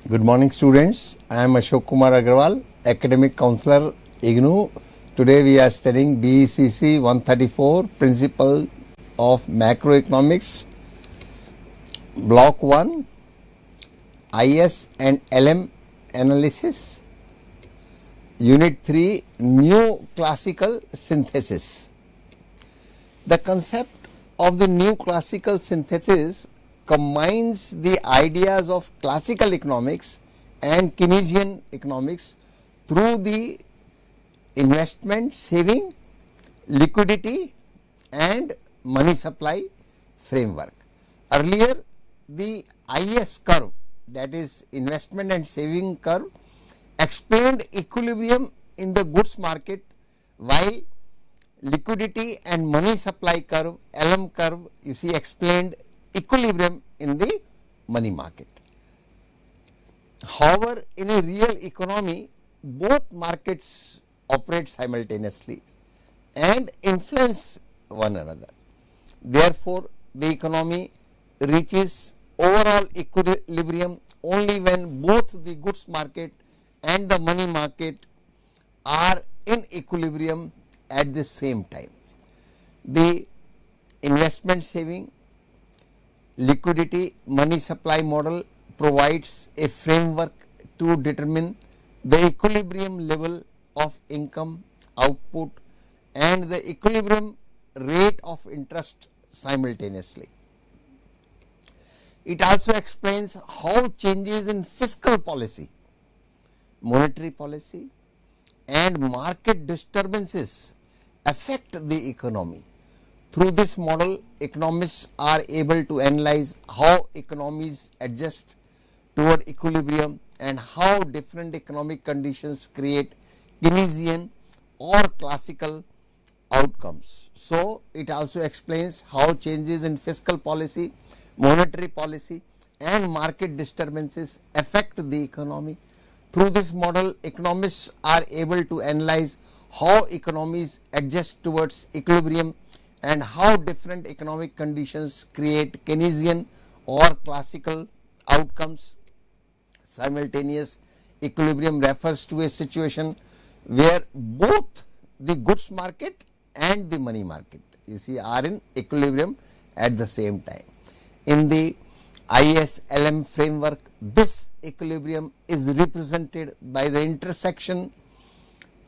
Good morning, students. I am Ashok Kumar Agarwal, Academic Counselor, IGNOU. Today we are studying BECC 134, Principles of Macroeconomics, Block 1, IS and LM Analysis, Unit 3, New Classical Synthesis. The concept of the new classical synthesis combines the ideas of classical economics and Keynesian economics through the investment, saving, liquidity and money supply framework. Earlier, the IS curve, that is investment and saving curve, explained equilibrium in the goods market, while liquidity and money supply curve, LM curve, you see, explained equilibrium in the money market. However, in a real economy, both markets operate simultaneously and influence one another. Therefore, the economy reaches overall equilibrium only when both the goods market and the money market are in equilibrium at the same time. The investment saving, liquidity, money supply model provides a framework to determine the equilibrium level of income, output and the equilibrium rate of interest simultaneously. It also explains how changes in fiscal policy, monetary policy and market disturbances affect the economy. Through this model, economists are able to analyze how economies adjust toward equilibrium and how different economic conditions create Keynesian or classical outcomes. So, it also explains how changes in fiscal policy, monetary policy and market disturbances affect the economy. Through this model, economists are able to analyze how economies adjust towards equilibrium and how different economic conditions create Keynesian or classical outcomes. Simultaneous equilibrium refers to a situation where both the goods market and the money market, you see, are in equilibrium at the same time. In the IS-LM framework, this equilibrium is represented by the intersection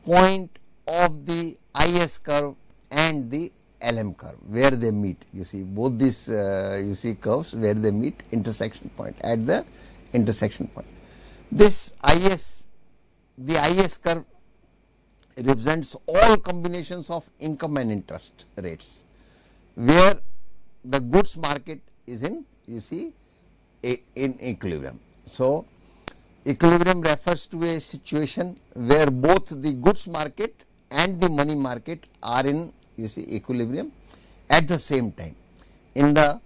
point of the IS curve and the LM curve, where they meet. You see, both these you see curves where they meet, intersection point, at the intersection point. This the IS curve represents all combinations of income and interest rates, where the goods market is in, you see, in equilibrium. So, equilibrium refers to a situation where both the goods market and the money market are in, you see, equilibrium at the same time. In the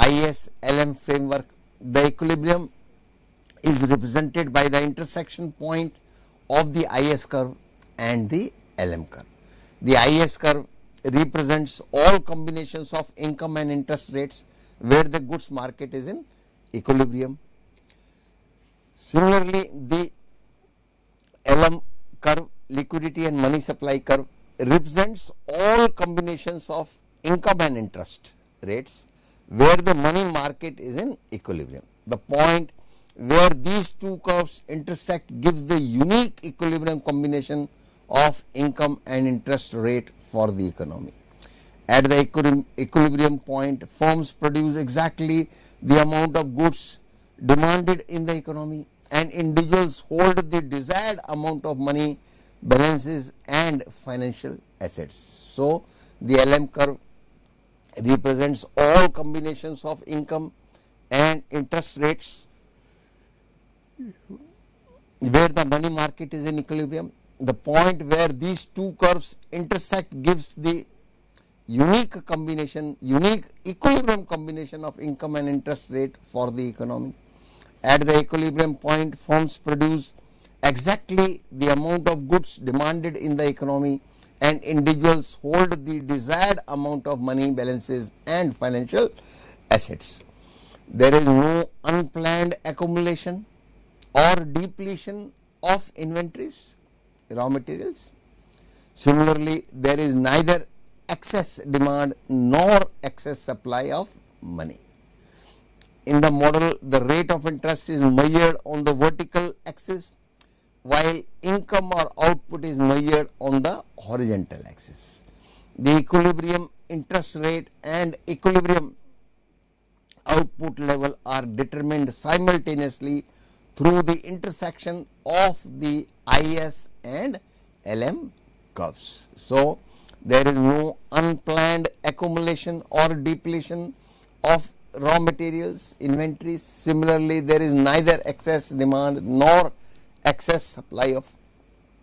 IS-LM framework, the equilibrium is represented by the intersection point of the IS curve and the LM curve. The IS curve represents all combinations of income and interest rates where the goods market is in equilibrium. Similarly, the LM curve, liquidity and money supply curve, represents all combinations of income and interest rates where the money market is in equilibrium. The point where these two curves intersect gives the unique equilibrium combination of income and interest rate for the economy. At the equilibrium point, firms produce exactly the amount of goods demanded in the economy and individuals hold the desired amount of money, balances and financial assets. So, the LM curve represents all combinations of income and interest rates where the money market is in equilibrium. The point where these two curves intersect gives the unique combination, unique equilibrium combination of income and interest rate for the economy. At the equilibrium point, firms produce exactly the amount of goods demanded in the economy and individuals hold the desired amount of money, balances and financial assets. There is no unplanned accumulation or depletion of inventories, raw materials. Similarly, there is neither excess demand nor excess supply of money. In the model, the rate of interest is measured on the vertical axis, while income or output is measured on the horizontal axis. The equilibrium interest rate and equilibrium output level are determined simultaneously through the intersection of the IS and LM curves. So, there is no unplanned accumulation or depletion of raw materials inventories. Similarly, there is neither excess demand nor excess supply of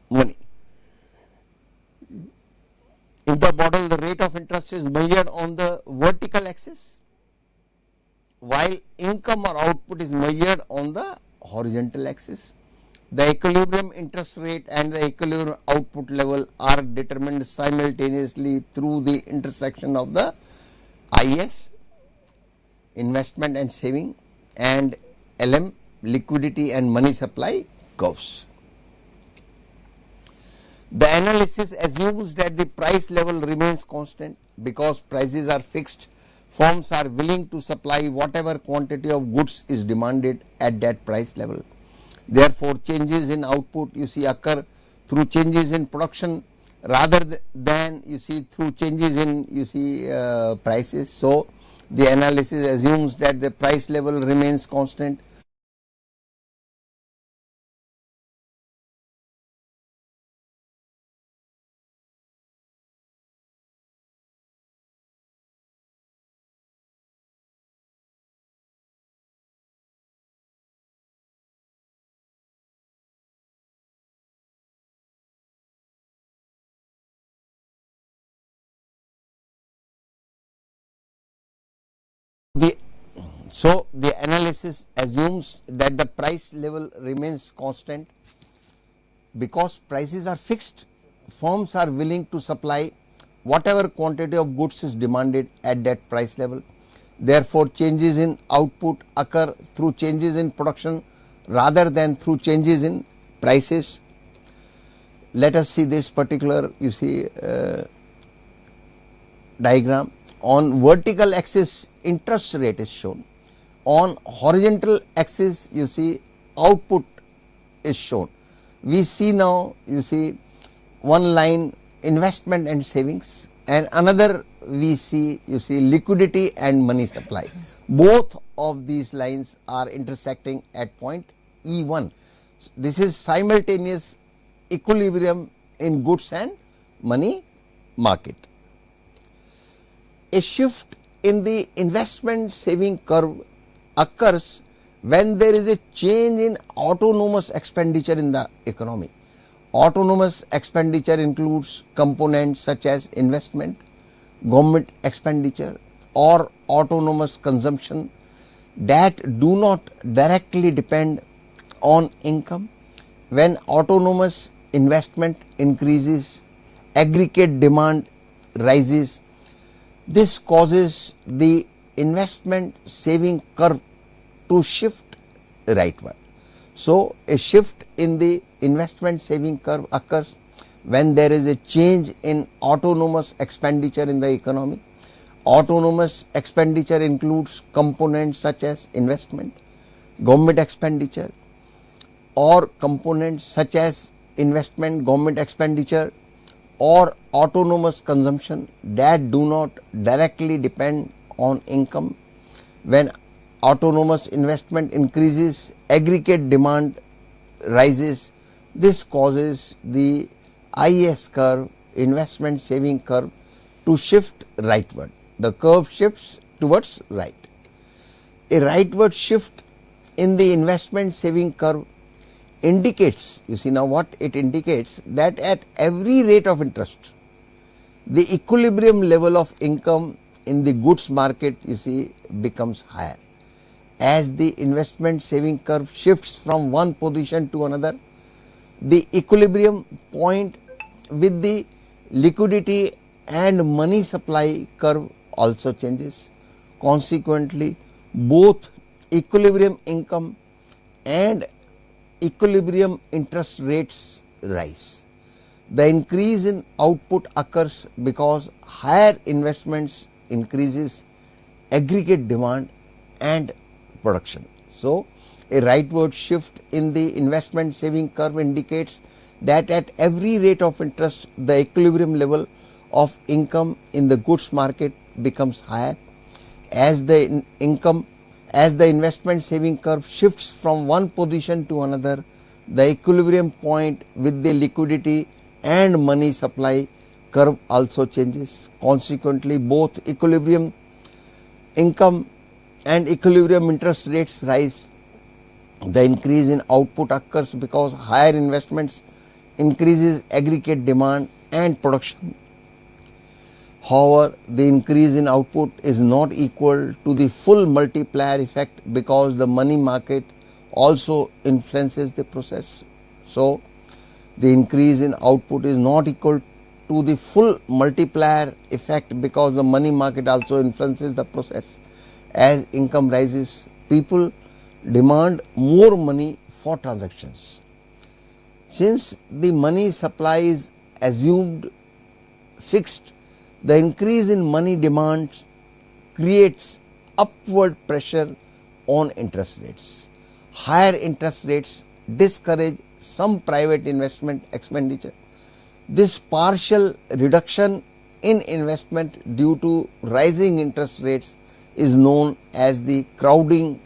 money. In the model, the rate of interest is measured on the vertical axis, while income or output is measured on the horizontal axis. The equilibrium interest rate and the equilibrium output level are determined simultaneously through the intersection of the IS, investment and saving, and LM, liquidity and money supply curves. The analysis assumes that the price level remains constant. Because prices are fixed, firms are willing to supply whatever quantity of goods is demanded at that price level. Therefore, changes in output you see occur through changes in production rather than you see through changes in you see prices. So, the analysis assumes that the price level remains constant. So, the analysis assumes that the price level remains constant. Because prices are fixed, firms are willing to supply whatever quantity of goods is demanded at that price level. Therefore, changes in output occur through changes in production rather than through changes in prices. Let us see this particular you see diagram. On vertical axis, interest rate is shown. On horizontal axis, you see output is shown. We see now you see one line investment and savings, and another we see you see liquidity and money supply. Both of these lines are intersecting at point E1. This is simultaneous equilibrium in goods and money market. A shift in the investment saving curve occurs when there is a change in autonomous expenditure in the economy. Autonomous expenditure includes components such as investment, government expenditure, or autonomous consumption that do not directly depend on income. When autonomous investment increases, aggregate demand rises. This causes the investment saving curve to shift rightward. So, a shift in the investment saving curve occurs when there is a change in autonomous expenditure in the economy. Autonomous expenditure includes components such as investment, government expenditure, or components such as investment, government expenditure, or autonomous consumption that do not directly depend on income. When autonomous investment increases, aggregate demand rises. This causes the IS curve, investment saving curve, to shift rightward. The curve shifts towards right. A rightward shift in the investment saving curve indicates, you see now what it indicates, that at every rate of interest, the equilibrium level of income in the goods market you see becomes higher. As the investment saving curve shifts from one position to another, the equilibrium point with the liquidity and money supply curve also changes. Consequently, both equilibrium income and equilibrium interest rates rise. The increase in output occurs because higher investments increases aggregate demand and production. So, a rightward shift in the investment saving curve indicates that at every rate of interest the equilibrium level of income in the goods market becomes higher. As the investment saving curve shifts from one position to another, the equilibrium point with the liquidity and money supply curve also changes. Consequently, both equilibrium income and equilibrium interest rates rise. The increase in output occurs because higher investments increases aggregate demand and production. However, the increase in output is not equal to the full multiplier effect because the money market also influences the process. So, the increase in output is not equal to the full multiplier effect because the money market also influences the process. As income rises, people demand more money for transactions. Since the money supply is assumed fixed, the increase in money demand creates upward pressure on interest rates. Higher interest rates discourage some private investment expenditure. This partial reduction in investment due to rising interest rates is known as the crowding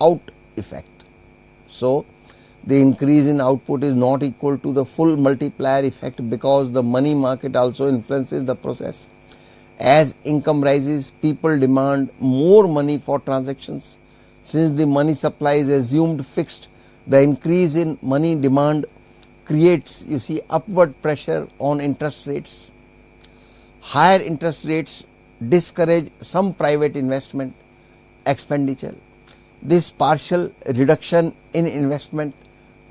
out effect. So, the increase in output is not equal to the full multiplier effect because the money market also influences the process. As income rises, people demand more money for transactions. Since the money supply is assumed fixed, the increase in money demand creates upward pressure on interest rates. Higher interest rates discourage some private investment expenditure. This partial reduction in investment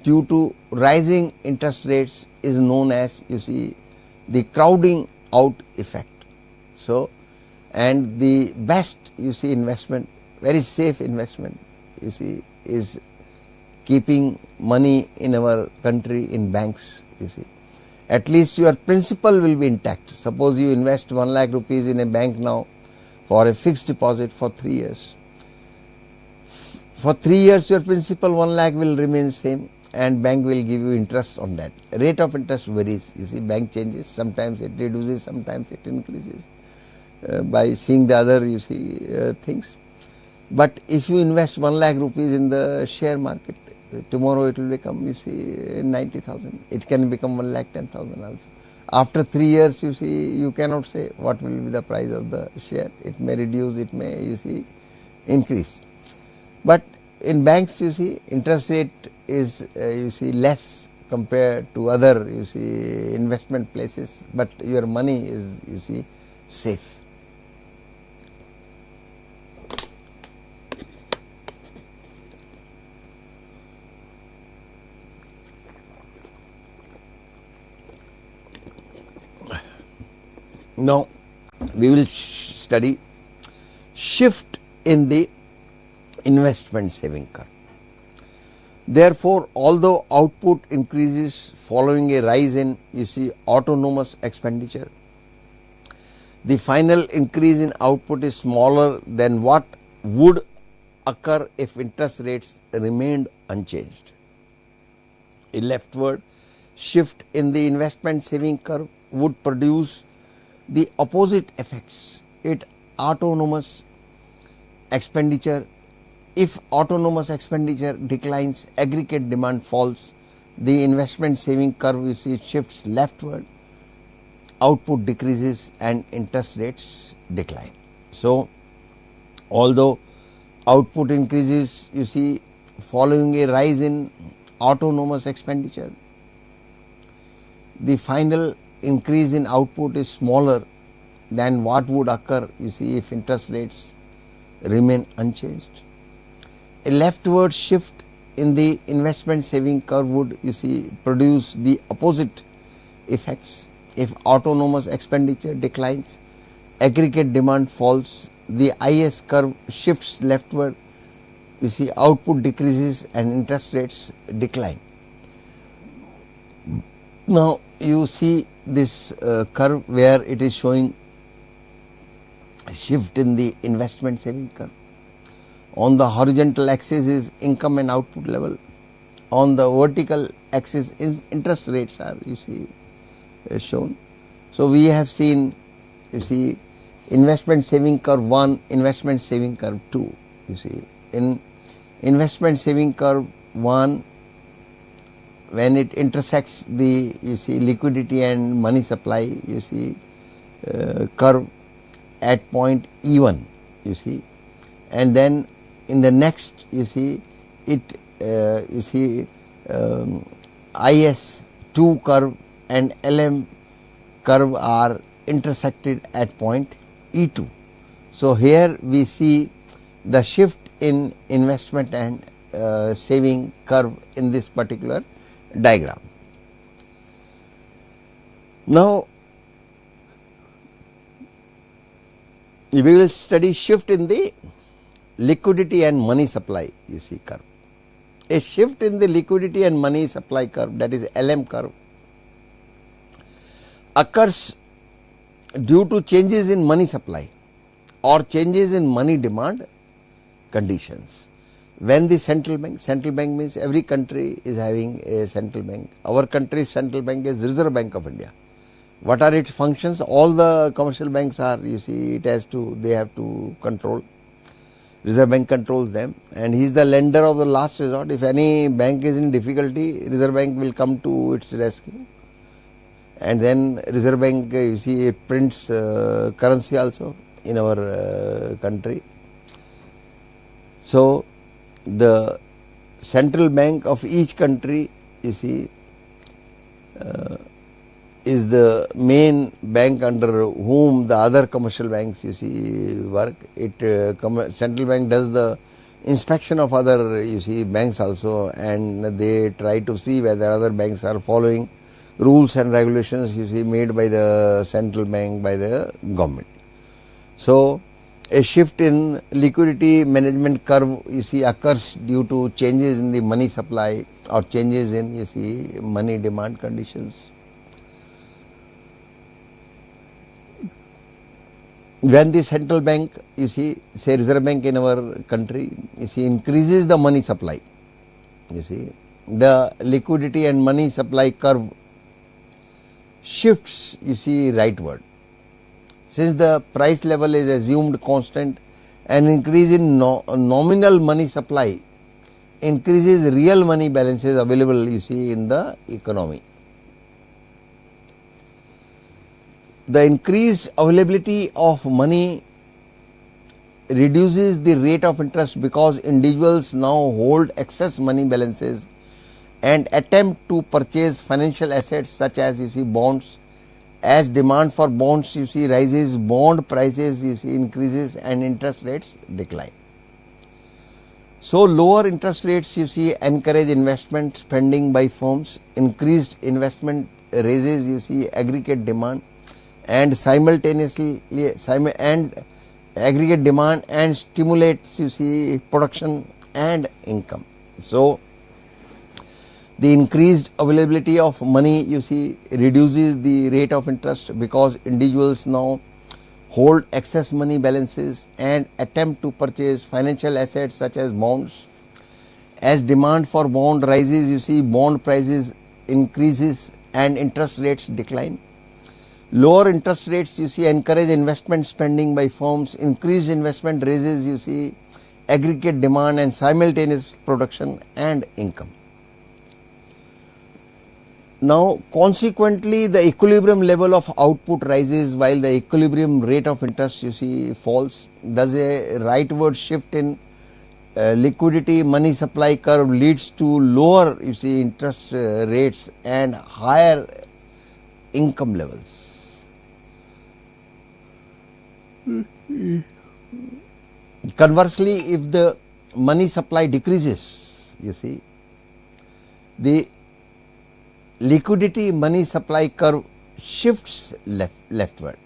due to rising interest rates is known as the crowding out effect. So, and the best investment, very safe investment is keeping money in our country in banks. At least your principal will be intact. Suppose you invest 1 lakh rupees in a bank now for a fixed deposit for 3 years. For 3 years your principal 1 lakh will remain same and bank will give you interest on that. Rate of interest varies, bank changes, sometimes it reduces, sometimes it increases by seeing the other things. But if you invest 1 lakh rupees in the share market, tomorrow it will become 90,000, it can become 1,10,000 also. After 3 years you cannot say what will be the price of the share, it may reduce, it may increase. But in banks interest rate is less compared to other investment places, but your money is safe. Now, we will study shift in the investment saving curve. Therefore, although output increases following a rise in autonomous expenditure, the final increase in output is smaller than what would occur if interest rates remained unchanged. A leftward shift in the investment saving curve would produce the opposite effects. Autonomous expenditure, if autonomous expenditure declines, aggregate demand falls, the investment saving curve shifts leftward, output decreases and interest rates decline. So, although output increases following a rise in autonomous expenditure, the final increase in output is smaller than what would occur if interest rates remain unchanged. A leftward shift in the investment saving curve would produce the opposite effects. If autonomous expenditure declines, aggregate demand falls, the IS curve shifts leftward, you see output decreases and interest rates decline. Now, you see this curve where it is showing a shift in the investment saving curve. On the horizontal axis is income and output level. On the vertical axis is interest rates are, you see, shown. So, we have seen, you see, investment saving curve 1, investment saving curve 2. You see, in investment saving curve 1, when it intersects the, you see, liquidity and money supply, you see, curve at point E1, you see, and then in the next, you see, it you see IS2 curve and LM curve are intersected at point E2. So, here we see the shift in investment and saving curve in this particular diagram. Now, we will study shift in the liquidity and money supply, you see, curve. A shift in the liquidity and money supply curve, that is LM curve, occurs due to changes in money supply or changes in money demand conditions. When the central bank means every country is having a central bank. Our country's central bank is Reserve Bank of India. What are its functions? All the commercial banks are, you see, they have to control. Reserve Bank controls them, and he is the lender of the last resort. If any bank is in difficulty, Reserve Bank will come to its rescue. And then Reserve Bank, you see, it prints currency also in our country. So, the central bank of each country, you see, is the main bank under whom the other commercial banks, you see, work. Central bank does the inspection of other, you see, banks also, and they try to see whether other banks are following rules and regulations, you see, made by the central bank, by the government. So, a shift in liquidity management curve, you see, occurs due to changes in the money supply or changes in, you see, money demand conditions. When the central bank, you see, say Reserve Bank in our country, you see, increases the money supply, you see, the liquidity and money supply curve shifts, you see, rightward. Since the price level is assumed constant, an increase in nominal money supply increases real money balances available, you see, in the economy. The increased availability of money reduces the rate of interest because individuals now hold excess money balances and attempt to purchase financial assets such as, you see, bonds. As demand for bonds, you see, rises, bond prices, you see, increases and interest rates decline. So, lower interest rates, you see, encourage investment spending by firms. Increased investment raises, you see, aggregate demand and simultaneously aggregate demand and stimulates, you see, production and income. So, the increased availability of money, you see, reduces the rate of interest because individuals now hold excess money balances and attempt to purchase financial assets such as bonds. As demand for bond rises, you see, bond prices increases and interest rates decline. Lower interest rates, you see, encourage investment spending by firms. Increased investment raises, you see, aggregate demand and simultaneous production and income. Now, consequently, the equilibrium level of output rises while the equilibrium rate of interest, you see, falls. Thus, a rightward shift in liquidity money supply curve leads to lower, you see, interest rates and higher income levels. Conversely, if the money supply decreases, you see, the liquidity money supply curve shifts leftward.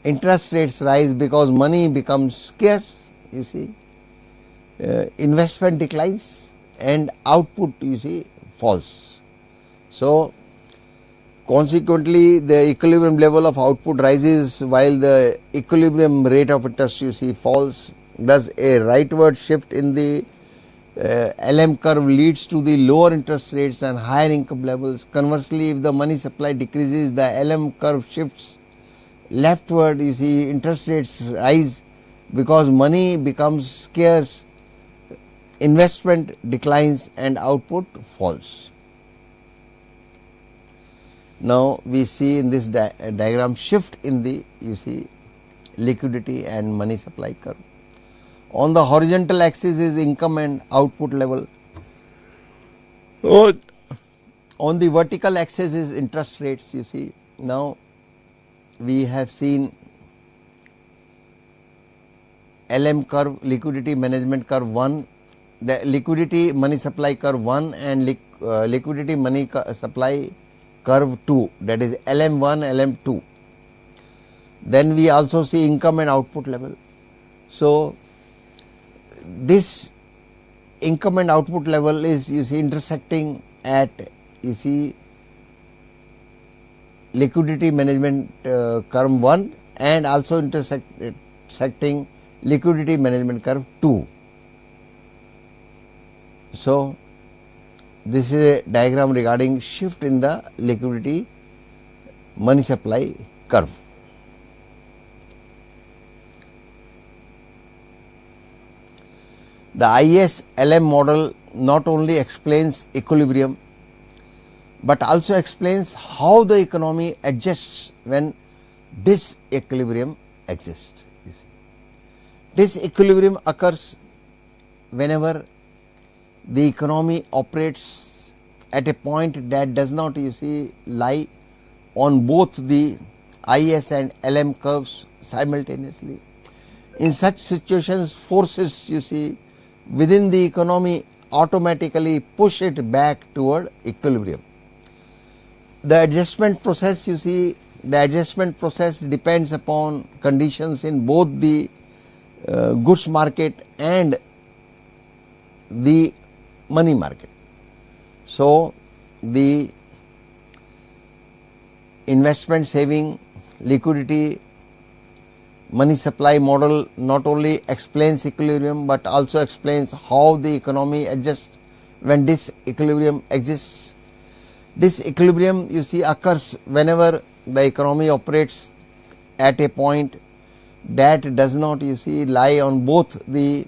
Interest rates rise because money becomes scarce, you see, investment declines and output you see falls. So, consequently, the equilibrium level of output rises while the equilibrium rate of interest you see falls. Thus, a rightward shift in the LM curve leads to the lower interest rates and higher income levels. Conversely, if the money supply decreases, the LM curve shifts leftward, you see interest rates rise because money becomes scarce, investment declines and output falls. Now, we see in this diagram shift in the you see liquidity and money supply curve. On the horizontal axis is income and output level. On the vertical axis is interest rates you see. Now, we have seen LM curve, liquidity management curve 1, the liquidity money supply curve 1 and liquidity money supply curve 2, that is LM1, LM2. Then we also see income and output level. So, this income and output level is you see intersecting at you see liquidity management curve 1 and also intersecting liquidity management curve 2. So, this is a diagram regarding shift in the liquidity money supply curve. The IS-LM model not only explains equilibrium, but also explains how the economy adjusts when disequilibrium exists. Disequilibrium occurs whenever the economy operates at a point that does not you see lie on both the IS and LM curves simultaneously. In such situations, forces you see within the economy automatically push it back toward equilibrium. The adjustment process you see, the adjustment process depends upon conditions in both the goods market and the money market. So, the investment saving liquidity money supply model not only explains equilibrium, but also explains how the economy adjusts when disequilibrium exists. Disequilibrium you see occurs whenever the economy operates at a point that does not you see lie on both the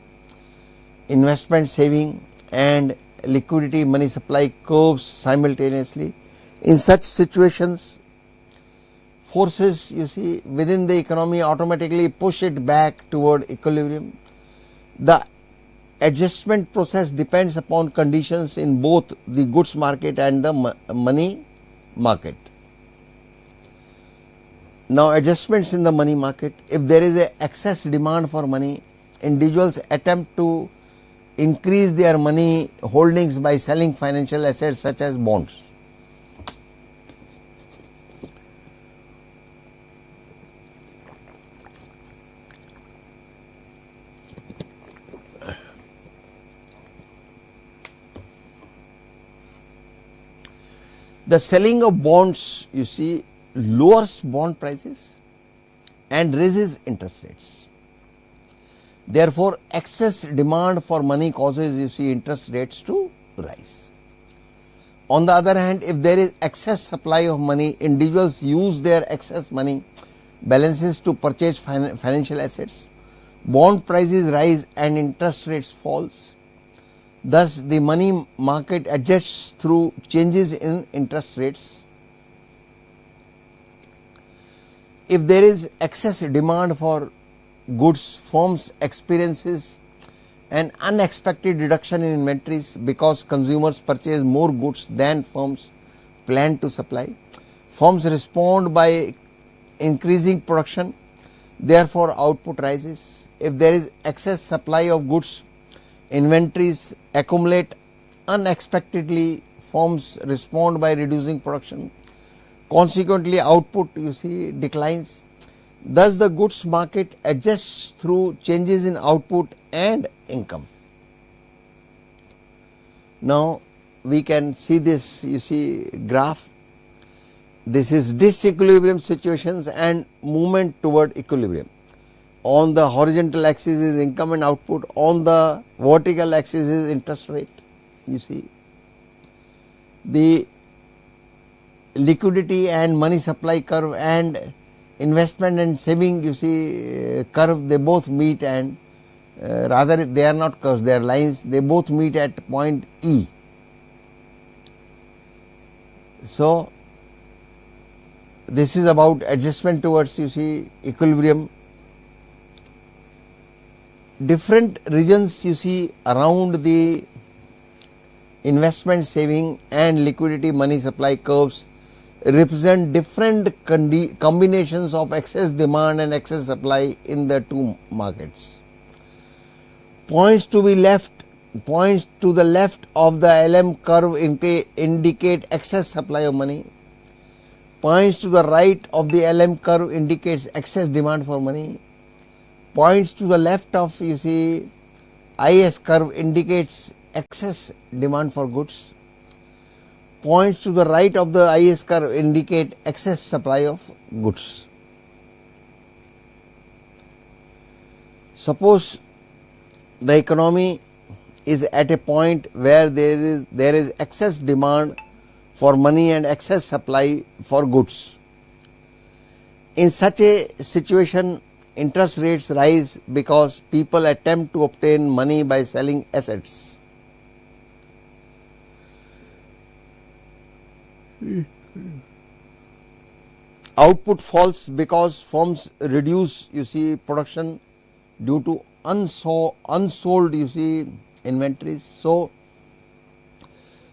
investment saving and liquidity money supply curves simultaneously. In such situations, forces you see within the economy automatically push it back toward equilibrium. The adjustment process depends upon conditions in both the goods market and the money market. Now, adjustments in the money market: if there is a excess demand for money, individuals attempt to increase their money holdings by selling financial assets such as bonds. The selling of bonds you see lowers bond prices and raises interest rates. Therefore, excess demand for money causes you see interest rates to rise. On the other hand, if there is excess supply of money, individuals use their excess money balances to purchase financial assets. Bond prices rise and interest rates falls. Thus, the money market adjusts through changes in interest rates. If there is excess demand for goods, firms experiences an unexpected reduction in inventories because consumers purchase more goods than firms plan to supply. Firms respond by increasing production, therefore output rises. If there is excess supply of goods, inventories accumulate unexpectedly, firms respond by reducing production. Consequently, output you see declines. Thus, the goods market adjusts through changes in output and income. Now we can see this, you see graph. This is disequilibrium situations and movement toward equilibrium. On the horizontal axis is income and output, on the vertical axis is interest rate. You see the liquidity and money supply curve and investment and saving, you see curve, they both meet, and rather they are not curves, they are lines, they both meet at point E. So this is about adjustment towards, you see, equilibrium. Different regions, you see, around the investment, saving and liquidity money supply curves represent different combinations of excess demand and excess supply in the two markets. Points to the left of the LM curve indicate excess supply of money. Points to the right of the LM curve indicates excess demand for money. Points to the left of, you see, IS curve indicates excess demand for goods. Points to the right of the IS curve indicate excess supply of goods. Suppose the economy is at a point where there is excess demand for money and excess supply for goods. In such a situation, interest rates rise because people attempt to obtain money by selling assets. Output falls because firms reduce, you see, production due to unsold, you see, inventories. So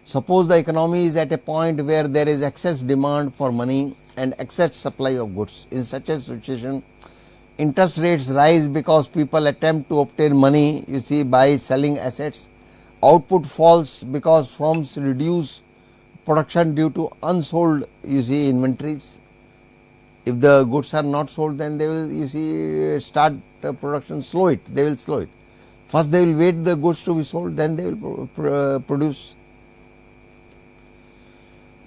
suppose the economy is at a point where there is excess demand for money and excess supply of goods. In such a situation, interest rates rise because people attempt to obtain money, you see, by selling assets. Output falls because firms reduce production due to unsold, you see, inventories. If the goods are not sold, then they will, you see, start production, slow it, they will slow it. First they will wait the goods to be sold, then they will produce.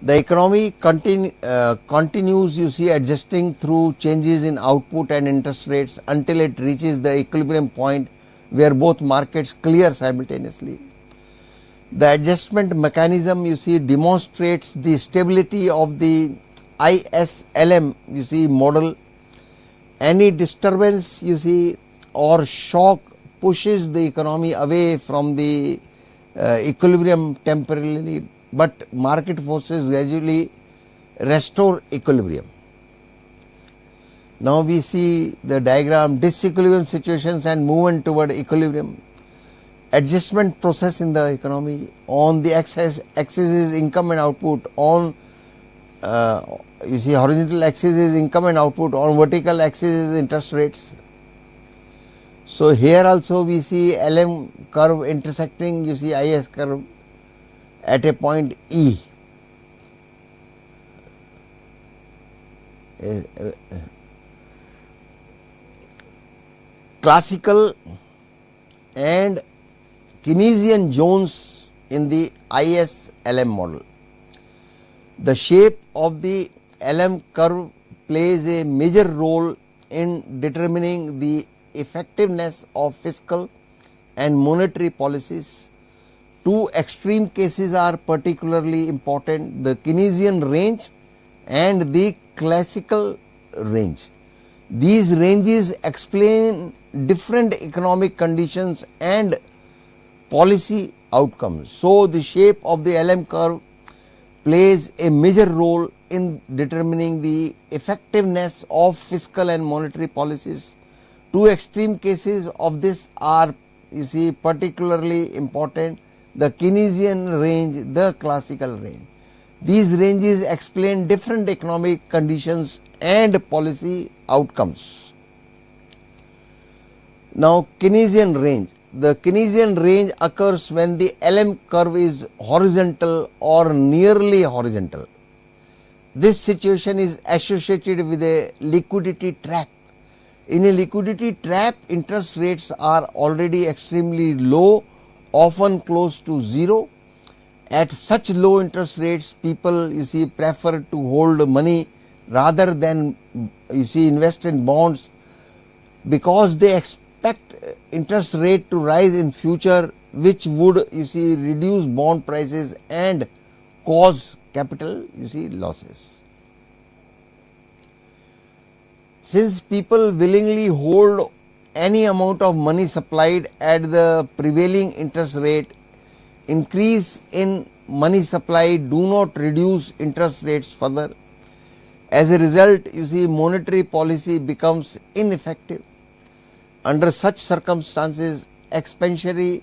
The economy continues, you see, adjusting through changes in output and interest rates until it reaches the equilibrium point where both markets clear simultaneously. The adjustment mechanism, you see, demonstrates the stability of the ISLM, you see, model. Any disturbance, you see, or shock pushes the economy away from the equilibrium temporarily, but market forces gradually restore equilibrium. Now we see the diagram, disequilibrium situations and movement toward equilibrium. Adjustment process in the economy. On the axis is income and output, on you see horizontal axis is income and output, on vertical axis is interest rates. So here also we see LM curve intersecting, you see, IS curve at a point E. Classical and Keynesian zones in the ISLM model. The shape of the LM curve plays a major role in determining the effectiveness of fiscal and monetary policies. Two extreme cases are particularly important: the Keynesian range and the classical range. These ranges explain different economic conditions and policy outcomes. So the shape of the LM curve plays a major role in determining the effectiveness of fiscal and monetary policies. Two extreme cases of this are, you see, particularly important: the Keynesian range, the classical range. These ranges explain different economic conditions and policy outcomes. Now Keynesian range. The Keynesian range occurs when the LM curve is horizontal or nearly horizontal. This situation is associated with a liquidity trap. In a liquidity trap, interest rates are already extremely low, often close to zero. At such low interest rates, people you see prefer to hold money rather than you see invest in bonds, because they expect interest rate to rise in future, which would you see reduce bond prices and cause capital you see losses. Since people willingly hold any amount of money supplied at the prevailing interest rate, increase in money supply do not reduce interest rates further. As a result, you see monetary policy becomes ineffective. Under such circumstances, expansionary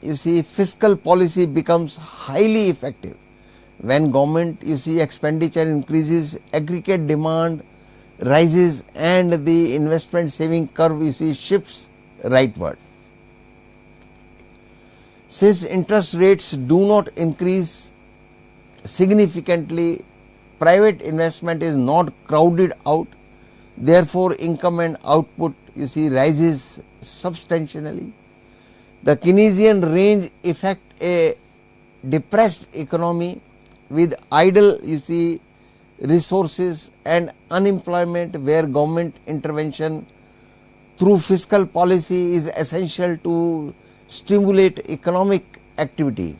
you see fiscal policy becomes highly effective. When government you see expenditure increases, aggregate demand rises and the investment saving curve you see shifts rightward. Since interest rates do not increase significantly, private investment is not crowded out, therefore income and output you see rises substantially. The Keynesian range effect a depressed economy with idle you see resources and unemployment, where government intervention through fiscal policy is essential to stimulate economic activity.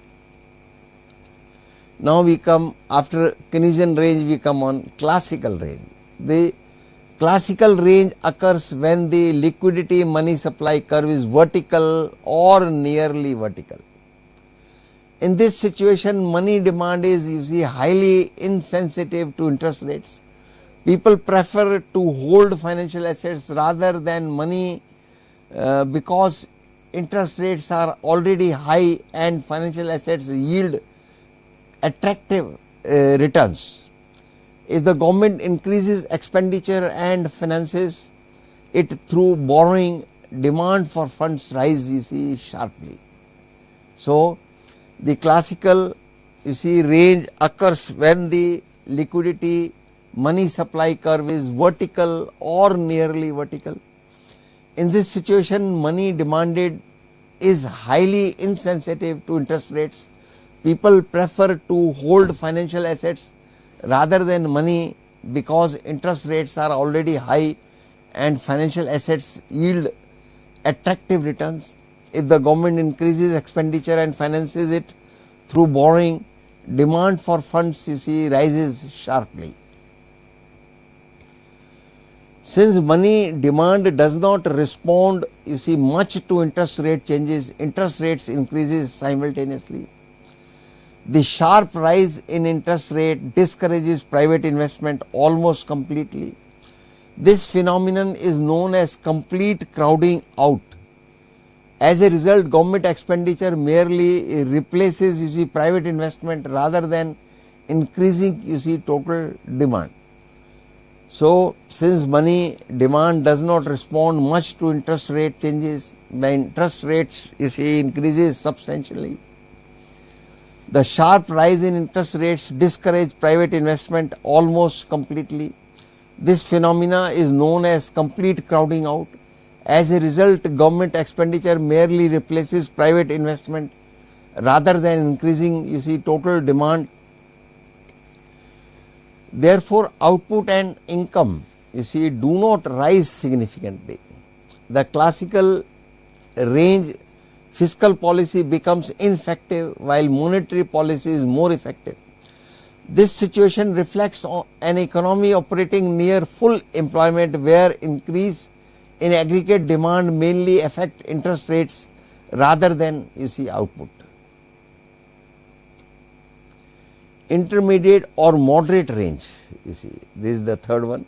Now we come, after Keynesian range, we come on classical range. The classical range occurs when the liquidity money supply curve is vertical or nearly vertical. In this situation, money demand is you see highly insensitive to interest rates. People prefer to hold financial assets rather than money because interest rates are already high and financial assets yield attractive returns. If the government increases expenditure and finances it through borrowing, demand for funds rise you see sharply. So the classical you see range occurs when the liquidity money supply curve is vertical or nearly vertical. In this situation, money demanded is highly insensitive to interest rates. People prefer to hold financial assets rather than money because interest rates are already high and financial assets yield attractive returns. If the government increases expenditure and finances it through borrowing, demand for funds you see rises sharply. Since money demand does not respond you see much to interest rate changes, interest rates increases simultaneously. The sharp rise in interest rate discourages private investment almost completely. This phenomenon is known as complete crowding out. As a result, government expenditure merely replaces you see private investment rather than increasing you see total demand. So since money demand does not respond much to interest rate changes, the interest rates you see increases substantially. The sharp rise in interest rates discourage private investment almost completely. This phenomena is known as complete crowding out. As a result, government expenditure merely replaces private investment rather than increasing you see total demand. Therefore, output and income you see do not rise significantly. The classical range fiscal policy becomes ineffective while monetary policy is more effective. This situation reflects on an economy operating near full employment, where increase in aggregate demand mainly affect interest rates rather than you see output. Intermediate or moderate range, you see, this is the third one.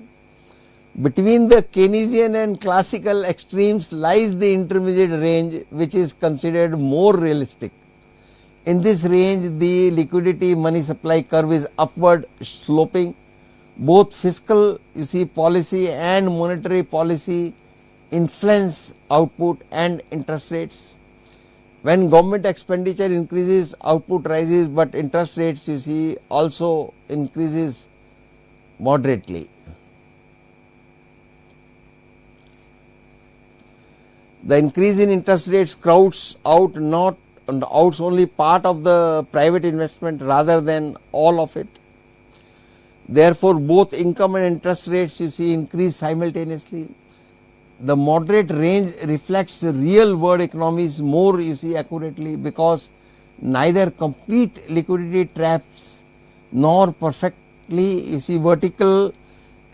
Between the Keynesian and classical extremes lies the intermediate range, which is considered more realistic. In this range, the liquidity money supply curve is upward sloping. Both fiscal you see policy and monetary policy influence output and interest rates. When government expenditure increases, output rises, but interest rates you see also increases moderately. The increase in interest rates crowds out not outs only part of the private investment rather than all of it. Therefore, both income and interest rates you see increase simultaneously. The moderate range reflects the real world economies more you see accurately, because neither complete liquidity traps nor perfectly you see vertical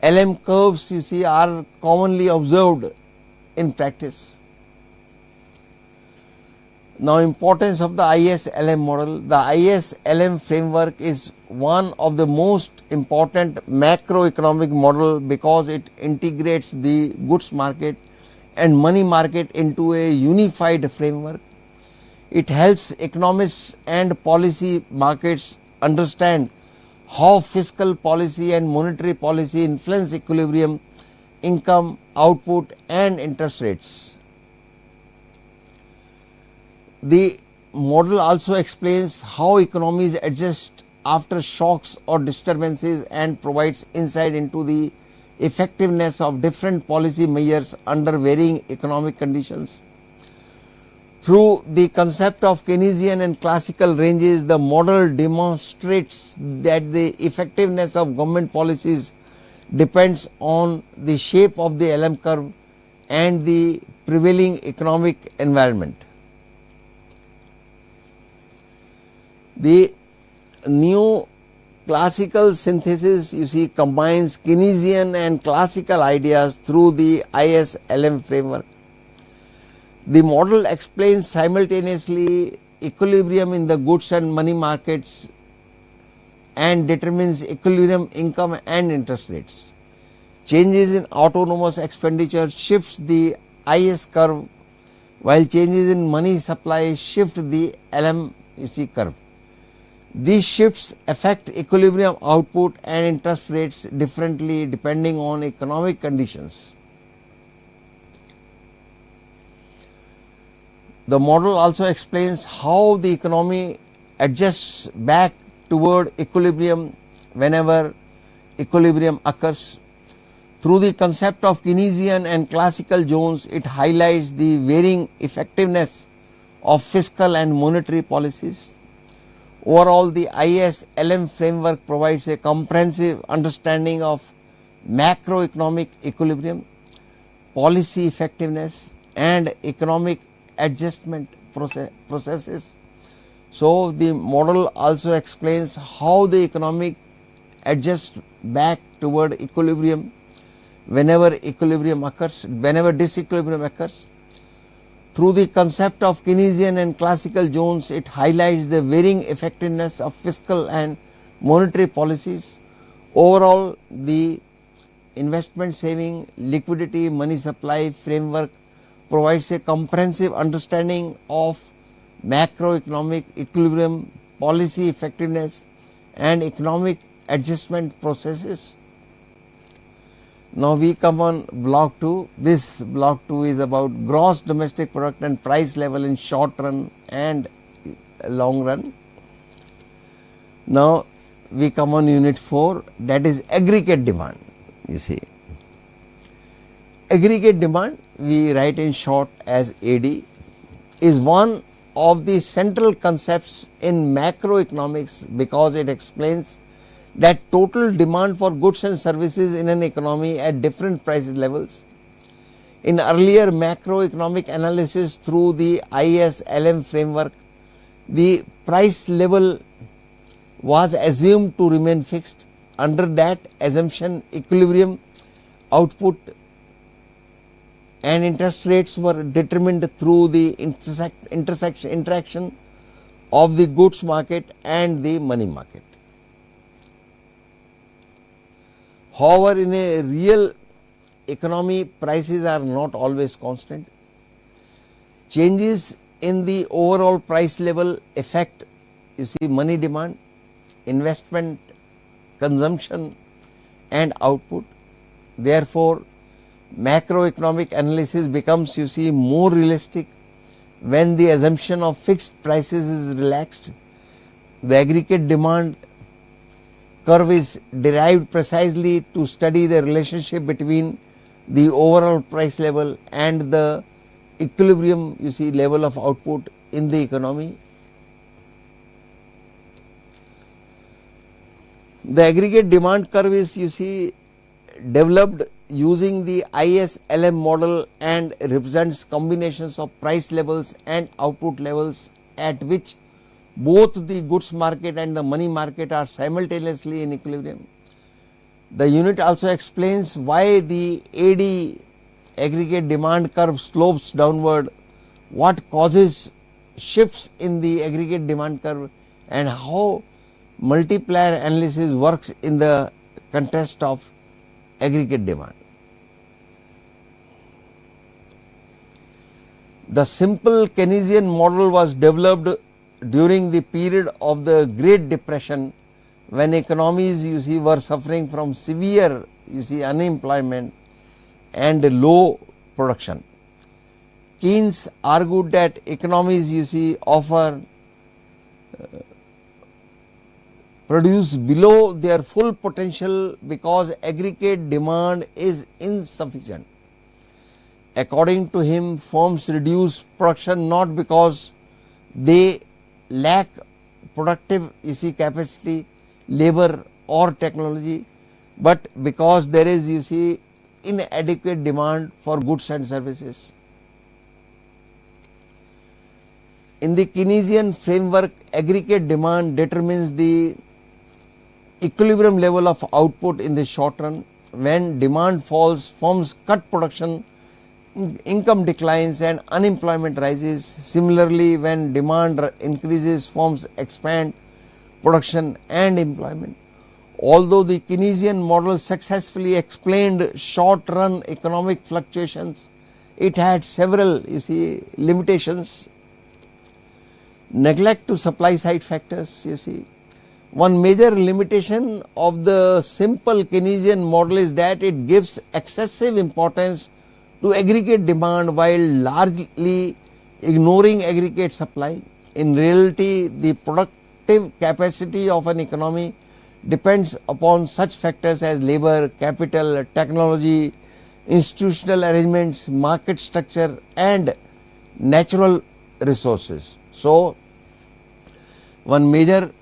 LM curves you see are commonly observed in practice. Now, importance of the IS-LM model. The IS-LM framework is one of the most important macroeconomic model because it integrates the goods market and money market into a unified framework. It helps economists and policy markets understand how fiscal policy and monetary policy influence equilibrium, income, output and interest rates. The model also explains how economies adjust after shocks or disturbances and provides insight into the effectiveness of different policy measures under varying economic conditions. Through the concept of Keynesian and classical ranges, the model demonstrates that the effectiveness of government policies depends on the shape of the LM curve and the prevailing economic environment. The new classical synthesis you see combines Keynesian and classical ideas through the IS-LM framework. The model explains simultaneously equilibrium in the goods and money markets and determines equilibrium, income and interest rates. Changes in autonomous expenditure shifts the IS curve, while changes in money supply shift the LM you see curve. These shifts affect equilibrium, output and interest rates differently depending on economic conditions. The model also explains how the economy adjusts back toward equilibrium whenever equilibrium occurs. Through the concept of Keynesian and classical zones, it highlights the varying effectiveness of fiscal and monetary policies. Overall, the IS-LM framework provides a comprehensive understanding of macroeconomic equilibrium, policy effectiveness and economic adjustment processes. So, the model also explains how the economic adjusts back toward equilibrium whenever disequilibrium occurs. Through the concept of Keynesian and classical zones, it highlights the varying effectiveness of fiscal and monetary policies. Overall, the investment saving, liquidity, money supply framework provides a comprehensive understanding of macroeconomic equilibrium, policy effectiveness and economic adjustment processes. Now, we come on block 2. This block 2 is about gross domestic product and price level in short run and long run. Now, we come on unit 4, that is aggregate demand. You see, aggregate demand, we write in short as AD, is one of the central concepts in macroeconomics because it explains that total demand for goods and services in an economy at different price levels. In earlier macroeconomic analysis through the IS-LM framework, the price level was assumed to remain fixed. Under that assumption, equilibrium, output and interest rates were determined through the interaction of the goods market and the money market. However, in a real economy, prices are not always constant. Changes in the overall price level affect you see money demand, investment, consumption and output. Therefore, macroeconomic analysis becomes you see more realistic when the assumption of fixed prices is relaxed. The aggregate demand curve is derived precisely to study the relationship between the overall price level and the equilibrium you see level of output in the economy. The aggregate demand curve is, you see, developed using the ISLM model and represents combinations of price levels and output levels at which both the goods market and the money market are simultaneously in equilibrium. The unit also explains why the AD aggregate demand curve slopes downward, what causes shifts in the aggregate demand curve, and how multiplier analysis works in the context of aggregate demand. The simple Keynesian model was developed during the period of the Great Depression, when economies, you see, were suffering from severe, you see, unemployment and low production. Keynes argued that economies, you see, offer produce below their full potential because aggregate demand is insufficient. According to him, firms reduce production not because they lack productive, you see, capacity, labor or technology, but because there is, you see, inadequate demand for goods and services. In the Keynesian framework, aggregate demand determines the equilibrium level of output in the short run. When demand falls, firms cut production, income declines and unemployment rises. Similarly, when demand increases, firms expand production and employment. Although the Keynesian model successfully explained short run economic fluctuations, it had several, you see, limitations. Neglect to supply side factors, you see. One major limitation of the simple Keynesian model is that it gives excessive importance to aggregate demand while largely ignoring aggregate supply. In reality, the productive capacity of an economy depends upon such factors as labor, capital, technology, institutional arrangements, market structure and natural resources. So, one major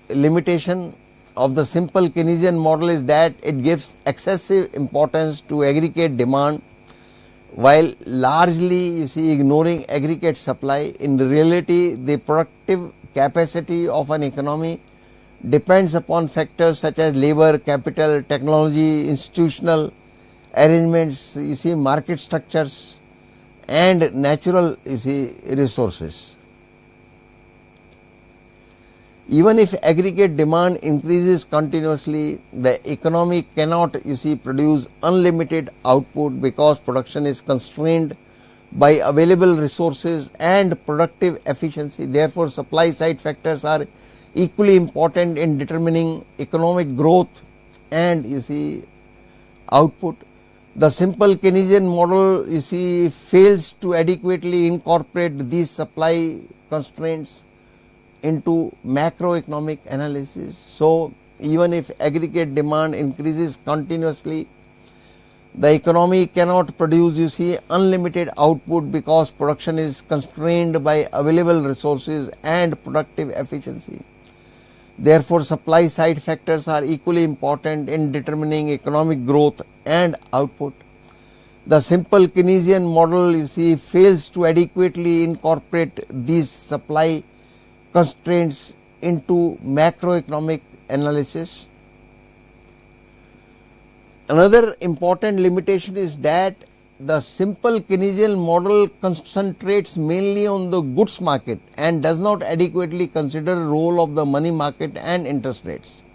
limitation of the simple Keynesian model is that it gives excessive importance to aggregate demand while largely, you see, ignoring aggregate supply. In reality, the productive capacity of an economy depends upon factors such as labor, capital, technology, institutional arrangements, you see, market structures and natural, you see, resources. Even if aggregate demand increases continuously, the economy cannot, you see, produce unlimited output because production is constrained by available resources and productive efficiency. Therefore, supply side factors are equally important in determining economic growth and, you see, output. The simple Keynesian model, you see, fails to adequately incorporate these supply constraints into macroeconomic analysis. So, even if aggregate demand increases continuously, the economy cannot produce, you see, unlimited output because production is constrained by available resources and productive efficiency. Therefore, supply side factors are equally important in determining economic growth and output. The simple Keynesian model, you see, fails to adequately incorporate these supply constraints into macroeconomic analysis. Another important limitation is that the simple Keynesian model concentrates mainly on the goods market and does not adequately consider the role of the money market and interest rates.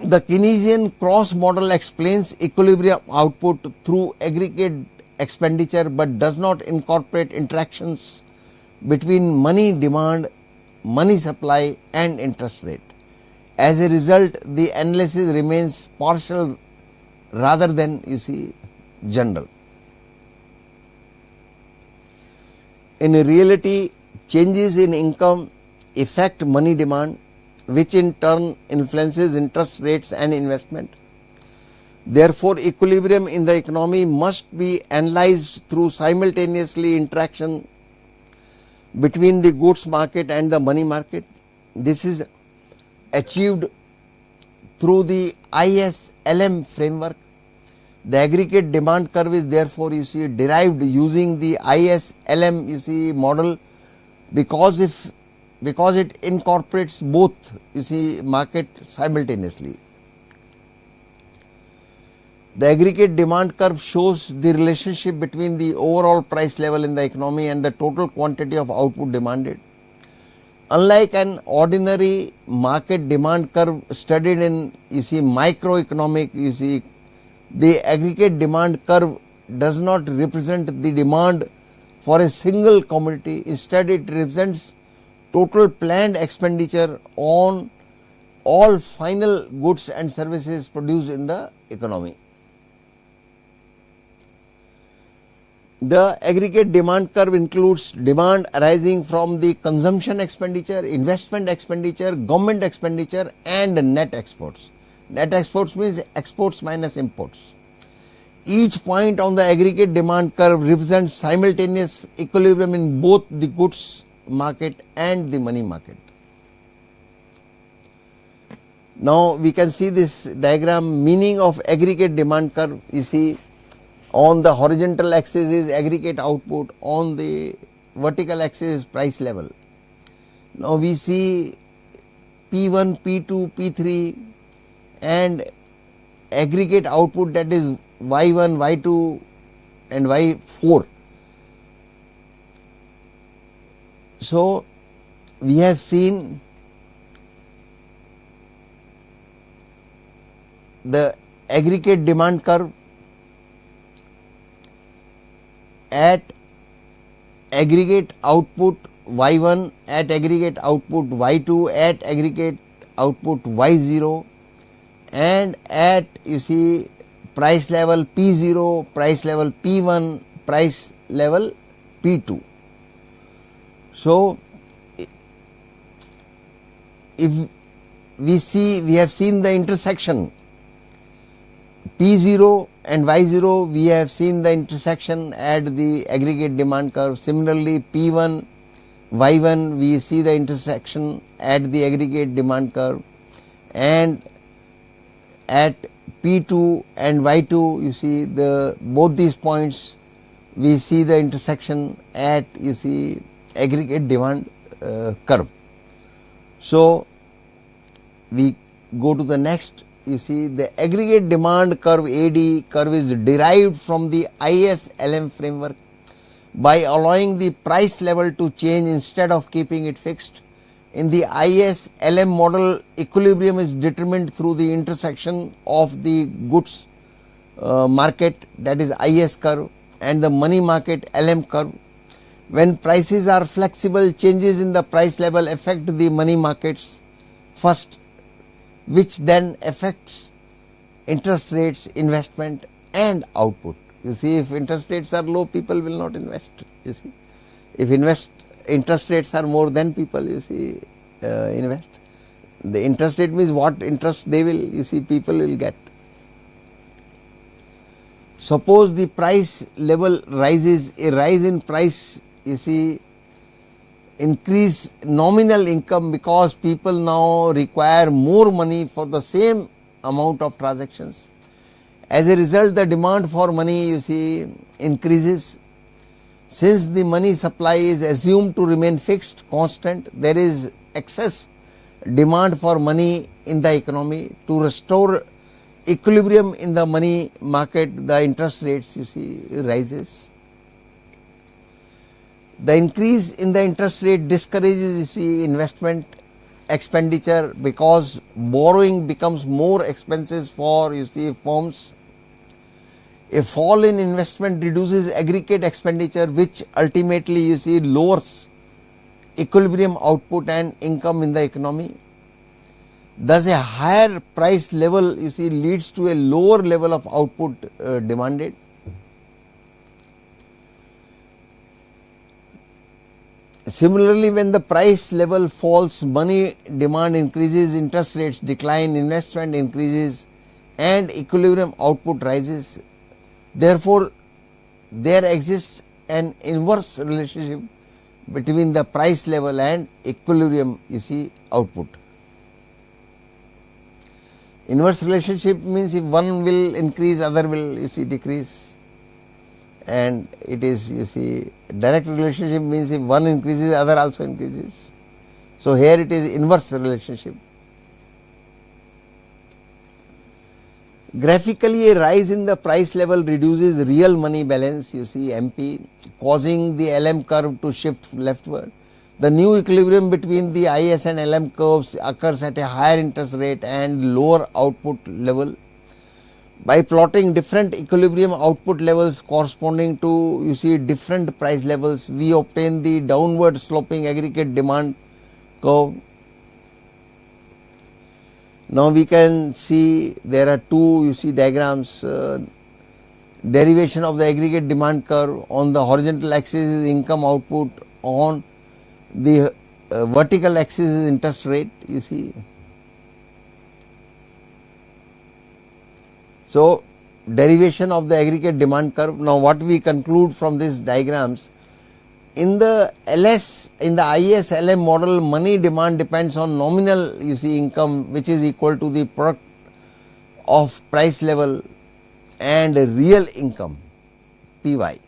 The Keynesian cross model explains equilibrium output through aggregate expenditure but does not incorporate interactions between money demand, money supply and interest rate. As a result, the analysis remains partial rather than, you see, general. In reality, changes in income affect money demand, which in turn influences interest rates and investment. Therefore, equilibrium in the economy must be analyzed through simultaneously interaction between the goods market and the money market. This is achieved through the ISLM framework. The aggregate demand curve is therefore you see derived using the ISLM you see model, because it incorporates both you see market simultaneously. The aggregate demand curve shows the relationship between the overall price level in the economy and the total quantity of output demanded. Unlike an ordinary market demand curve studied in you see microeconomic, you see the aggregate demand curve does not represent the demand for a single commodity. Instead, it represents total planned expenditure on all final goods and services produced in the economy. The aggregate demand curve includes demand arising from the consumption expenditure, investment expenditure, government expenditure and net exports. Net exports means exports minus imports. Each point on the aggregate demand curve represents simultaneous equilibrium in both the goods market and the money market. Now, we can see this diagram, meaning of aggregate demand curve. You see, on the horizontal axis is aggregate output, on the vertical axis is price level. Now, we see P1, P2, P3 and aggregate output, that is Y1, Y2 and Y4. So, we have seen the aggregate demand curve at aggregate output Y1, at aggregate output Y2, at aggregate output Y0 and at you see price level P0, price level P1, price level P2. So, if we have seen the intersection P0 and Y0, we have seen the intersection at the aggregate demand curve. Similarly, P1, Y1, we see the intersection at the aggregate demand curve, and at P2 and Y2, you see both these points, we see the intersection at you see aggregate demand curve. So, we go to the next. You see the aggregate demand curve AD curve is derived from the ISLM framework by allowing the price level to change instead of keeping it fixed. In the ISLM model, equilibrium is determined through the intersection of the goods market, that is IS curve, and the money market LM curve. When prices are flexible, changes in the price level affect the money markets first, which then affects interest rates, investment and output. You see, if interest rates are low, people will not invest, you see. If interest rates are more, then people you see invest. The interest rate means what interest they will you see people will get. Suppose the price level rises, a rise in price you see increase nominal income, because people now require more money for the same amount of transactions. As a result, the demand for money you see increases. Since the money supply is assumed to remain fixed, constant, there is excess demand for money in the economy. To restore equilibrium in the money market, the interest rates you see rises. The increase in the interest rate discourages you see investment expenditure, because borrowing becomes more expensive for you see firms. A fall in investment reduces aggregate expenditure, which ultimately you see lowers equilibrium output and income in the economy. Thus, a higher price level you see leads to a lower level of output demanded. Similarly, when the price level falls, money demand increases, interest rates decline, investment increases and equilibrium output rises. Therefore, there exists an inverse relationship between the price level and equilibrium you see output. Inverse relationship means if one will increase, other will you see decrease, and it is you see direct relationship means if one increases, other also increases. So, here it is inverse relationship. Graphically, a rise in the price level reduces real money balance, you see MP, causing the LM curve to shift leftward. The new equilibrium between the IS and LM curves occurs at a higher interest rate and lower output level. By plotting different equilibrium output levels corresponding to you see different price levels, we obtain the downward sloping aggregate demand curve. Now, we can see there are two you see diagrams, derivation of the aggregate demand curve. On the horizontal axis is income output, on the vertical axis is interest rate, you see. So, derivation of the aggregate demand curve. Now, what we conclude from these diagrams, in the LS, in the IS LM model, money demand depends on nominal you see income, which is equal to the product of price level and real income PY.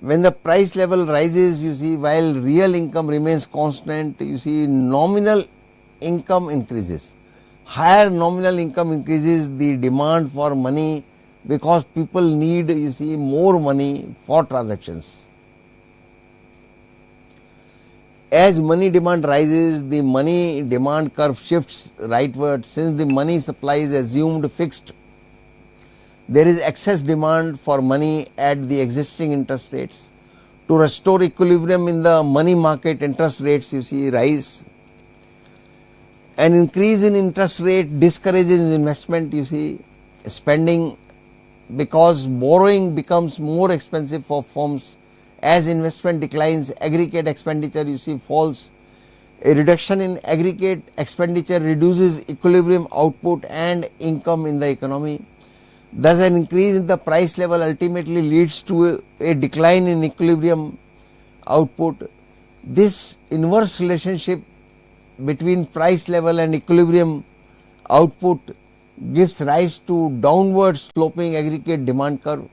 When the price level rises, you see, while real income remains constant, you see nominal income increases. Higher nominal income increases the demand for money, because people need you see more money for transactions. As money demand rises, the money demand curve shifts rightward. Since the money supply is assumed fixed, there is excess demand for money at the existing interest rates. To restore equilibrium in the money market, interest rates you see rise. An increase in interest rate discourages investment, you see spending, because borrowing becomes more expensive for firms. As investment declines, aggregate expenditure you see falls. A reduction in aggregate expenditure reduces equilibrium output and income in the economy. Thus, an increase in the price level ultimately leads to a decline in equilibrium output. This inverse relationship between price level and equilibrium output gives rise to downward sloping aggregate demand curve.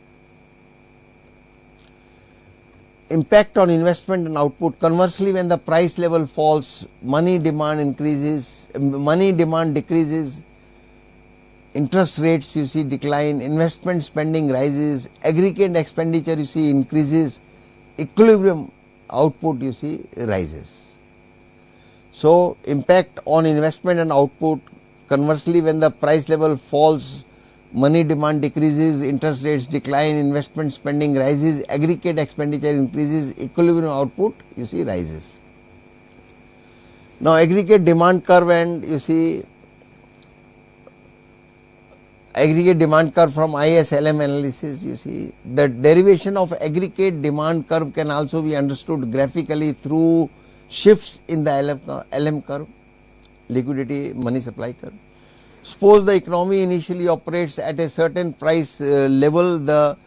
Impact on investment and output. Conversely, when the price level falls, money demand increases, money demand decreases, interest rates you see decline, investment spending rises, aggregate expenditure you see increases, equilibrium output you see rises. So, impact on investment and output. Conversely, when the price level falls, money demand decreases, interest rates decline, investment spending rises, aggregate expenditure increases, equilibrium output you see rises. Now, aggregate demand curve and you see aggregate demand curve from ISLM analysis, you see the derivation of aggregate demand curve can also be understood graphically through shifts in the LM curve, liquidity money supply curve. Suppose the economy initially operates at a certain price level, the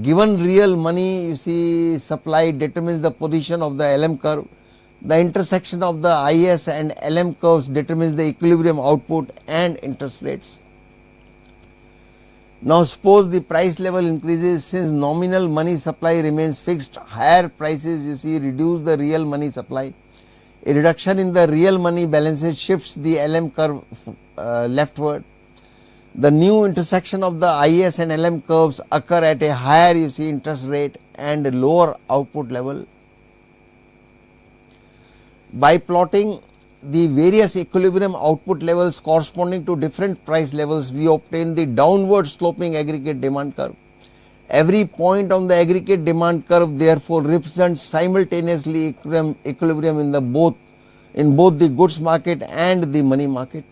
given real money you see supply determines the position of the LM curve. The intersection of the IS and LM curves determines the equilibrium output and interest rates. Now, suppose the price level increases, since nominal money supply remains fixed, higher prices you see reduce the real money supply. A reduction in the real money balances shifts the LM curve leftward. The new intersection of the IS and LM curves occur at a higher you see interest rate and lower output level. By plotting the various equilibrium output levels corresponding to different price levels, we obtain the downward sloping aggregate demand curve. Every point on the aggregate demand curve therefore represents simultaneously equilibrium in both the goods market and the money market.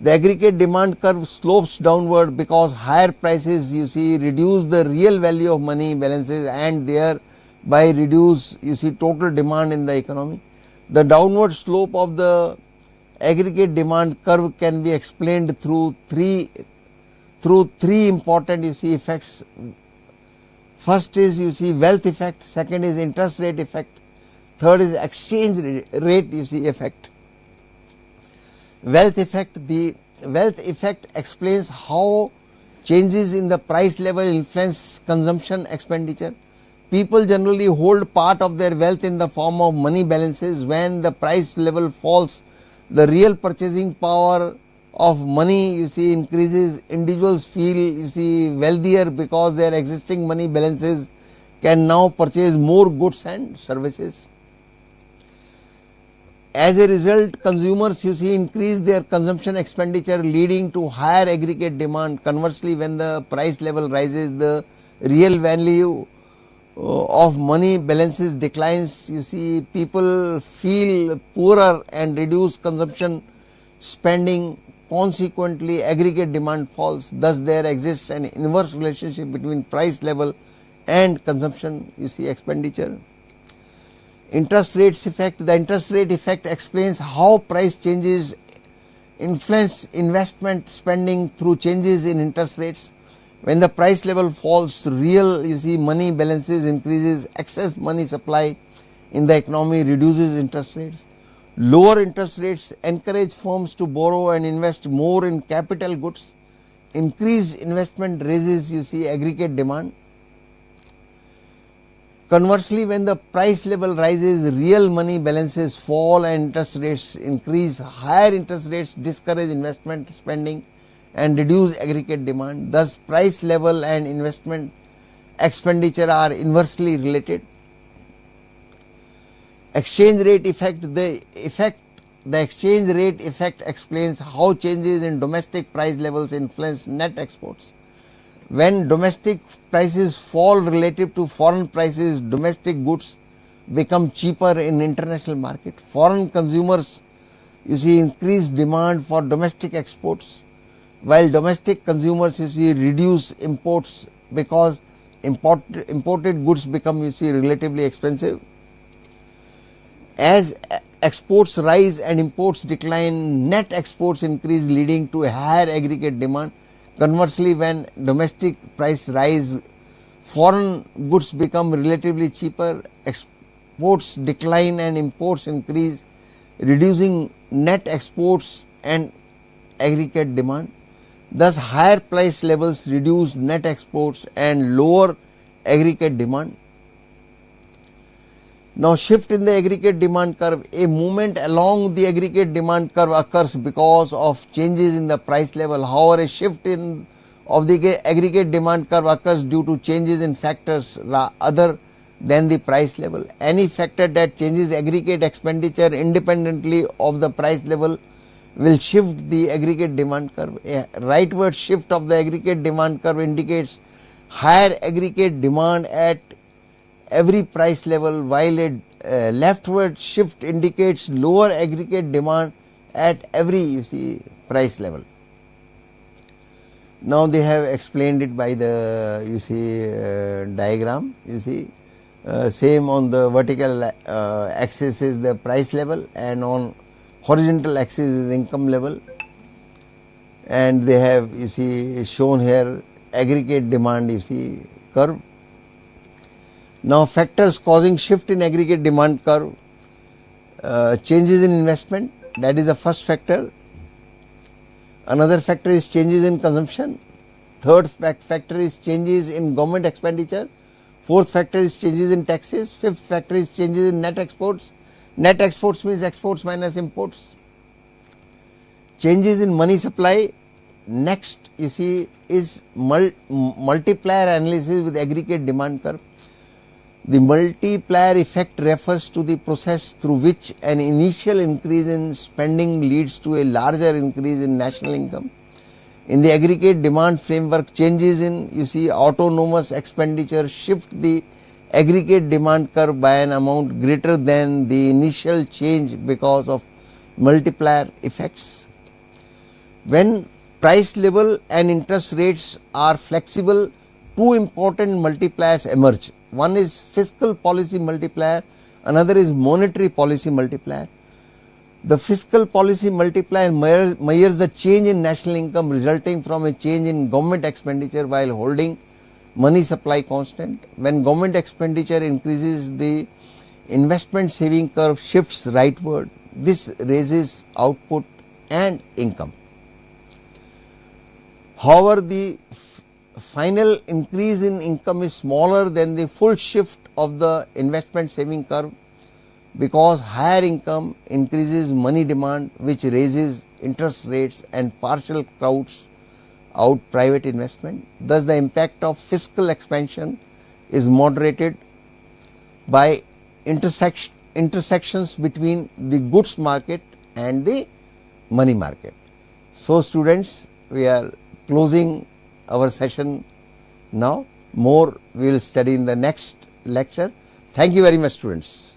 The aggregate demand curve slopes downward because higher prices you see reduce the real value of money balances and thereby reduce you see total demand in the economy. The downward slope of the aggregate demand curve can be explained through three important you see effects. First is you see wealth effect, second is interest rate effect, third is exchange rate you see effect. Wealth effect. The wealth effect explains how changes in the price level influence consumption expenditure. People generally hold part of their wealth in the form of money balances. When the price level falls, the real purchasing power of money increases. Individuals feel wealthier because their existing money balances can now purchase more goods and services. As a result, consumers increase their consumption expenditure, leading to higher aggregate demand. Conversely, when the price level rises, the real value of money balances declines. People feel poorer and reduce consumption spending. Consequently, aggregate demand falls. Thus, there exists an inverse relationship between price level and consumption expenditure. Interest rates effect. The interest rate effect explains how price changes influence investment spending through changes in interest rates. When the price level falls, real money balances increases. Excess money supply in the economy reduces interest rates. Lower interest rates encourage firms to borrow and invest more in capital goods. Increased investment raises aggregate demand. Conversely, when the price level rises, real money balances fall and interest rates increase. Higher interest rates discourage investment spending and reduce aggregate demand. Thus, price level and investment expenditure are inversely related. Exchange rate effect. The exchange rate effect explains how changes in domestic price levels influence net exports. When domestic prices fall relative to foreign prices, domestic goods become cheaper in international market. Foreign consumers increase demand for domestic exports, while domestic consumers reduce imports because imported goods become relatively expensive. As exports rise and imports decline, net exports increase, leading to a higher aggregate demand. Conversely, when domestic price rise, foreign goods become relatively cheaper, exports decline and imports increase, reducing net exports and aggregate demand. Thus, higher price levels reduce net exports and lower aggregate demand. Now, shift in the aggregate demand curve. A movement along the aggregate demand curve occurs because of changes in the price level. However, a shift of the aggregate demand curve occurs due to changes in factors other than the price level. Any factor that changes aggregate expenditure independently of the price level will shift the aggregate demand curve. A rightward shift of the aggregate demand curve indicates higher aggregate demand at every price level, while a leftward shift indicates lower aggregate demand at every price level. Now, they have explained it by the diagram. Same on the vertical axis is the price level and on horizontal axis is income level, and they have shown here aggregate demand curve. Now, factors causing shift in aggregate demand curve. Changes in investment, that is the first factor. Another factor is changes in consumption. Third factor is changes in government expenditure. Fourth factor is changes in taxes. Fifth factor is changes in net exports. Net exports means exports minus imports. Changes in money supply. Next is multiplier analysis with aggregate demand curve. The multiplier effect refers to the process through which an initial increase in spending leads to a larger increase in national income. In the aggregate demand framework, changes in autonomous expenditure shift the aggregate demand curve by an amount greater than the initial change because of multiplier effects. When price level and interest rates are flexible, two important multipliers emerge. One is fiscal policy multiplier, another is monetary policy multiplier. The fiscal policy multiplier measures the change in national income resulting from a change in government expenditure while holding money supply constant. When government expenditure increases, the investment saving curve shifts rightward. This raises output and income. However, the final increase in income is smaller than the full shift of the investment saving curve, because higher income increases money demand, which raises interest rates and partial crowds out private investment. Thus, the impact of fiscal expansion is moderated by intersections between the goods market and the money market. So, students, we are closing our session now. More we will study in the next lecture. Thank you very much, students.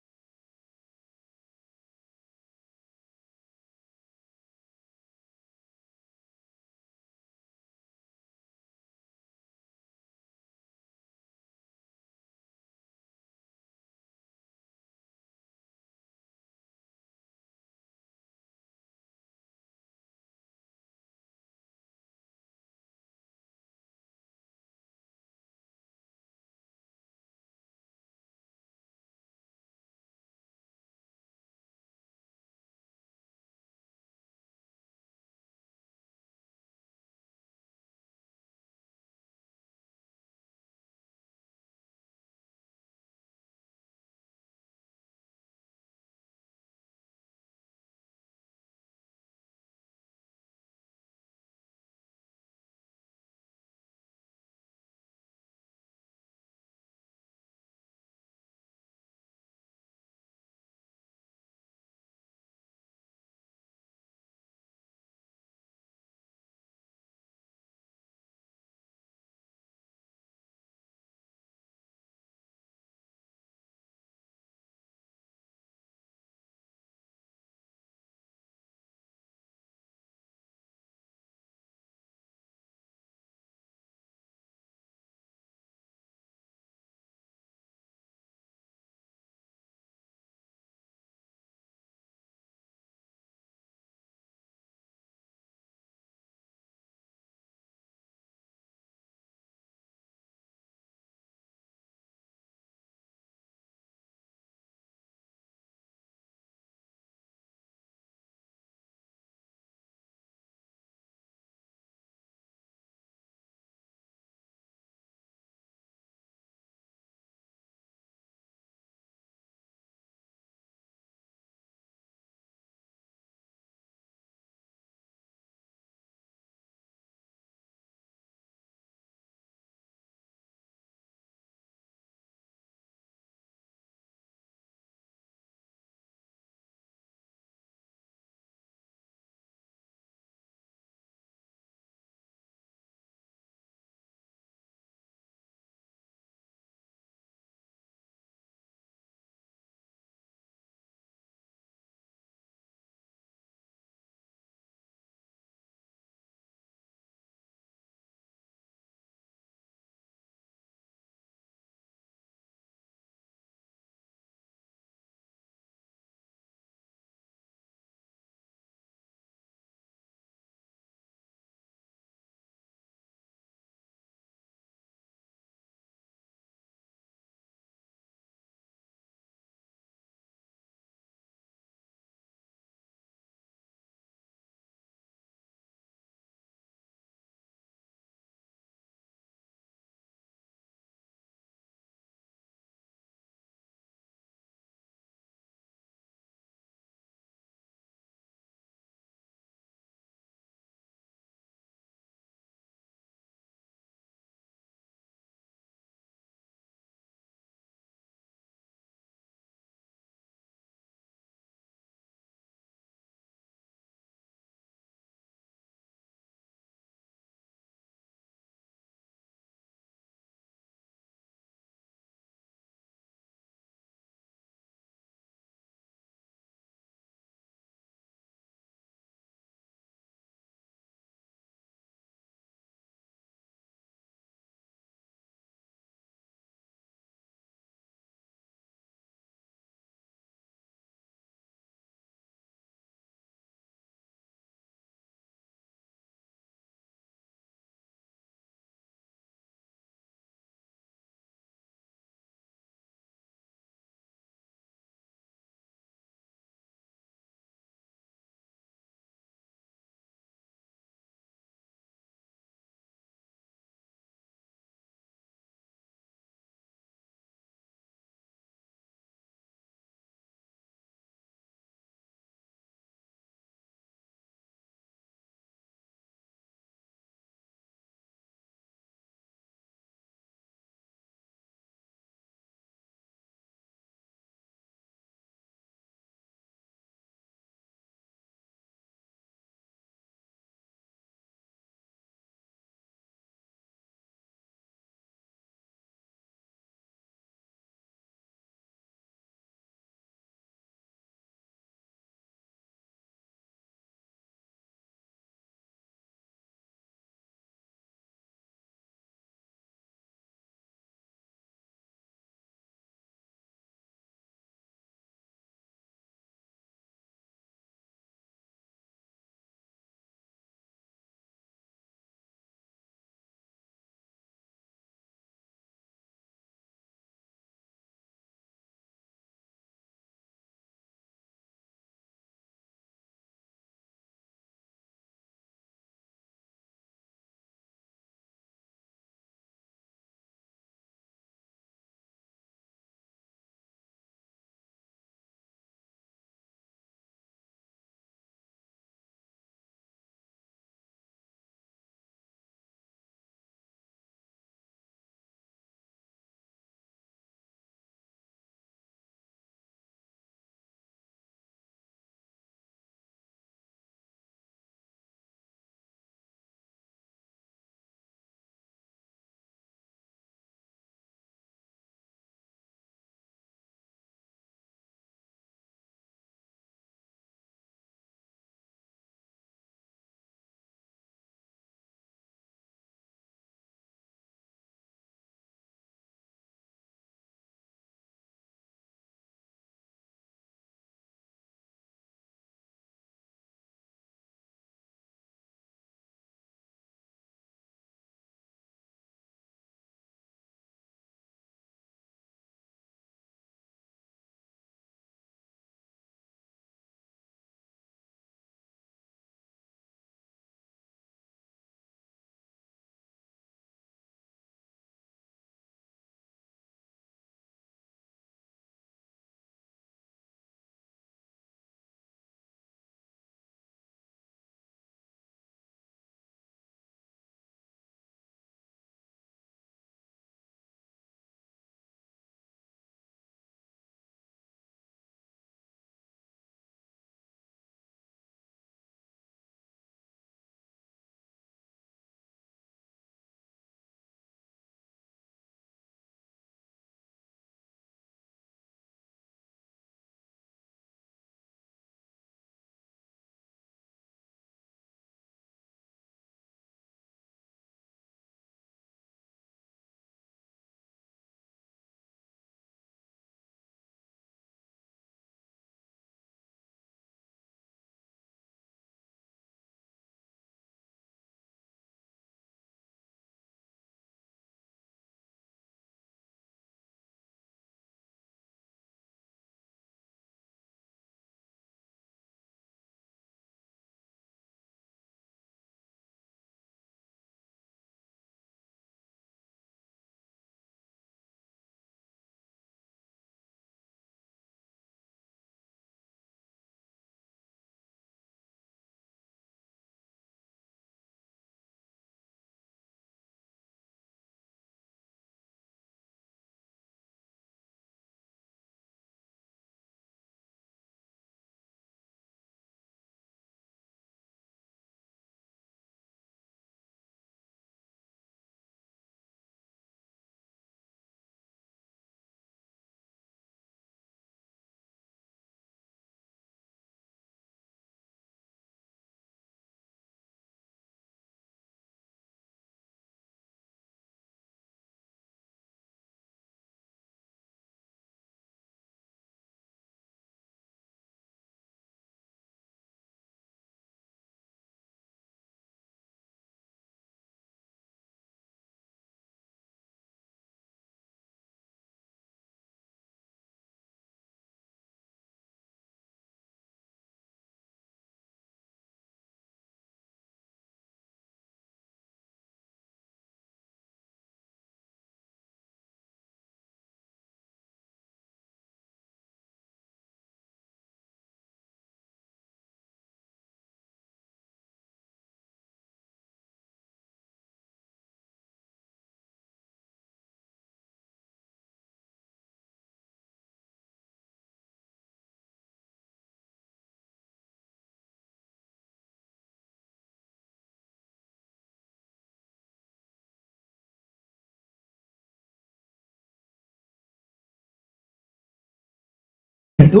2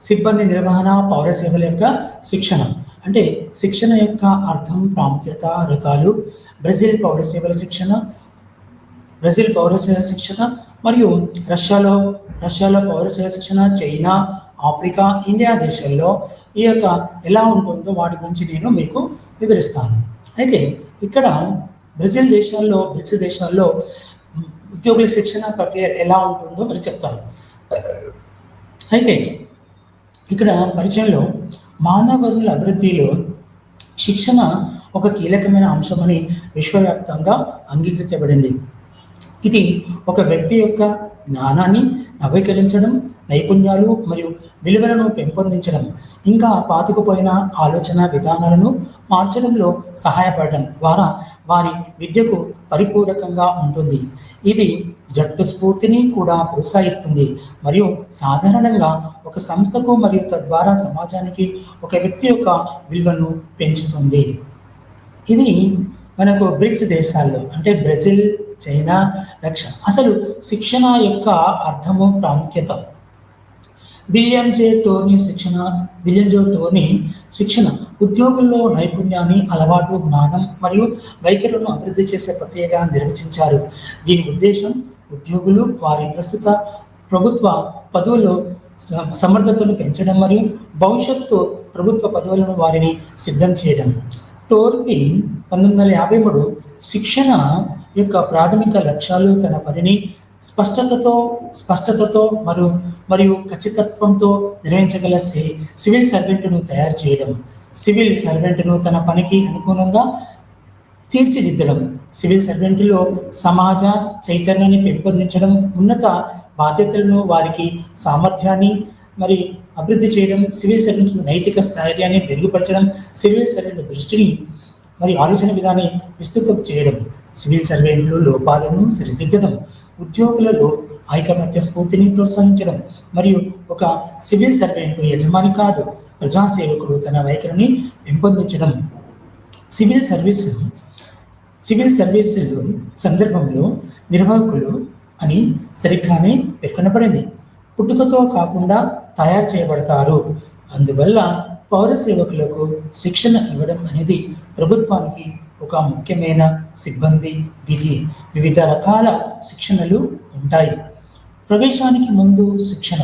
సిబ్బంది నిర్వహణ పౌర సేవల యొక్క శిక్షణ. అంటే శిక్షణ యొక్క అర్థం, ప్రాముఖ్యత, రకాలు. బ్రెజిల్ పౌర సేవల శిక్షణ మరియు రష్యాలో పౌర సేవల శిక్షణ, చైనా, ఆఫ్రికా, ఇండియా దేశాల్లో ఈ యొక్క ఎలా ఉంటుందో వాటి గురించి నేను మీకు వివరిస్తాను. అయితే ఇక్కడ బ్రిక్స్ దేశాల్లో ఉద్యోగుల శిక్షణ ప్రక్రియ ఎలా ఉంటుందో మరి చెప్తాను. అయితే ఇక్కడ పరిచయంలో మానవ వనరుల అభివృద్ధిలో శిక్షణ ఒక కీలకమైన అంశమని విశ్వవ్యాప్తంగా అంగీకరించబడింది. ఇది ఒక వ్యక్తి యొక్క జ్ఞానాన్ని నవీకరించడం, నైపుణ్యాలు మరియు విలువలను పెంపొందించడం, ఇంకా పాతుకుపోయిన ఆలోచన విధానాలను మార్చడంలో సహాయపడడం ద్వారా వారి విద్యకు పరిపూరకంగా ఉంటుంది. ఇది జట్టు స్ఫూర్తిని కూడా ప్రోత్సహిస్తుంది మరియు సాధారణంగా ఒక సంస్థకు మరియు తద్వారా సమాజానికి ఒక వ్యక్తి యొక్క విలువను పెంచుతుంది. ఇది మనకు బ్రిక్స్ దేశాల్లో అంటే బ్రెజిల్, చైనా, రష్యా. అసలు శిక్షణ యొక్క అర్థము, ప్రాముఖ్యత. విలియం జే టోర్నీ శిక్షణ ఉద్యోగుల్లో నైపుణ్యాన్ని, అలవాటు, జ్ఞానం మరియు వైఖరులను అభివృద్ధి చేసే ప్రక్రియగా నిర్వచించారు. దీని ఉద్దేశం ఉద్యోగులు వారి ప్రస్తుత ప్రభుత్వ పదవుల్లో సమర్థతను పెంచడం మరియు భవిష్యత్తు ప్రభుత్వ పదవులను వారిని సిద్ధం చేయడం. టోర్నీ 1953 శిక్షణ యొక్క ప్రాథమిక లక్ష్యాలు తన పనిని స్పష్టతతో మరియు ఖచ్చితత్వంతో నిర్వహించగల సివిల్ సర్వెంట్ను తయారు చేయడం, సివిల్ సర్వెంట్ను తన పనికి అనుగుణంగా తీర్చిదిద్దడం, సివిల్ సర్వెంట్లో సమాజ చైతన్యాన్ని పెంపొందించడం, ఉన్నత బాధ్యతలను వారికి సామర్థ్యాన్ని మరి అభివృద్ధి చేయడం, సివిల్ సర్వెంట్ నైతిక స్థైర్యాన్ని మెరుగుపరచడం, సివిల్ సర్వెంట్ దృష్టిని మరియు ఆలోచన విధానాన్ని విస్తృతం చేయడం, సివిల్ సర్వెంట్లు లోపాలను సరిదిద్దడం, ఉద్యోగులలో ఐకమత్య స్ఫూర్తిని ప్రోత్సహించడం మరియు ఒక సివిల్ సర్వెంట్ యజమాని కాదు, ప్రజాసేవకుడు తన వైఖరిని పెంపొందించడం. సివిల్ సర్వీసులు సందర్భంలో నిర్వాహకులు అని సరిగ్గానే పేర్కొనబడింది. పుట్టుకతో కాకుండా తయారు చేయబడతారు. అందువల్ల పౌర సేవకులకు శిక్షణ ఇవ్వడం అనేది ప్రభుత్వానికి ఒక ముఖ్యమైన సిబ్బంది విధి. వివిధ రకాల శిక్షణలు ఉంటాయి. ప్రవేశానికి ముందు శిక్షణ.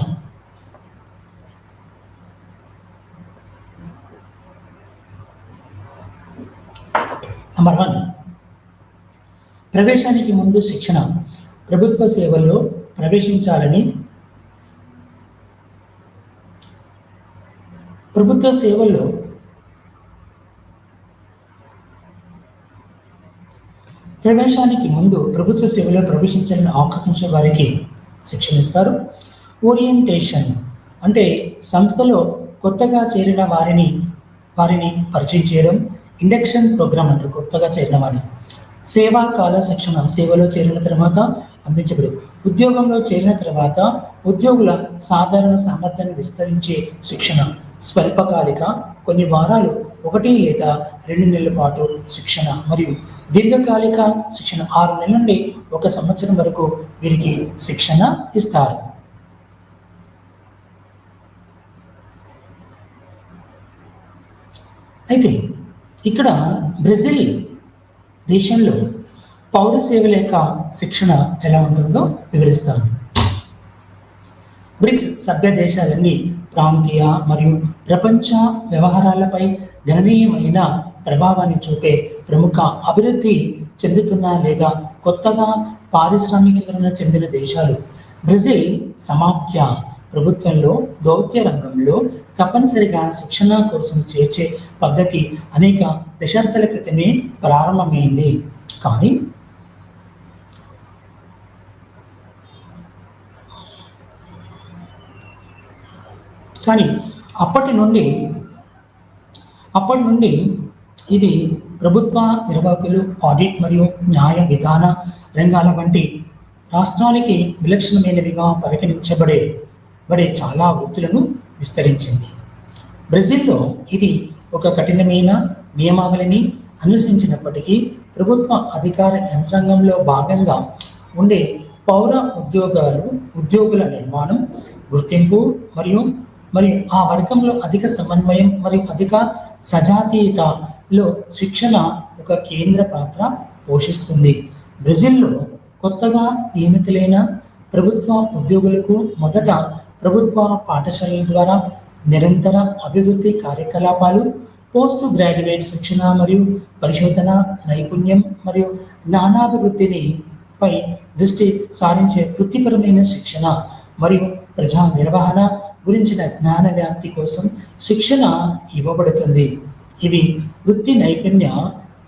నంబర్ 1, ప్రవేశానికి ముందు శిక్షణ. ప్రభుత్వ సేవల్లో ప్రవేశించాలని ప్రభుత్వ సేవల్లో ప్రవేశించాలని ఆకాంక్ష వారికి శిక్షణ ఇస్తారు. ఓరియంటేషన్ అంటే సంస్థలో కొత్తగా చేరిన వారిని పరిచయం చేయడం. ఇండక్షన్ ప్రోగ్రామ్ అంటారు కొత్తగా చేరిన వారిని. సేవాకాల శిక్షణ సేవలో చేరిన తర్వాత అందించబడు. ఉద్యోగంలో చేరిన తర్వాత ఉద్యోగుల సాధారణ సామర్థ్యాన్ని విస్తరించే శిక్షణ. స్వల్పకాలిక కొన్ని వారాలు 1 లేదా 2 నెలల పాటు శిక్షణ మరియు దీర్ఘకాలిక శిక్షణ 6 నెలల నుండి 1 సంవత్సరం వరకు వీరికి శిక్షణ ఇస్తారు. అయితే ఇక్కడ బ్రెజిల్ దేశంలో పౌర సేవల యొక్క శిక్షణ ఎలా ఉంటుందో వివరిస్తాను. బ్రిక్స్ సభ్య దేశాలన్నీ ప్రాంతీయ మరియు ప్రపంచ వ్యవహారాలపై గణనీయమైన ప్రభావాన్ని చూపే ప్రముఖ అభివృద్ధి చెందుతున్న లేదా కొత్తగా పారిశ్రామికీకరణ చెందిన దేశాలు. బ్రెజిల్ సమాఖ్య ప్రభుత్వంలో దౌత్య రంగంలో తప్పనిసరిగా శిక్షణ కోర్సును చేర్చే పద్ధతి అనేక దశాబ్దాల క్రితమే ప్రారంభమైంది. కానీ అప్పటి నుండి ఇది ప్రభుత్వ నిర్వాహకులు, ఆడిట్ మరియు న్యాయ విధాన రంగాల వంటి రాష్ట్రానికి విలక్షణమైనవిగా పరిగణించబడే చాలా వృత్తులను విస్తరించింది. బ్రెజిల్లో ఇది ఒక కఠినమైన నియమావళిని అనుసరించినప్పటికీ ప్రభుత్వ అధికార యంత్రాంగంలో భాగంగా ఉండే పౌర ఉద్యోగుల నిర్మాణం, గుర్తింపు మరియు మరియు ఆ వర్గంలో అధిక సమన్వయం మరియు అధిక సజాతీయతలో శిక్షణ ఒక కేంద్ర పాత్ర పోషిస్తుంది. బ్రెజిల్లో కొత్తగా నియమితులైన ప్రభుత్వ ఉద్యోగులకు మొదట ప్రభుత్వ పాఠశాలల ద్వారా నిరంతర అభివృద్ధి కార్యకలాపాలు, పోస్ట్ గ్రాడ్యుయేట్ శిక్షణ మరియు పరిశోధన, నైపుణ్యం మరియు జ్ఞానాభివృద్ధిని పై దృష్టి సారించే వృత్తిపరమైన శిక్షణ మరియు ప్రజా నిర్వహణ గురించిన జ్ఞాన వ్యాప్తి కోసం శిక్షణ ఇవ్వబడుతుంది. ఇవి వృత్తి నైపుణ్య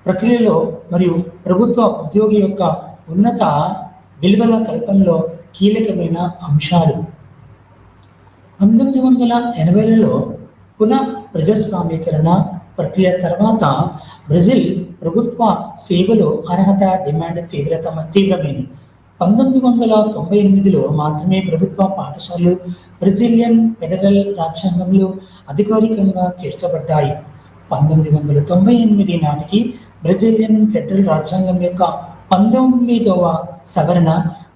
ప్రక్రియలో మరియు ప్రభుత్వ ఉద్యోగి యొక్క ఉన్నత విలువల కల్పనలో కీలకమైన అంశాలు. 1980లలో పునః ప్రజాస్వామీకరణ ప్రక్రియ తర్వాత బ్రెజిల్ ప్రభుత్వ సేవలో అర్హత డిమాండ్ తీవ్రమైంది. 1998లో మాత్రమే ప్రభుత్వ పాఠశాలలు బ్రెజిలియన్ ఫెడరల్ రాజ్యాంగంలో అధికారికంగా చేర్చబడ్డాయి. 1998 నాటికి బ్రెజిలియన్ ఫెడరల్ రాజ్యాంగం యొక్క 19వ సవరణ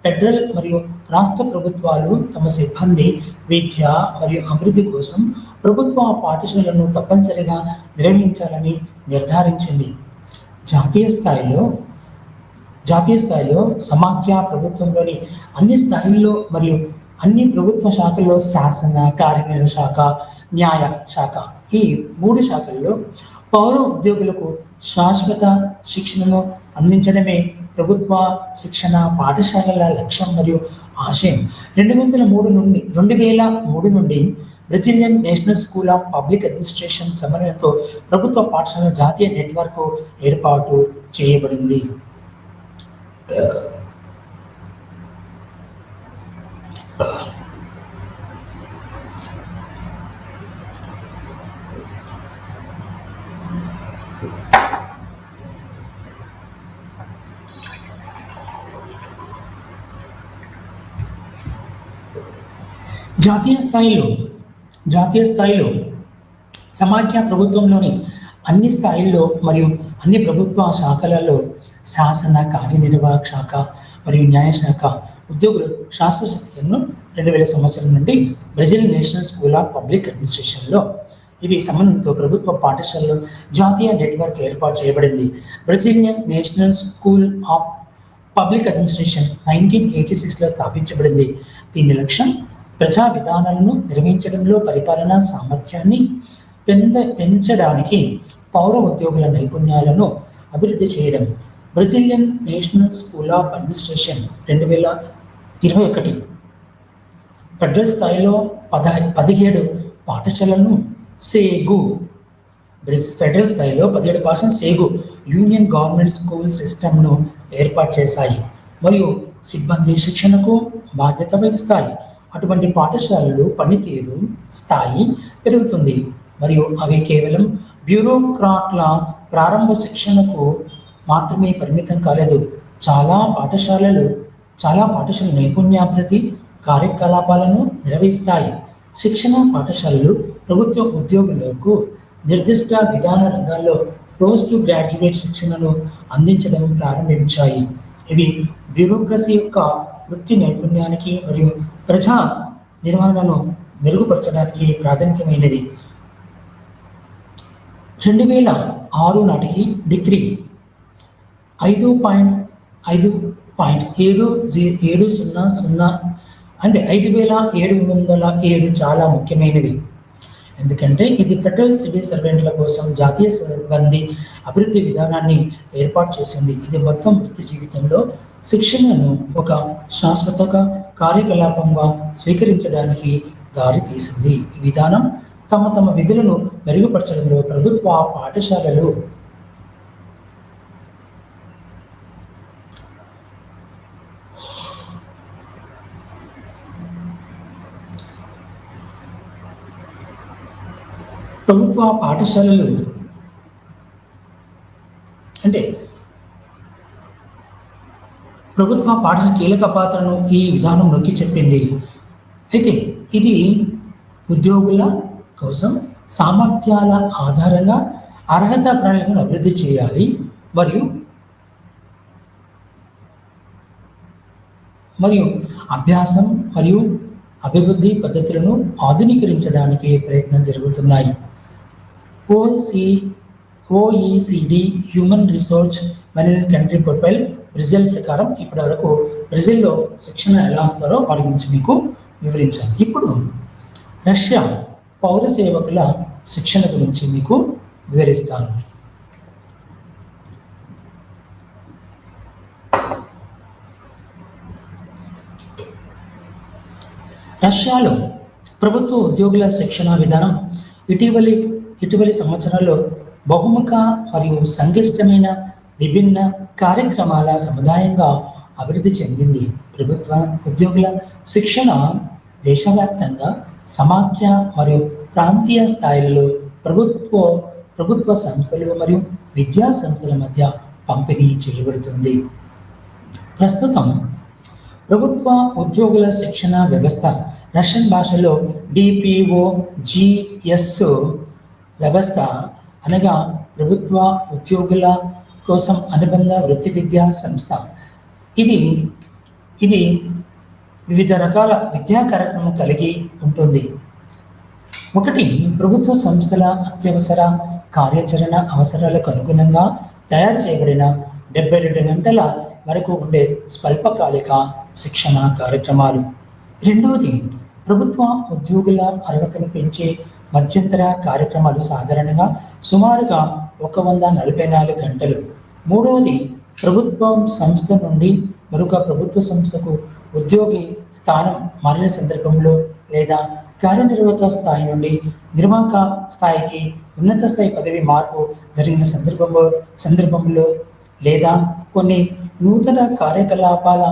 ఫెడరల్ మరియు రాష్ట్ర ప్రభుత్వాలు తమ సిబ్బంది విద్య మరియు అభివృద్ధి కోసం ప్రభుత్వ పాఠశాలను తప్పనిసరిగా నిర్వహించాలని నిర్ధారించింది. జాతీయ స్థాయిలో సమాఖ్య ప్రభుత్వంలోని అన్ని స్థాయిల్లో మరియు అన్ని ప్రభుత్వ శాఖల్లో శాసన, కార్యనిర్వహణ శాఖ, న్యాయ శాఖ, ఈ 3 శాఖల్లో పౌర ఉద్యోగులకు శాశ్వత శిక్షణను అందించడమే ప్రభుత్వ శిక్షణ పాఠశాలల లక్ష్యం మరియు ఆశయం. 2003 నుండి Brazilian national school of public administration సమన్వయంతో ప్రభుత్వ పాఠశాలల జాతీయ నెట్వర్క్ ఏర్పాటు చేయబడింది. జాతీయ స్థాయిలో సమాఖ్య ప్రభుత్వంలోని అన్ని స్థాయిల్లో మరియు అన్ని ప్రభుత్వ శాఖలలో శాసన, కార్యనిర్వాహక శాఖ మరియు న్యాయశాఖ ఉద్యోగులు శాశ్వత శిక్షణను 2000 సంవత్సరం నుండి Brazil national school of public అడ్మినిస్ట్రేషన్లో ఇది సమన్వయంతో ప్రభుత్వ పాఠశాలలో జాతీయ నెట్వర్క్ ఏర్పాటు చేయబడింది. Brazilian national school of public administration 1986లో స్థాపించబడింది. దీని లక్ష్యం ప్రజా విధానాలను నిర్వహించడంలో పరిపాలనా సామర్థ్యాన్ని పెంచడానికి పౌర ఉద్యోగుల నైపుణ్యాలను అభివృద్ధి చేయడం. Brazilian national school of administration 2021 federal స్థాయిలో 17 పాఠశాలను సేగు ఫెడరల్ స్థాయిలో 17 పాఠశాల సేగు యూనియన్ గవర్నమెంట్ స్కూల్ సిస్టమ్ను ఏర్పాటు చేశాయి మరియు సిబ్బంది శిక్షణకు బాధ్యత వహిస్తాయి. అటువంటి పాఠశాలలు పనితీరు స్థాయి పెరుగుతుంది మరియు అవి కేవలం బ్యూరోక్రాట్ల ప్రారంభ శిక్షణకు మాత్రమే పరిమితం కాలేదు. చాలా పాఠశాలలు నైపుణ్యాభివృద్ధి కార్యకలాపాలను నిర్వహిస్తాయి. శిక్షణ పాఠశాలలు ప్రభుత్వ ఉద్యోగులకు నిర్దిష్ట విధాన రంగాల్లో పోస్ట్ గ్రాడ్యుయేట్ శిక్షణను అందించడం ప్రారంభించాయి. ఇవి బ్యూరోక్రసీ యొక్క వృత్తి నైపుణ్యానికి మరియు ప్రజా నిర్వహణను మెరుగుపరచడానికి ప్రాథమికమైనవి. 2006 నాటికి డిగ్రీ 5.700 అంటే 5707 చాలా ముఖ్యమైనవి. ఎందుకంటే ఇది ఫెడరల్ సివిల్ సర్వెంట్ల కోసం జాతీయ సిబ్బంది అభివృద్ధి విధానాన్ని ఏర్పాటు చేసింది. ఇది మొత్తం వృత్తి జీవితంలో శిక్షణను ఒక శాశ్వత కార్యకలాపంగా స్వీకరించడానికి దారితీసింది. ఈ విధానం తమ విధులను మెరుగుపరచడంలో ప్రభుత్వ పాఠశాలలు అంటే ప్రభుత్వ పాఠశాల కీలక పాత్రను ఈ విధానం నొక్కి చెప్పింది. అయితే ఇది ఉద్యోగుల కోసం సామర్థ్యాల ఆధారంగా అర్హత ప్రణాళికను అభివృద్ధి చేయాలి మరియు అభ్యాసం మరియు అభివృద్ధి పద్ధతులను ఆధునీకరించడానికి ప్రయత్నాలు జరుగుతున్నాయి. OC OECD human resource management country profile Brazil ప్రకారం ఇప్పటివరకు బ్రెజిల్లో శిక్షణ ఎలా వస్తారో వాటి గురించి మీకు వివరించాను. ఇప్పుడు రష్యా పౌర సేవకుల శిక్షణ గురించి మీకు వివరిస్తాను. రష్యాలో ప్రభుత్వ ఉద్యోగుల శిక్షణ విధానం ఇటీవలి సంవత్సరాల్లో బహుముఖ మరియు సంక్లిష్టమైన విభిన్న కార్యక్రమాల సముదాయంగా అభివృద్ధి చెందింది. ప్రభుత్వ ఉద్యోగుల శిక్షణ దేశవ్యాప్తంగా సమాఖ్య మరియు ప్రాంతీయ స్థాయిలలో ప్రభుత్వ సంస్థలు మరియు విద్యా సంస్థల మధ్య పంపిణీ చేయబడుతుంది. ప్రస్తుతం ప్రభుత్వ ఉద్యోగుల శిక్షణ వ్యవస్థ రష్యన్ భాషలో డిపిఓజిఎస్ వ్యవస్థ అనగా ప్రభుత్వ ఉద్యోగుల కోసం అనుబంధ వృత్తి విద్యా సంస్థ. ఇది వివిధ రకాల విద్యా కార్యక్రమం కలిగి ఉంటుంది. ఒకటి, ప్రభుత్వ సంస్థల అత్యవసర కార్యాచరణ అవసరాలకు అనుగుణంగా తయారు చేయబడిన 72 గంటల వరకు ఉండే స్వల్పకాలిక శిక్షణ కార్యక్రమాలు. రెండవది, ప్రభుత్వ ఉద్యోగుల అర్హతను పెంచే మధ్యంతర కార్యక్రమాలు సాధారణంగా సుమారుగా 144 గంటలు. మూడవది, ప్రభుత్వ సంస్థ నుండి మరొక ప్రభుత్వ సంస్థకు ఉద్యోగి స్థానం మారిన సందర్భంలో లేదా కార్యనిర్వాహక స్థాయి నుండి నిర్వాహక స్థాయికి ఉన్నత స్థాయి పదవి మార్పు జరిగిన సందర్భంలో లేదా కొన్ని నూతన కార్యకలాపాల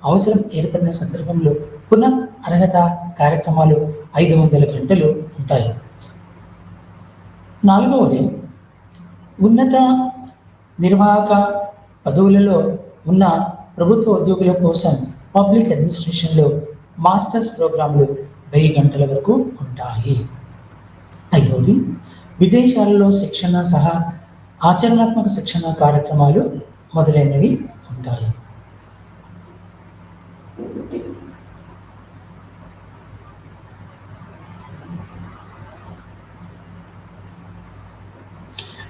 అవసరం ఏర్పడిన సందర్భంలో పునః అర్హత కార్యక్రమాలు 500 గంటలు ఉంటాయి. నాలుగవది, ఉన్నత నిర్వాహక పదవులలో ఉన్న ప్రభుత్వ ఉద్యోగుల కోసం పబ్లిక్ అడ్మినిస్ట్రేషన్లో మాస్టర్స్ ప్రోగ్రాంలు 1000 గంటల వరకు ఉంటాయి. ఐదవది, విదేశాలలో శిక్షణ సహా ఆచరణాత్మక శిక్షణ కార్యక్రమాలు మొదలైనవి ఉంటాయి.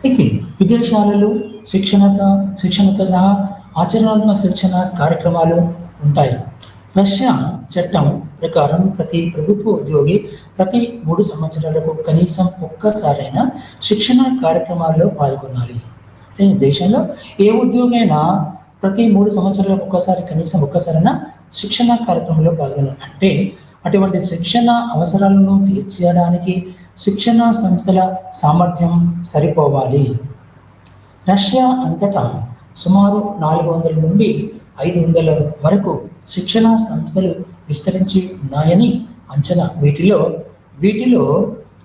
అయితే విదేశాలలో శిక్షణతో సహా ఆచరణాత్మక శిక్షణ కార్యక్రమాలు ఉంటాయి. రష్యా చట్టం ప్రకారం ప్రతి ప్రభుత్వ ఉద్యోగి ప్రతి 3 సంవత్సరాలకు కనీసం ఒక్కసారైనా శిక్షణ కార్యక్రమాల్లో పాల్గొనాలి. అంటే దేశంలో ఏ ఉద్యోగి అయినా ప్రతి 3 సంవత్సరాలకు కనీసం ఒక్కసారైనా శిక్షణ కార్యక్రమంలో పాల్గొనాలి. అంటే అటువంటి శిక్షణ అవసరాలను తీర్చడానికి శిక్షణ సంస్థల సామర్థ్యం సరిపోవాలి. రష్యా అంతటా సుమారు 400 నుండి 500 వరకు శిక్షణా సంస్థలు విస్తరించి ఉన్నాయని అంచనా. వీటిలో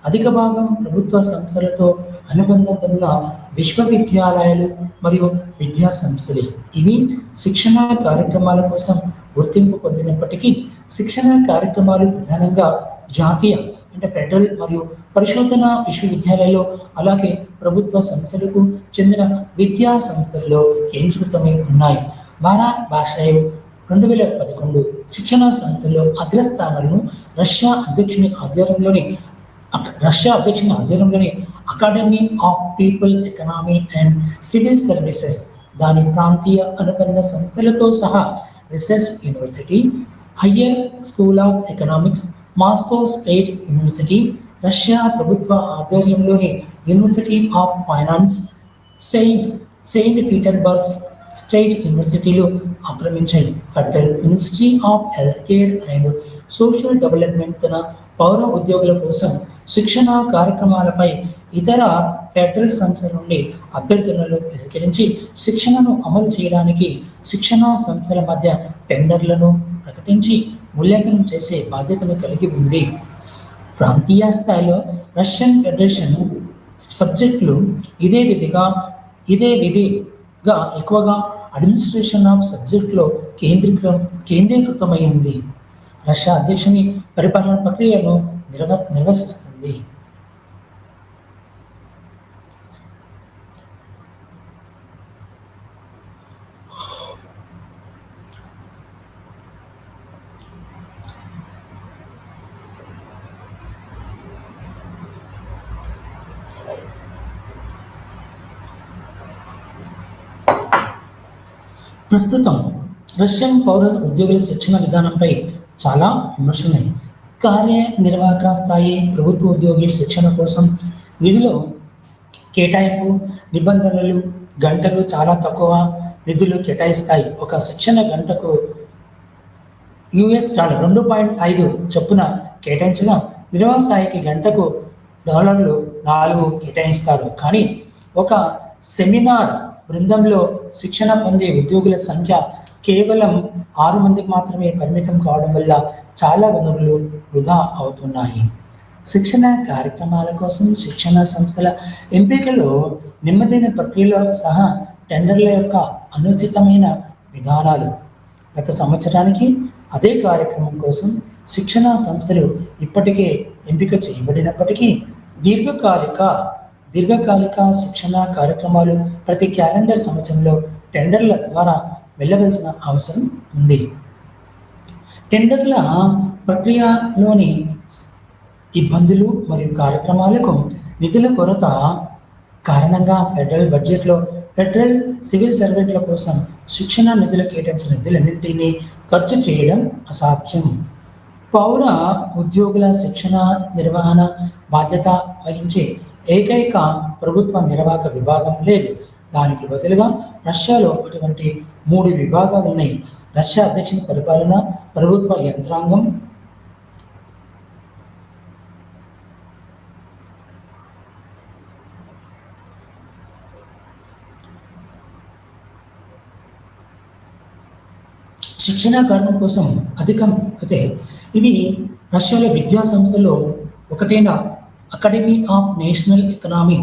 అధిక భాగం ప్రభుత్వ సంస్థలతో అనుబంధం ఉన్న విశ్వవిద్యాలయాలు మరియు విద్యా సంస్థలే. ఇవి శిక్షణా కార్యక్రమాల కోసం గుర్తింపు పొందినప్పటికీ శిక్షణ కార్యక్రమాలు ప్రధానంగా జాతీయ అంటే ఫెడరల్ మరియు పరిశోధన విశ్వవిద్యాలయాల్లో అలాగే ప్రభుత్వ సంస్థలకు చెందిన విద్యా సంస్థల్లో కేంద్రీకృతమై ఉన్నాయి. భారత్ 2011 శిక్షణా సంస్థల్లో అగ్రస్థానాలను రష్యా అధ్యక్షుని ఆధ్వర్యంలోని academy of people economy and civil services దాని ప్రాంతీయ అనుబంధ సంస్థలతో సహా research university, higher school of economics, Moscow state university, Russia ప్రభుత్వ ఆధ్వర్యంలోని university of finance, Saint Petersburg state యూనివర్సిటీలు ఆక్రమించాయి. Federal ministry of health care and social development తన పౌర ఉద్యోగుల కోసం శిక్షణ కార్యక్రమాలపై ఇతర ఫెడరల్ సంస్థల నుండి అభ్యర్థనలు స్వీకరించి శిక్షణను అమలు చేయడానికి శిక్షణా సంస్థల మధ్య టెండర్లను ప్రకటించి మూల్యాంకనం చేసే బాధ్యతను కలిగి ఉంది. ప్రాంతీయ స్థాయిలో రష్యన్ ఫెడరేషన్ సబ్జెక్టులు ఇదే విధిగా ఎక్కువగా అడ్మినిస్ట్రేషన్ ఆఫ్ సబ్జెక్టులో కేంద్రీకృతమైంది. రష్యా అధ్యక్షుని పరిపాలన ప్రక్రియను నిర్వహిస్తుంది. ప్రస్తుతం రష్యన్ పౌర ఉద్యోగుల శిక్షణ విధానంపై చాలా విమర్శలున్నాయి. కార్యనిర్వాహక స్థాయి ప్రభుత్వ ఉద్యోగి శిక్షణ కోసం నిధులు కేటాయింపు నిబంధనలు, గంటలు చాలా తక్కువ నిధులు కేటాయిస్తాయి. ఒక శిక్షణ గంటకు $2.5 చొప్పున కేటాయించగా నిర్వాహక స్థాయికి గంటకు $4 కేటాయిస్తారు. కానీ ఒక సెమినార్ బృందంలో శిక్షణ పొందే ఉద్యోగుల సంఖ్య కేవలం 6 మందికి మాత్రమే పరిమితం కావడం వల్ల చాలా వనరులు వృధా అవుతున్నాయి. శిక్షణ కార్యక్రమాల కోసం శిక్షణ సంస్థల ఎంపికలో నెమ్మదైన ప్రక్రియలో సహా టెండర్ల యొక్క అనుచితమైన విధానాలు. గత సంవత్సరానికి అదే కార్యక్రమం కోసం శిక్షణ సంస్థలు ఇప్పటికే ఎంపిక చేయబడినప్పటికీ దీర్ఘకాలిక శిక్షణ కార్యక్రమాలు ప్రతి క్యాలెండర్ సంవత్సరంలో టెండర్ల ద్వారా వెళ్ళవలసిన అవసరం ఉంది. టెండర్ల ప్రక్రియలోని ఇబ్బందులు మరియు కార్యక్రమాలకు నిధుల కొరత కారణంగా ఫెడరల్ బడ్జెట్లో ఫెడరల్ సివిల్ సర్వెంట్ల కోసం శిక్షణ నిధులు కేటాయించిన నిధులన్నింటినీ ఖర్చు చేయడం అసాధ్యం. పౌర ఉద్యోగుల శిక్షణ నిర్వహణ బాధ్యత వహించే ఏకైక ప్రభుత్వ నిర్వాహక విభాగం లేదు. దానికి బదులుగా రష్యాలో అటువంటి 3 విభాగాలు ఉన్నాయి. రష్యా అధ్యక్షుని పరిపాలన, ప్రభుత్వ యంత్రాంగం, శిక్షణ కారణం కోసం అధికం అయితే ఇవి రష్యాలో విద్యా సంస్థలో ఒకటైన academy of national economy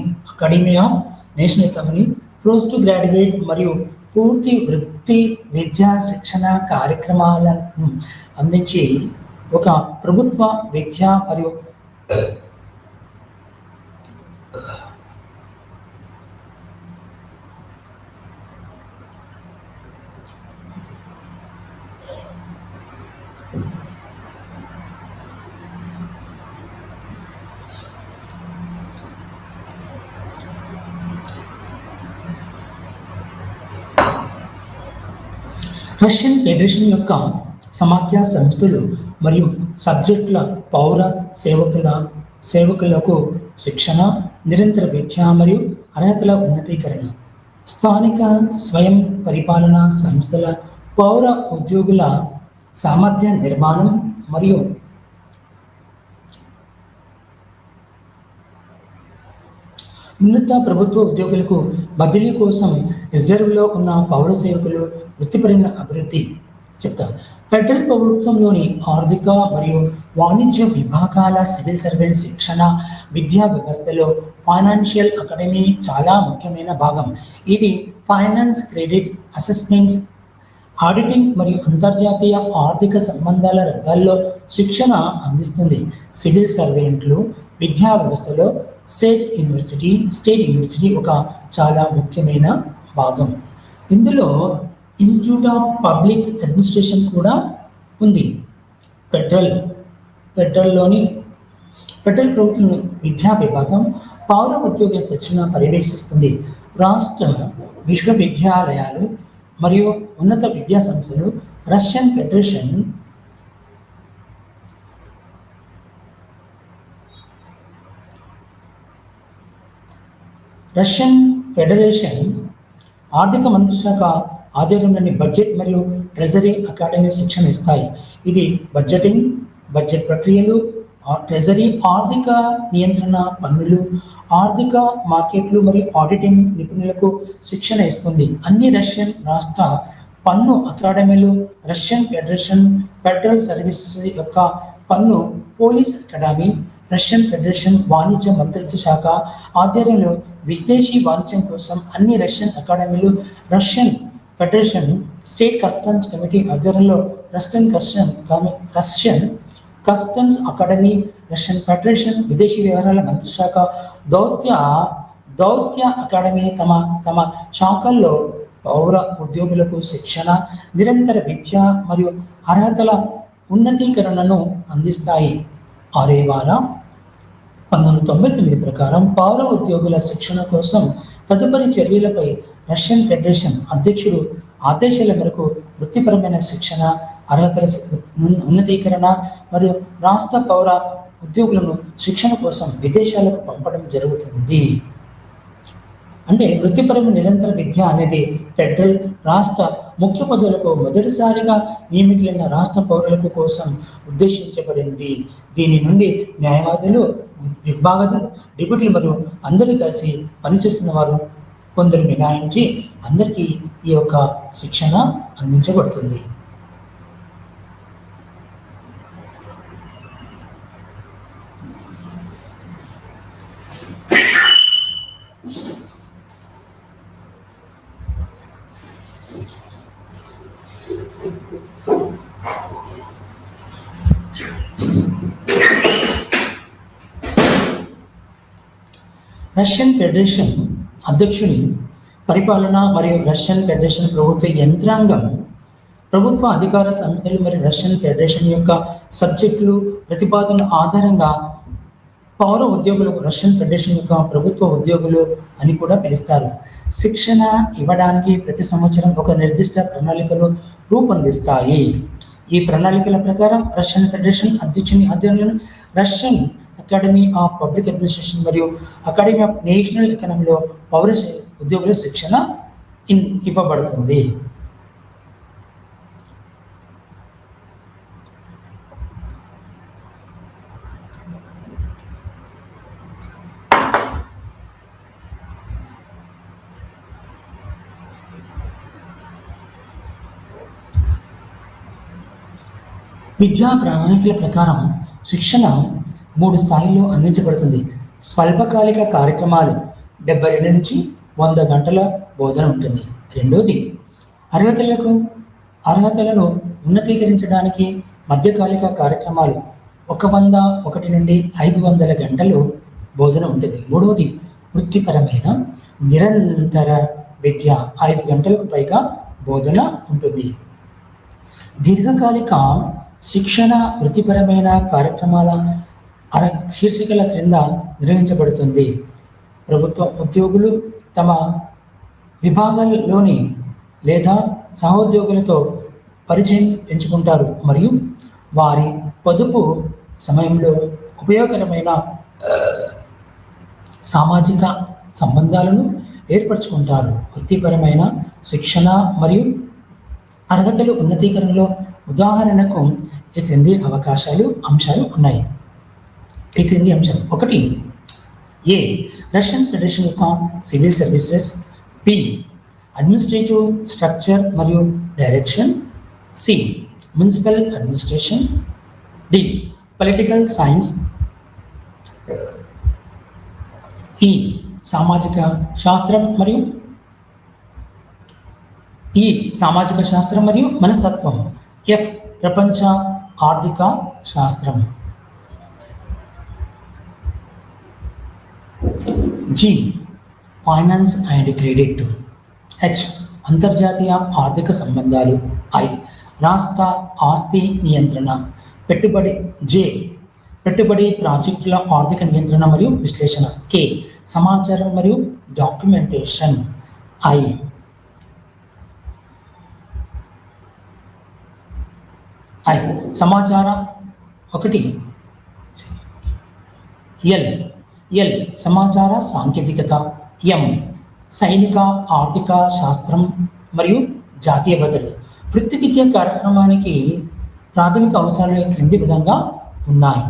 post graduate మరియు పూర్తి వృత్తి విద్యా శిక్షణ కార్యక్రమాలను అందించి ఒక ప్రభుత్వ విద్య మరియు రష్యన్ ఫెడరేషన్ యొక్క సమాఖ్య సంస్థలు మరియు సబ్జెక్టుల పౌర సేవకులకు శిక్షణ, నిరంతర విద్య మరియు అర్హతల ఉన్నతీకరణ, స్థానిక స్వయం పరిపాలనా సంస్థల పౌర ఉద్యోగుల సామర్థ్య నిర్మాణం మరియు ఉన్నత ప్రభుత్వ ఉద్యోగులకు బదిలీ కోసం రిజర్వ్లో ఉన్న పౌర సేవకులు వృత్తిపరమైన అభివృద్ధి చెప్తారు. ఫెడరల్ ప్రభుత్వంలోని ఆర్థిక మరియు వాణిజ్య విభాగాల సివిల్ సర్వెంట్ శిక్షణ విద్యా వ్యవస్థలో ఫైనాన్షియల్ అకాడమీ చాలా ముఖ్యమైన భాగం. ఇది ఫైనాన్స్, క్రెడిట్, అసెస్మెంట్స్, ఆడిటింగ్ మరియు అంతర్జాతీయ ఆర్థిక సంబంధాల రంగాల్లో శిక్షణ అందిస్తుంది. సివిల్ సర్వెంట్లు విద్యా వ్యవస్థలో స్టేట్ యూనివర్సిటీ ఒక చాలా ముఖ్యమైన భాగం. ఇందులో ఇన్స్టిట్యూట్ ఆఫ్ పబ్లిక్ అడ్మినిస్ట్రేషన్ కూడా ఉంది. ఫెడరల్ ప్రభుత్వం విద్యా విభాగం పౌర ఉద్యోగుల శిక్షణ పర్యవేక్షిస్తుంది. రాష్ట్ర విశ్వవిద్యాలయాలు మరియు ఉన్నత విద్యా సంస్థలు రష్యన్ ఫెడరేషన్ ఆర్థిక మంత్రిశాఖ ఆధ్వర్యంలోని బడ్జెట్ మరియు ట్రెజరీ అకాడమీ శిక్షణ ఇస్తాయి. ఇది బడ్జెట్ ప్రక్రియలు, ట్రెజరీ, ఆర్థిక నియంత్రణ, పన్నులు, ఆర్థిక మార్కెట్లు మరియు ఆడిటింగ్ నిపుణులకు శిక్షణ ఇస్తుంది. అన్ని రష్యన్ రాష్ట్ర పన్ను అకాడమీలు రష్యన్ ఫెడరల్ సర్వీసెస్ యొక్క పన్ను పోలీస్ అకాడమీ, రష్యన్ ఫెడరేషన్ వాణిజ్య మంత్రిత్వ శాఖ ఆధ్వర్యంలో విదేశీ వాణిజ్యం కోసం అన్ని రష్యన్ అకాడమీలు, Russian federation state customs committee ఆధ్వర్యంలో Russian customs academy, Russian federation విదేశీ వ్యవహారాల మంత్రిశాఖ దౌత్య అకాడమీ తమ శాఖల్లో పౌర ఉద్యోగులకు శిక్షణ, నిరంతర విద్య మరియు అర్హతల ఉన్నతీకరణను అందిస్తాయి. 1999 ప్రకారం పౌర ఉద్యోగుల శిక్షణ కోసం తదుపరి చర్యలపై రష్యన్ ఫెడరేషన్ అధ్యక్షుడు ఆదేశాల మేరకు వృత్తిపరమైన శిక్షణ, అర్హతల ఉన్నతీకరణ మరియు రాష్ట్ర పౌర ఉద్యోగులను శిక్షణ కోసం విదేశాలకు పంపడం జరుగుతుంది. అంటే వృత్తిపరమైన నిరంతర విద్య అనేది ఫెడరల్, రాష్ట్ర ముఖ్య పదవులకు మొదటిసారిగా నియమితులైన రాష్ట్ర పౌరులకు కోసం ఉద్దేశించబడింది. దీని నుండి న్యాయవాదులు, విభాగతులు, డిప్యూటీలు మరియు అందరూ కలిసి పనిచేస్తున్న వారు కొందరు మినహాయించి అందరికీ ఈ యొక్క శిక్షణ అందించబడుతుంది. రష్యన్ ఫెడరేషన్ అధ్యక్షుని పరిపాలన మరియు రష్యన్ ఫెడరేషన్ ప్రభుత్వ యంత్రాంగం, ప్రభుత్వ అధికార సంస్థలు మరియు రష్యన్ ఫెడరేషన్ యొక్క సబ్జెక్టులు, ప్రతిపాదనల ఆధారంగా పౌర ఉద్యోగులకు రష్యన్ ఫెడరేషన్ యొక్క ప్రభుత్వ ఉద్యోగులు అని కూడా పిలుస్తారు. శిక్షణ ఇవ్వడానికి ప్రతి సంవత్సరం ఒక నిర్దిష్ట ప్రణాళికను రూపొందిస్తాయి. ఈ ప్రణాళికల ప్రకారం రష్యన్ ఫెడరేషన్ అధ్యక్షుని ఆధ్వర్యంలో Russian academy of public administration మరియు అకాడమీ ఆఫ్ నేషనల్ ఎకనమీలో పౌర ఉద్యోగుల శిక్షణ ఇవ్వబడుతుంది. విద్యా ప్రణాళికల ప్రకారం శిక్షణ 3 స్థాయిల్లో అందించబడుతుంది. స్వల్పకాలిక కార్యక్రమాలు 72 నుంచి 100 గంటల బోధన ఉంటుంది. రెండోది అర్హతలను ఉన్నతీకరించడానికి మధ్యకాలిక కార్యక్రమాలు 101 నుండి 500 గంటలు బోధన ఉంటుంది. మూడవది వృత్తిపరమైన నిరంతర విద్య 5 గంటలకు పైగా బోధన ఉంటుంది. దీర్ఘకాలిక శిక్షణ వృత్తిపరమైన కార్యక్రమాల శీర్షికల క్రింద నిర్వహించబడుతుంది. ప్రభుత్వ ఉద్యోగులు తమ విభాగాల్లోని లేదా సహోద్యోగులతో పరిచయం పెంచుకుంటారు మరియు వారి పొదుపు సమయంలో ఉపయోగకరమైన సామాజిక సంబంధాలను ఏర్పరచుకుంటారు. వృత్తిపరమైన శిక్షణ మరియు అర్హతలు ఉన్నతీకరణలో ఉదాహరణకు ఈ క్రింది అంశాలు ఉన్నాయి. ఈ క్రింది అంశాలు: 1. ఏ. రష్యన్ ఫెడరేషన్ యొక్క civil services. B. Administrative structure మరియు direction. C. Municipal administration. D. Political science. E. సామాజిక శాస్త్రం మరియు మనస్తత్వం. ఎఫ్. ప్రపంచ ఆర్థిక శాస్త్రం. G. Finance and credit. H. అంతర్జాతీయ ఆర్థిక సంబంధాలు. ఐ. రాష్ట్ర ఆస్తి నియంత్రణ. పెట్టుబడి ప్రాజెక్టుల ఆర్థిక నియంత్రణ మరియు విశ్లేషణ. కే. సమాచారం మరియు డాక్యుమెంటేషన్. ఐ. సమాచార 1. ఎల్. సమాచార సాంకేతికత. ఎం. సైనిక ఆర్థిక శాస్త్రం మరియు జాతీయ భద్రత. వృత్తి విద్యా కార్యక్రమానికి ప్రాథమిక అవసరాలు క్రింది విధంగా ఉన్నాయి.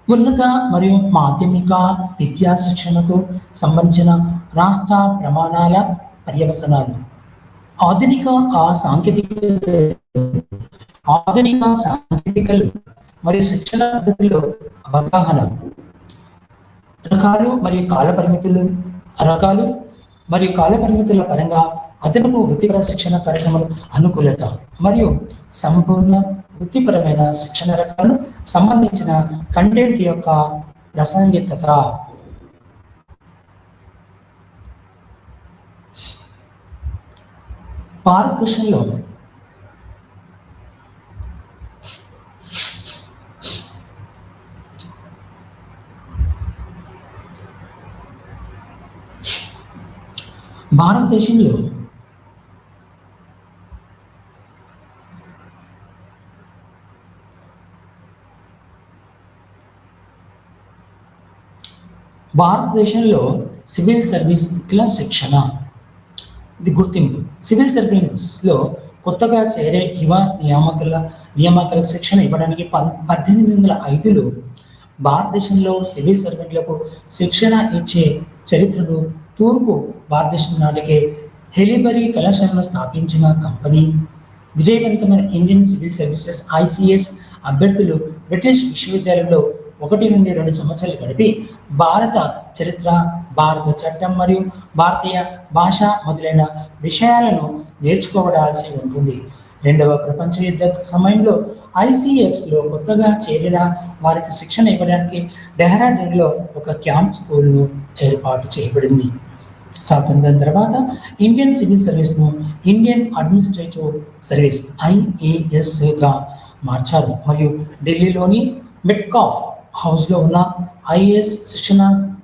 ఉన్నత మరియు మాధ్యమిక విద్యా శిక్షణకు సంబంధించిన రాష్ట్ర ప్రమాణాల పర్యవసనాలు. ఆధునిక సాంకేతికలు మరియు శిక్షణ పద్ధతుల్లో అవగాహన. రకాలు మరియు కాలపరిమితుల పరంగా అదనపు వృత్తిపర శిక్షణ కార్యక్రమాలు అనుకూలత మరియు సంపూర్ణ వృత్తిపరమైన శిక్షణ రకాలను సంబంధించిన కంటెంట్ యొక్క ప్రాసంగికత. భారతదేశంలో భారతదేశంలో సివిల్ సర్వీసుల శిక్షణ, ఇది గుర్తింపు. సివిల్ సర్వీస్లో కొత్తగా చేరే యువ నియామకులకు శిక్షణ ఇవ్వడానికి 1805లో భారతదేశంలో సివిల్ సర్వెంట్లకు శిక్షణ ఇచ్చే చరిత్రను తూర్పు భారతదేశం నాటికే హెలిబరీ కళాశాలను స్థాపించిన కంపెనీ. విజయవంతమైన ఇండియన్ సివిల్ సర్వీసెస్ ICS అభ్యర్థులు బ్రిటిష్ విశ్వవిద్యాలయంలో 1 నుండి 2 సంవత్సరాలు గడిపి భారత చరిత్ర, భారత చట్టం మరియు భారతీయ భాష మొదలైన విషయాలను నేర్చుకోవడాల్సి ఉంటుంది. రెండవ ప్రపంచ యుద్ధ సమయంలో ICSలో కొత్తగా చేరిన వారికి శిక్షణ ఇవ్వడానికి డెహ్రాడూన్లో ఒక క్యాంప్ స్కూల్ను ఏర్పాటు చేయబడింది. స్వాతంత్రం తర్వాత ఇండియన్ సివిల్ సర్వీస్ను ఇండియన్ అడ్మినిస్ట్రేటివ్ సర్వీస్ IASగా మార్చారు మరియు ఢిల్లీలోని మెట్కాఫ్ హౌస్లో ఉన్న IAS శిక్షణ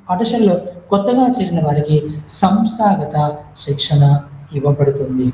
పాఠశాలలో కొత్తగా చేరిన వారికి సంస్థాగత శిక్షణ ఇవ్వబడుతుంది.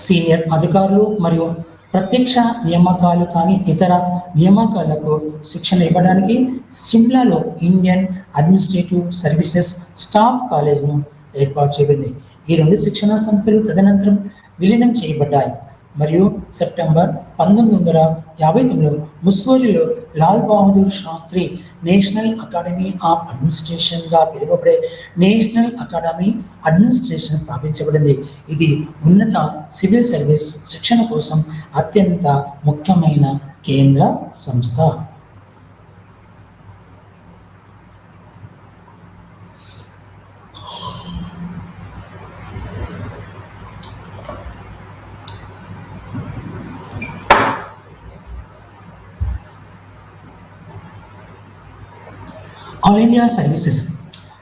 సీనియర్ అధికారులు మరియు ప్రత్యక్ష నియామకాలు కానీ ఇతర నియామకాలకు శిక్షణ ఇవ్వడానికి సిమ్లాలో ఇండియన్ అడ్మినిస్ట్రేటివ్ సర్వీసెస్ స్టాఫ్ కాలేజ్ను ఏర్పాటు చేయబడింది. ఈ 2 శిక్షణా సంస్థలు తదనంతరం విలీనం చేయబడ్డాయి మరియు సెప్టెంబర్ 1959లో ముస్సోరిలో Lal Bahadur Shastri national academy of అడ్మినిస్ట్రేషన్గా పిలువబడే నేషనల్ అకాడమీ అడ్మినిస్ట్రేషన్ స్థాపించబడింది. ఇది ఉన్నత సివిల్ సర్వీస్ శిక్షణ కోసం అత్యంత ముఖ్యమైన కేంద్ర సంస్థ. ఆల్ ఇండియా సర్వీసెస్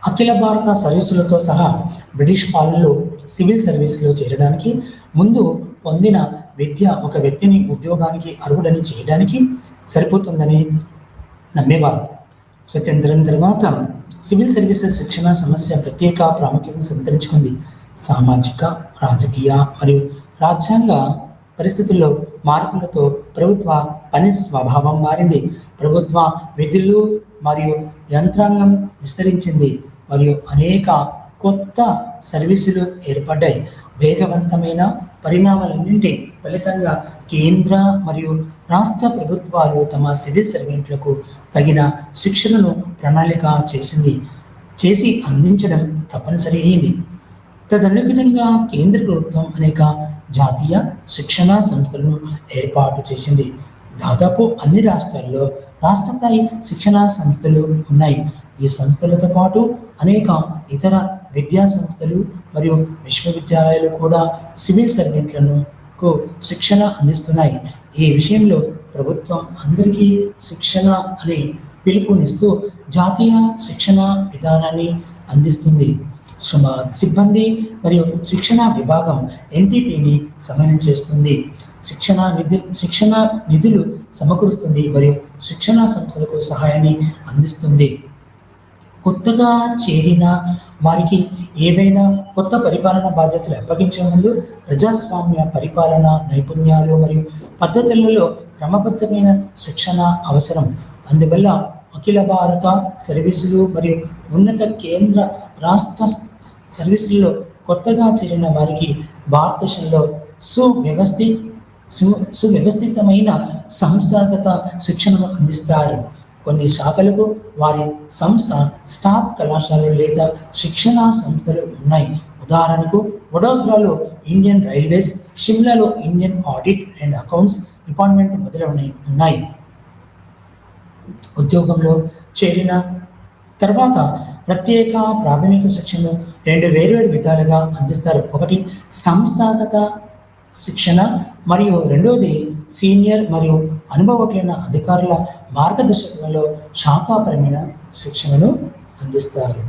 అఖిల భారత సర్వీసులతో సహా బ్రిటిష్ పాలనలో సివిల్ సర్వీస్లో చేరడానికి ముందు పొందిన విద్య ఒక వ్యక్తిని ఉద్యోగానికి అర్హుడని చేయడానికి సరిపోతుందని నమ్మేవారు. స్వతంత్రం తర్వాత సివిల్ సర్వీసెస్ శిక్షణ సమస్య ప్రత్యేక ప్రాముఖ్యతను సంతరించుకుంది. సామాజిక, రాజకీయ మరియు రాజ్యాంగ పరిస్థితుల్లో మార్పులతో ప్రభుత్వ పని స్వభావం మారింది. ప్రభుత్వ విధులు మరియు యంత్రాంగం విస్తరించింది మరియు అనేక కొత్త సర్వీసులు ఏర్పడ్డాయి. వేగవంతమైన పరిణామాలన్నింటి ఫలితంగా కేంద్ర మరియు రాష్ట్ర ప్రభుత్వాలు తమ సివిల్ సర్వెంట్లకు తగిన శిక్షణను ప్రణాళిక చేసి అందించడం తప్పనిసరి అయింది. తదనుగుణంగా కేంద్ర ప్రభుత్వం అనేక జాతీయ శిక్షణా సంస్థలను ఏర్పాటు చేసింది. దాదాపు అన్ని రాష్ట్రాల్లో రాష్ట్ర స్థాయి శిక్షణా సంస్థలు ఉన్నాయి. ఈ సంస్థలతో పాటు అనేక ఇతర విద్యా సంస్థలు మరియు విశ్వవిద్యాలయాలు కూడా సివిల్ సర్వెంట్లకు శిక్షణ అందిస్తున్నాయి. ఈ విషయంలో ప్రభుత్వం అందరికీ శిక్షణ అనే పిలుపునిస్తూ జాతీయ శిక్షణ విధానాన్ని అందిస్తుంది. సిబ్బంది మరియు శిక్షణ విభాగం NTPని సమన్వయం చేస్తుంది. శిక్షణ నిధులు సమకూరుస్తుంది మరియు శిక్షణ సంస్థలకు సహాయాన్ని అందిస్తుంది. కొత్తగా చేరిన వారికి ఏవైనా కొత్త పరిపాలన బాధ్యతలు అప్పగించే ముందు ప్రజాస్వామ్య పరిపాలన నైపుణ్యాలు మరియు పద్ధతులలో క్రమబద్ధమైన శిక్షణ అవసరం. అందువల్ల అఖిల భారత సర్వీసులు మరియు ఉన్నత కేంద్ర రాష్ట్ర సర్వీసులలో కొత్తగా చేరిన వారికి భారతదేశంలో సువ్యవస్థితమైన సంస్థాగత శిక్షణను అందిస్తారు. కొన్ని శాఖలకు వారి సంస్థ స్టాఫ్ కళాశాలలు లేదా శిక్షణా సంస్థలు ఉన్నాయి. ఉదాహరణకు వడోదరాలో ఇండియన్ రైల్వేస్, షిమ్లాలో Indian audit and accounts department మొదలైనవి ఉన్నాయి. ఉద్యోగంలో చేరిన తర్వాత ప్రత్యేక ప్రాథమిక శిక్షణను 2 వేర్వేరు విధాలుగా అందిస్తారు. ఒకటి సంస్థాగత శిక్షణ మరియు రెండవది సీనియర్ మరియు అనుభవజ్ఞ అధికారుల మార్గదర్శకంలో శాఖాపరమైన శిక్షణను అందిస్తారు.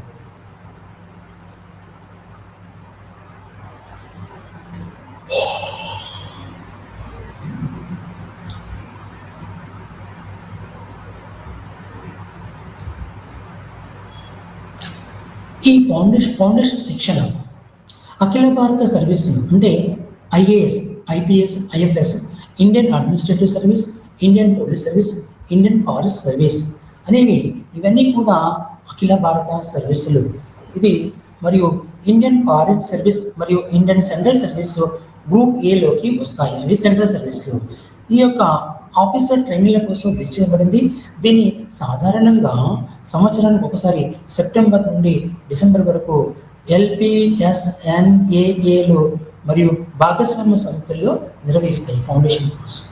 ఈ ఫౌండేషన్ శిక్షణ అఖిల భారత సర్వీసులు అంటే IAS, IPS, IFS, Indian administrative service, Indian police service, Indian forest service అనేవి ఇవన్నీ కూడా అఖిల భారత సర్వీసులు. ఇది మరియు ఇండియన్ ఫారిన్ సర్వీస్ మరియు ఇండియన్ సెంట్రల్ సర్వీస్ గ్రూప్ ఏలోకి వస్తాయి. అవి సెంట్రల్ సర్వీస్లు. ఈ యొక్క ఆఫీసర్ ట్రైనీల కోసం తెచ్చిబడింది. దీన్ని సాధారణంగా సంవత్సరానికి ఒకసారి సెప్టెంబర్ నుండి డిసెంబర్ వరకు LPSNAAలు మరియు భాగస్వామ్య సంస్థల్లో నిర్వహిస్తాయి ఫౌండేషన్ కోర్సు.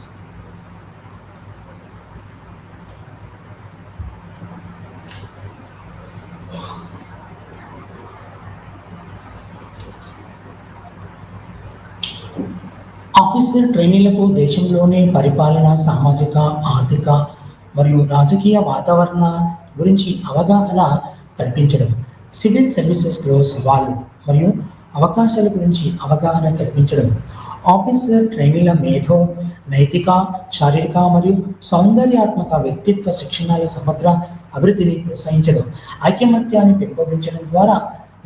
ఆఫీసర్ ట్రైనీలకు దేశంలోని పరిపాలన, సామాజిక, ఆర్థిక మరియు రాజకీయ వాతావరణ గురించి అవగాహన కల్పించడం, సివిల్ సర్వీసెస్లో సవాళ్ళు మరియు అవకాశాల గురించి అవగాహన కల్పించడం, ఆఫీసర్ ట్రైనీల మేధో, నైతిక, శారీరక మరియు సౌందర్యాత్మక వ్యక్తిత్వ శిక్షణల సమగ్ర అభివృద్ధిని ప్రోత్సహించడం, ఐకమత్యాన్ని పెంపొందించడం ద్వారా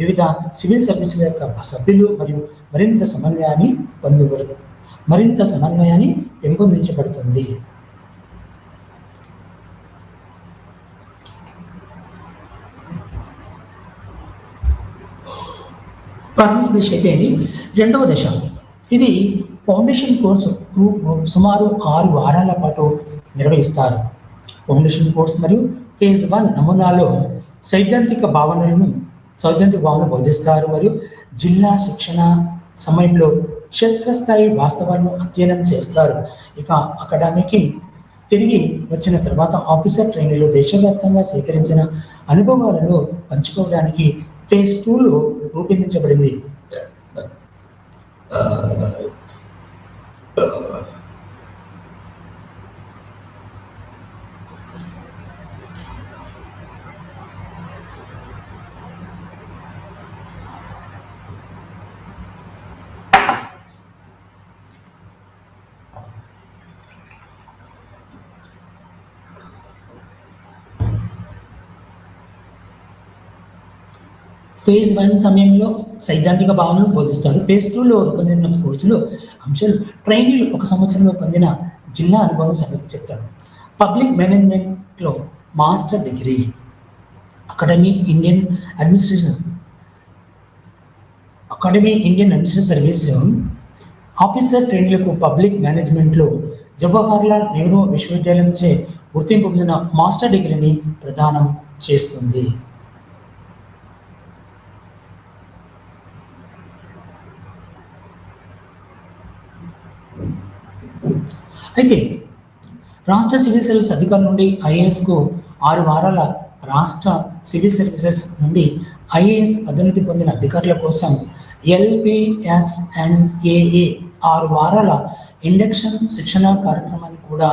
వివిధ సివిల్ సర్వీసుల యొక్క సభ్యులు మరియు మరింత సమన్వయాన్ని పెంపొందించబడుతుంది. ప్రాథమిక దశ అయిపోయింది. రెండవ దశ, ఇది ఫౌండేషన్ కోర్సు సుమారు 6 వారాల పాటు నిర్వహిస్తారు. ఫౌండేషన్ కోర్సు మరియు ఫేజ్ 1 నమూనాలో సైద్ధాంతిక భావన బోధిస్తారు మరియు జిల్లా శిక్షణ సమయంలో క్షేత్రస్థాయి వాస్తవాలను అధ్యయనం చేస్తారు. ఇక అకాడమీకి తిరిగి వచ్చిన తర్వాత ఆఫీసర్ ట్రైనీలు దేశవ్యాప్తంగా సేకరించిన అనుభవాలను పంచుకోవడానికి ఫేజ్ 2లో రూపొందించబడింది. ఫేజ్ 1 సమయంలో సైద్ధాంతిక భావనను బోధిస్తారు. ఫేజ్ 2లో రూపొందిన కోర్సులో అంశాలు ట్రైనీలు 1 సంవత్సరంలో పొందిన జిల్లా అనుభవం సంగతి చెప్తారు. పబ్లిక్ మేనేజ్మెంట్లో master degree, Indian administrative service officer ట్రైనీలకు పబ్లిక్ మేనేజ్మెంట్లో జవహర్లాల్ నెహ్రూ విశ్వవిద్యాలయంచే గుర్తింపు పొందిన మాస్టర్ డిగ్రీని ప్రదానం చేస్తుంది. అయితే రాష్ట్ర సివిల్ సర్వీస్ అధికారుల నుండి ఐఏఎస్కు 6 వారాల, రాష్ట్ర సివిల్ సర్వీసెస్ నుండి ఐఏఎస్ పదోన్నతి పొందిన అధికారుల కోసం LPSNAA 6 వారాల ఇండక్షన్ శిక్షణ కార్యక్రమాన్ని కూడా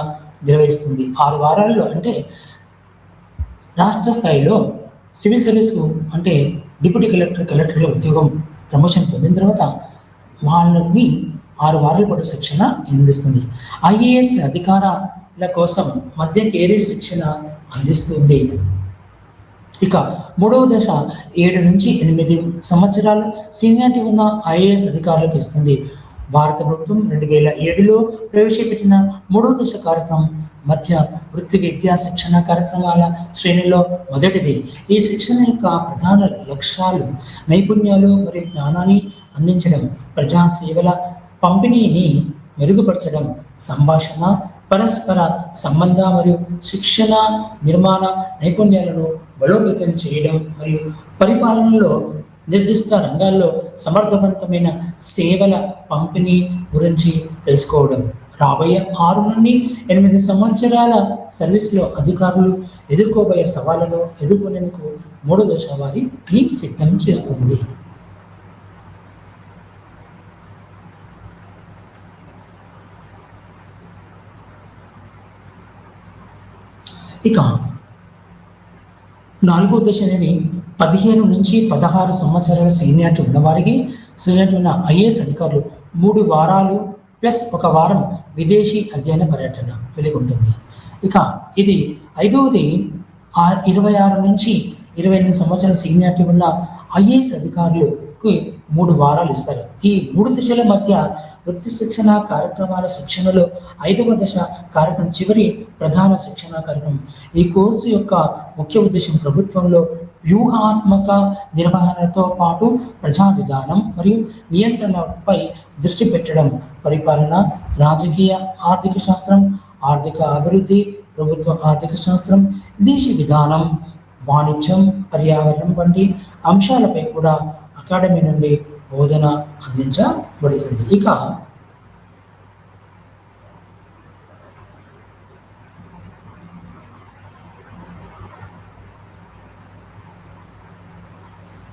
నిర్వహిస్తుంది. 6 వారాల్లో అంటే రాష్ట్ర స్థాయిలో సివిల్ సర్వీస్కు అంటే డిప్యూటీ కలెక్టర్ల ఉద్యోగం ప్రమోషన్ పొందిన తర్వాత వాళ్ళని 6 వారాల పాటు శిక్షణ అందిస్తుంది. ఐఏఎస్ అధికారుల కోసం మధ్య కెరీర్ శిక్షణ అందిస్తుంది. ఇక 3వ దశ 7 నుంచి 8 సంవత్సరాల సీనియారిటీ ఉన్న ఐఏఎస్ అధికారులకు ఇస్తుంది. భారత ప్రభుత్వం 2007లో ప్రవేశపెట్టిన 3వ దశ కార్యక్రమం మధ్య వృత్తి విద్యా శిక్షణ కార్యక్రమాల శ్రేణిలో మొదటిది. ఈ శిక్షణ యొక్క ప్రధాన లక్ష్యాలు నైపుణ్యాలు మరియు జ్ఞానాన్ని అందించడం, ప్రజా సేవల పంపిణీని మెరుగుపరచడం, సంభాషణ, పరస్పర సంబంధ మరియు శిక్షణ నిర్మాణ నైపుణ్యాలను బలోపేతం చేయడం మరియు పరిపాలనలో నిర్దిష్ట రంగాల్లో సమర్థవంతమైన సేవల పంపిణీ గురించి తెలుసుకోవడం. రాబోయే 6 నుండి 8 సంవత్సరాల సర్వీస్లో అధికారులు ఎదుర్కోబోయే సవాళ్లను ఎదుర్కొనేందుకు 3వ దశ వారిని సిద్ధం చేస్తుంది. ఇక 4వ దశ అనేది 15 నుంచి 16 సంవత్సరాల సీనియారిటీ ఉన్నవారికి, సీనియారిటీ ఉన్న ఐఏఎస్ అధికారులు 3 వారాలు ప్లస్ 1 వారం విదేశీ అధ్యయన పర్యటన వెలిగి ఉంటుంది. ఇక ఇది 5వది 26 నుంచి 28 సంవత్సరాల సీనియారిటీ ఉన్న ఐఏఎస్ అధికారులకు 3 వారాలు ఇస్తారు. ఈ 3 దశల మధ్య వృత్తి శిక్షణ కార్యక్రమాల శిక్షణలో 5వ దశ కార్యక్రమం చివరి ప్రధాన శిక్షణా కార్యక్రమం. ఈ కోర్సు యొక్క ముఖ్య ఉద్దేశం ప్రభుత్వంలో వ్యూహాత్మక నిర్వహణతో పాటు ప్రజా విధానం మరియు నియంత్రణపై దృష్టి పెట్టడం, పరిపాలన, రాజకీయ ఆర్థిక శాస్త్రం, ఆర్థిక అభివృద్ధి, ప్రభుత్వ ఆర్థిక శాస్త్రం, విదేశీ విధానం, వాణిజ్యం, పర్యావరణం వంటి అంశాలపై కూడా అకాడమీ నుండి బోధన అందించబడుతుంది. ఇక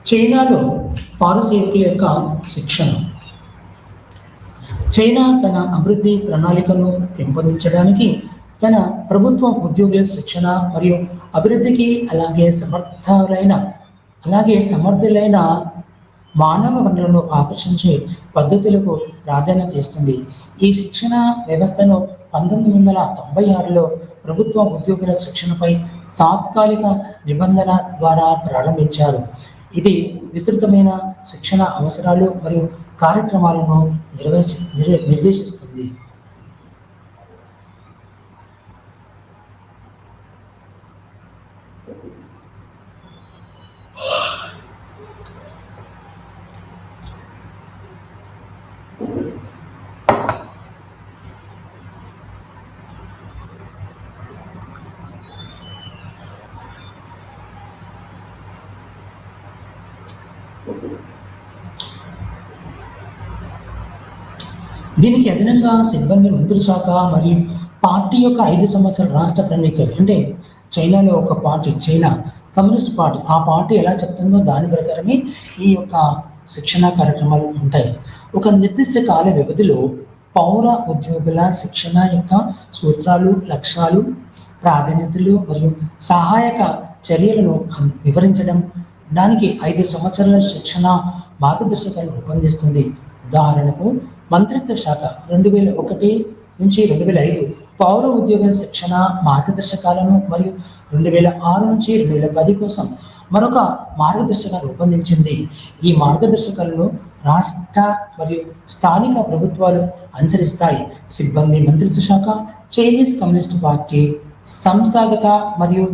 చైనాలో పారిశ్రామికుల యొక్క శిక్షణ. చైనా తన అభివృద్ధి ప్రణాళికను పెంపొందించడానికి తన ప్రభుత్వ ఉద్యోగుల శిక్షణ మరియు అభివృద్ధికి అలాగే సమర్థులైన మానవ వనరులను ఆకర్షించే పద్ధతులకు ప్రాధాన్యత ఇస్తుంది. ఈ శిక్షణ వ్యవస్థను 1996లో ప్రభుత్వ ఉద్యోగుల శిక్షణపై తాత్కాలిక నిబంధన ద్వారా ప్రారంభించారు. ఇది విస్తృతమైన శిక్షణ అవసరాలు మరియు కార్యక్రమాలను నిర్దేశిస్తుంది. దీనికి అదనంగా సిబ్బంది మంత్రిత్వ శాఖ మరియు పార్టీ యొక్క 5 సంవత్సరాల రాష్ట్ర ప్రణాళికలు, అంటే చైనాలో ఒక పార్టీ, చైనా కమ్యూనిస్ట్ పార్టీ, ఆ పార్టీ ఎలా చెప్తుందో దాని ప్రకారమే ఈ యొక్క శిక్షణా కార్యక్రమాలు ఉంటాయి. ఒక నిర్దిష్ట కాల వ్యవధిలో పౌర ఉద్యోగుల శిక్షణ యొక్క సూత్రాలు, లక్ష్యాలు, ప్రాధాన్యతలు మరియు సహాయక చర్యలను వివరించడం, దానికి 5 సంవత్సరాల శిక్షణ మార్గదర్శకాలను రూపొందిస్తుంది. ఉదాహరణకు మంత్రిత్వ శాఖ 2001 నుంచి 2005 పౌర ఉద్యోగుల శిక్షణ మార్గదర్శకాలను మరియు 2006 నుంచి 2010 కోసం మరొక మార్గదర్శకాలను రూపొందించింది. ఈ మార్గదర్శకాలను రాష్ట్ర మరియు స్థానిక ప్రభుత్వాలు అనుసరిస్తాయి. సిబ్బంది మంత్రిత్వ శాఖ, చైనీస్ కమ్యూనిస్ట్ పార్టీ, సంస్థాగత మరియు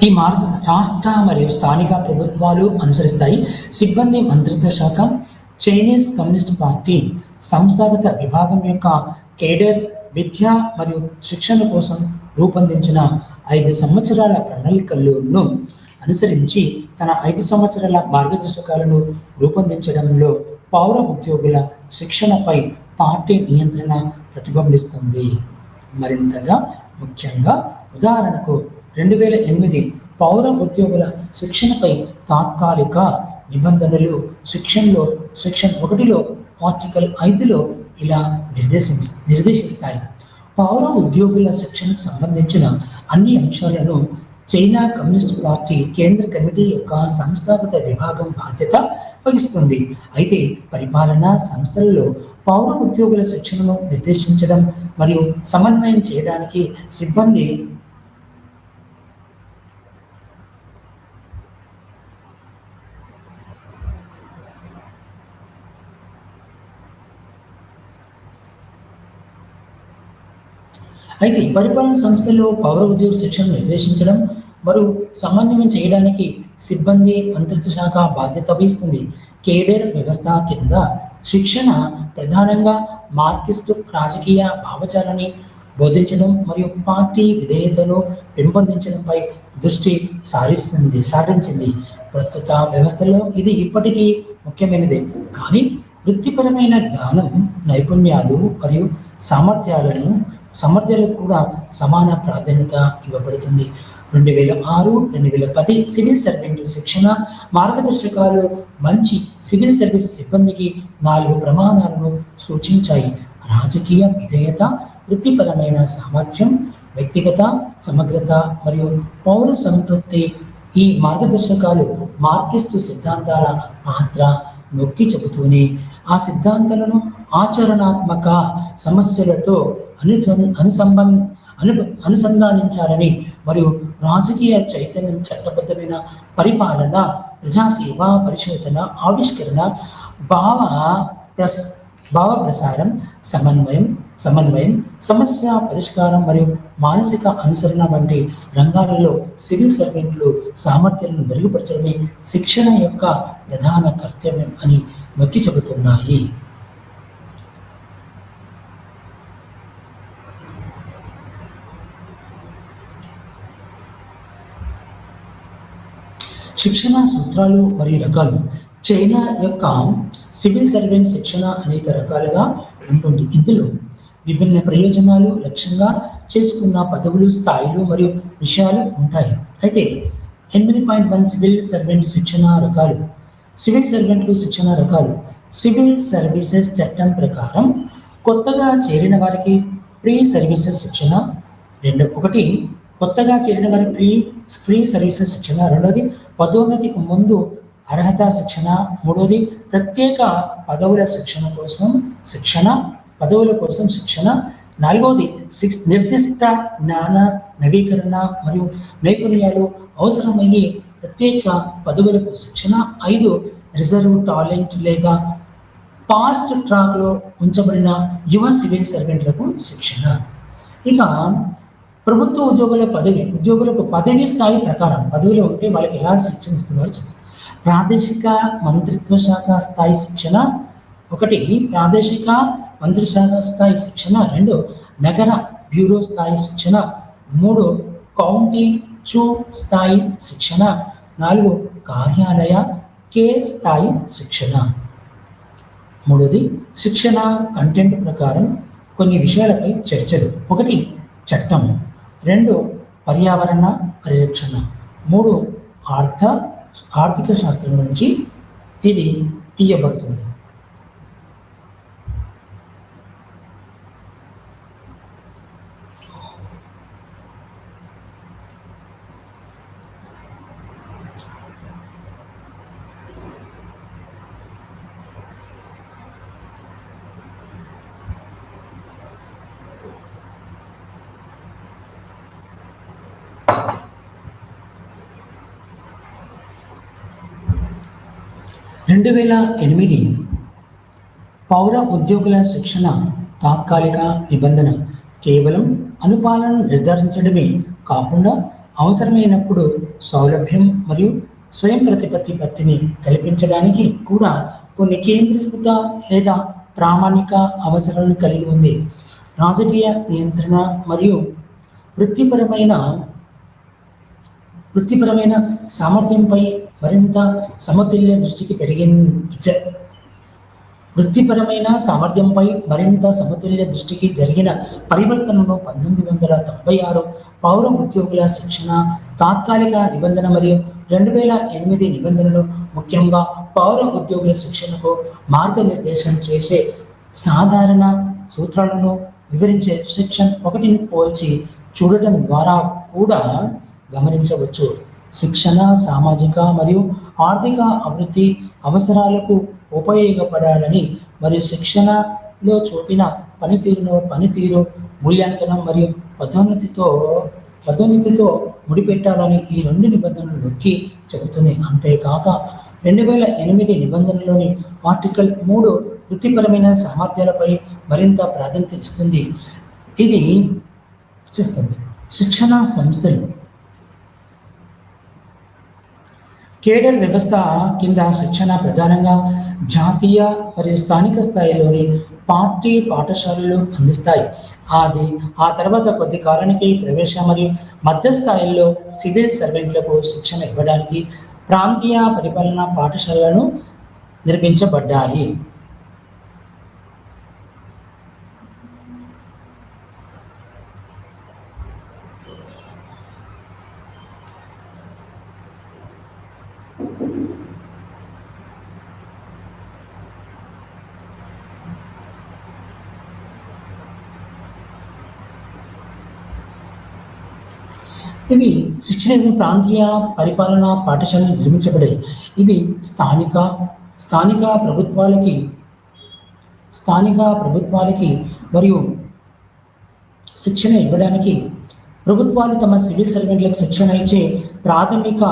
ఈ రాష్ట్ర మరియు స్థానిక ప్రభుత్వాలు అనుసరిస్తాయి. సిబ్బంది మంత్రిత్వ శాఖ, చైనీస్ కమ్యూనిస్ట్ పార్టీ సంస్థాగత విభాగం యొక్క కేడర్ విద్య మరియు శిక్షణ కోసం రూపొందించిన 5 సంవత్సరాల ప్రణాళికలను అనుసరించి తన 5 సంవత్సరాల మార్గదర్శకాలను రూపొందించడంలో పౌర ఉద్యోగుల శిక్షణపై పార్టీ నియంత్రణ ప్రతిబింబిస్తుంది. మరింతగా ముఖ్యంగా ఉదాహరణకు 2008 పౌర ఉద్యోగుల శిక్షణపై తాత్కాలిక నిబంధనలు సెక్షన్ 1లో ఆర్టికల్ 5లో ఇలా నిర్దేశిస్తాయి. పౌర ఉద్యోగుల శిక్షణకు సంబంధించిన అన్ని అంశాలను చైనా కమ్యూనిస్ట్ పార్టీ కేంద్ర కమిటీ యొక్క సంస్థాగత విభాగం బాధ్యత వహిస్తుంది. అయితే పరిపాలనా సంస్థలలో పౌర ఉద్యోగుల శిక్షణను నిర్దేశించడం మరియు సమన్వయం చేయడానికి సిబ్బంది సంస్థల్లో పౌర ఉద్యోగ శిక్షణను నిర్దేశించడం మరియు సమన్వయం చేయడానికి సిబ్బంది మంత్రిత్వ శాఖ బాధ్యత వహిస్తుంది. కేడర్ వ్యవస్థ కింద శిక్షణ ప్రధానంగా మార్క్సిస్టు రాజకీయ భావజాలాన్ని బోధించడం మరియు పార్టీ విధేయతను పెంపొందించడంపై దృష్టి సారించింది. ప్రస్తుత వ్యవస్థలో ఇది ఇప్పటికీ ముఖ్యమైనదే, కానీ వృత్తిపరమైన జ్ఞానం, నైపుణ్యాలు మరియు సామర్థ్యాలకు కూడా సమాన ప్రాధాన్యత ఇవ్వబడుతుంది. 2006-2010 సివిల్ సర్వెంట్ శిక్షణ మార్గదర్శకాలు మంచి సివిల్ సర్వీస్ సిబ్బందికి 4 ప్రమాణాలను సూచించాయి. రాజకీయ విధేయత, వృత్తిపరమైన సామర్థ్యం వ్యక్తిగత సమగ్రత మరియు పౌర సంతృప్తి. ఈ మార్గదర్శకాలు మార్కిస్టు సిద్ధాంతాల పాత్ర నొక్కి చెబుతూనే ఆ సిద్ధాంతాలను ఆచరణాత్మక సమస్యలతో అనుసంబంధ అనుసంధానించాలని మరియు రాజకీయ చైతన్యం, చట్టబద్ధమైన పరిపాలన, ప్రజాసేవ, పరిశోధన, ఆవిష్కరణ, భావ ప్రస్ భావ ప్రసారం, సమన్వయం, సమస్య పరిష్కారం మరియు మానసిక అనుసరణ వంటి రంగాలలో సివిల్ సర్వెంట్లు సామర్థ్యాలను మెరుగుపరచడమే శిక్షణ యొక్క ప్రధాన కర్తవ్యం అని నొక్కి చెబుతున్నాయి. శిక్షణ సూత్రాలు మరియు రకాలు. చైనా యొక్క సివిల్ సర్వెంట్ శిక్షణ అనేక రకాలుగా ఉంటుంది. ఇందులో విభిన్న ప్రయోజనాలు లక్ష్యంగా చేసుకున్న పదవులు, స్థాయిలు మరియు విషయాలు ఉంటాయి. అయితే 8.1 సివిల్ సర్వెంట్ శిక్షణ రకాలు. సివిల్ సర్వెంట్లు శిక్షణ రకాలు. సివిల్ సర్వీసెస్ చట్టం ప్రకారం కొత్తగా చేరిన వారికి ప్రీ సర్వీసెస్ శిక్షణ. ఒకటి కొత్తగా చేరిన వారికి ప్రీ సర్వీసెస్ శిక్షణ. రెండోది పదోన్నతికి ముందు అర్హత శిక్షణ. మూడోది ప్రత్యేక పదవుల కోసం శిక్షణ. నాలుగవది నిర్దిష్ట జ్ఞాన నవీకరణ మరియు నైపుణ్యాలు అవసరమయ్యే ప్రత్యేక పదవులకు శిక్షణ. 5 రిజర్వ్ టాలెంట్ లేదా ఫాస్ట్ ట్రాక్లో ఉంచబడిన యువ సివిల్ సర్వెంట్లకు శిక్షణ. ఇక ప్రభుత్వ ఉద్యోగులకు పదవి స్థాయి ప్రకారం పదవిలో ఉంటే వాళ్ళకి ఎలా శిక్షణ ఇస్తున్నారు చెప్పండి. ప్రాదేశిక మంత్రిత్వ శాఖ స్థాయి శిక్షణ. 1 ప్రాదేశిక మంత్రిశాఖ స్థాయి శిక్షణ. 2 నగర బ్యూరో స్థాయి శిక్షణ. 3 కౌంటీ చూ స్థాయి శిక్షణ. 4 కార్యాలయ కే స్థాయి శిక్షణ. మూడోది శిక్షణ కంటెంట్ ప్రకారం కొన్ని విషయాలపై చర్చలు. 1 చట్టం. 2 పర్యావరణ పరిరక్షణ. 3 ఆర్థిక శాస్త్రం గురించి ఇది ఇవ్వబడుతుంది. రెండు 2008 పౌర ఉద్యోగుల శిక్షణ తాత్కాలిక నిబంధన కేవలం అనుపాలనను నిర్ధారించడమే కాకుండా అవసరమైనప్పుడు సౌలభ్యం మరియు స్వయం ప్రతిపత్తిని కల్పించడానికి కూడా కొన్ని కేంద్రీకృత లేదా ప్రామాణిక అవసరాలను కలిగి ఉంది. రాజకీయ నియంత్రణ మరియు వృత్తిపరమైన సామర్థ్యంపై మరింత సమతుల్య దృష్టికి జరిగిన పరివర్తనను 1996 పౌర ఉద్యోగుల శిక్షణ తాత్కాలిక నిబంధన మరియు 2008 నిబంధనలు ముఖ్యంగా పౌర ఉద్యోగుల శిక్షణకు మార్గనిర్దేశం చేసే సాధారణ సూత్రాలను వివరించే సెక్షన్ 1ని పోల్చి చూడటం ద్వారా కూడా గమనించవచ్చు. శిక్షణ సామాజిక మరియు ఆర్థిక అభివృద్ధి అవసరాలకు ఉపయోగపడాలని మరియు శిక్షణలో చూపిన పనితీరు మూల్యాంకనం మరియు పదోన్నతితో ముడిపెట్టాలని ఈ 2 నిబంధనలు నొక్కి చెబుతున్నాయి. అంతేకాక 2008 నిబంధనలోని ఆర్టికల్ 3 వృత్తిపరమైన సామర్థ్యాలపై మరింత ప్రాధాన్యత ఇస్తుంది. ఇది చేస్తుంది. శిక్షణ సంస్థలు కేడర్ వ్యవస్థ కింద శిక్షణ ప్రధానంగా జాతీయ మరియు స్థానిక స్థాయిలోని పాఠశాలలు అందిస్తాయి. ఆ తర్వాత కొద్ది కాలానికి ప్రవేశ మరియు మధ్య స్థాయిల్లో సివిల్ సర్వెంట్లకు శిక్షణ ఇవ్వడానికి ప్రాంతీయ పరిపాలనా పాఠశాలలను నిర్మించబడ్డాయి. ఇవి శిక్షణ ప్రాంతీయ పరిపాలనా పాఠశాలలు నిర్మించబడాయి. ఇవి స్థానిక ప్రభుత్వాలకి స్థానిక ప్రభుత్వాలకి మరియు శిక్షణ ఇవ్వడానికి ప్రభుత్వాలు తమ సివిల్ సర్వెంట్లకు శిక్షణ ఇచ్చే ప్రాథమిక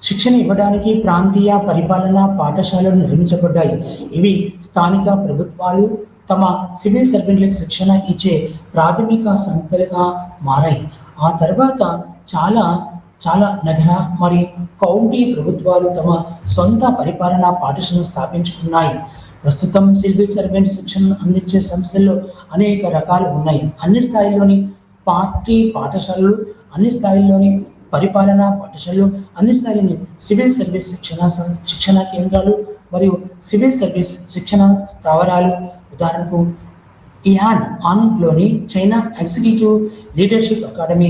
శిక్షణ ఇవ్వడానికి ప్రాంతీయ పరిపాలనా పాఠశాలలు నిర్మించబడ్డాయి. ఇవి స్థానిక ప్రభుత్వాలు తమ సివిల్ సర్వెంట్లకు శిక్షణ ఇచ్చే ప్రాథమిక సంస్థలుగా మారాయి. ఆ తర్వాత చాలా నగర మరియు కౌంటీ ప్రభుత్వాలు తమ సొంత పరిపాలనా పాఠశాలను స్థాపించుకున్నాయి. ప్రస్తుతం సివిల్ సర్వెంట్ శిక్షణను అందించే సంస్థల్లో అనేక రకాలు ఉన్నాయి. అన్ని స్థాయిల్లోని పార్టీ పాఠశాలలు, అన్ని స్థాయిల్లోని పరిపాలనా పాఠశాలలు, అన్ని స్థాయిలోని సివిల్ సర్వీస్ శిక్షణ కేంద్రాలు మరియు సివిల్ సర్వీస్ శిక్షణ స్థావరాలు. ఉదాహరణకు లోని చైనా ఎగ్జిక్యూటివ్ లీడర్షిప్ అకాడమీ,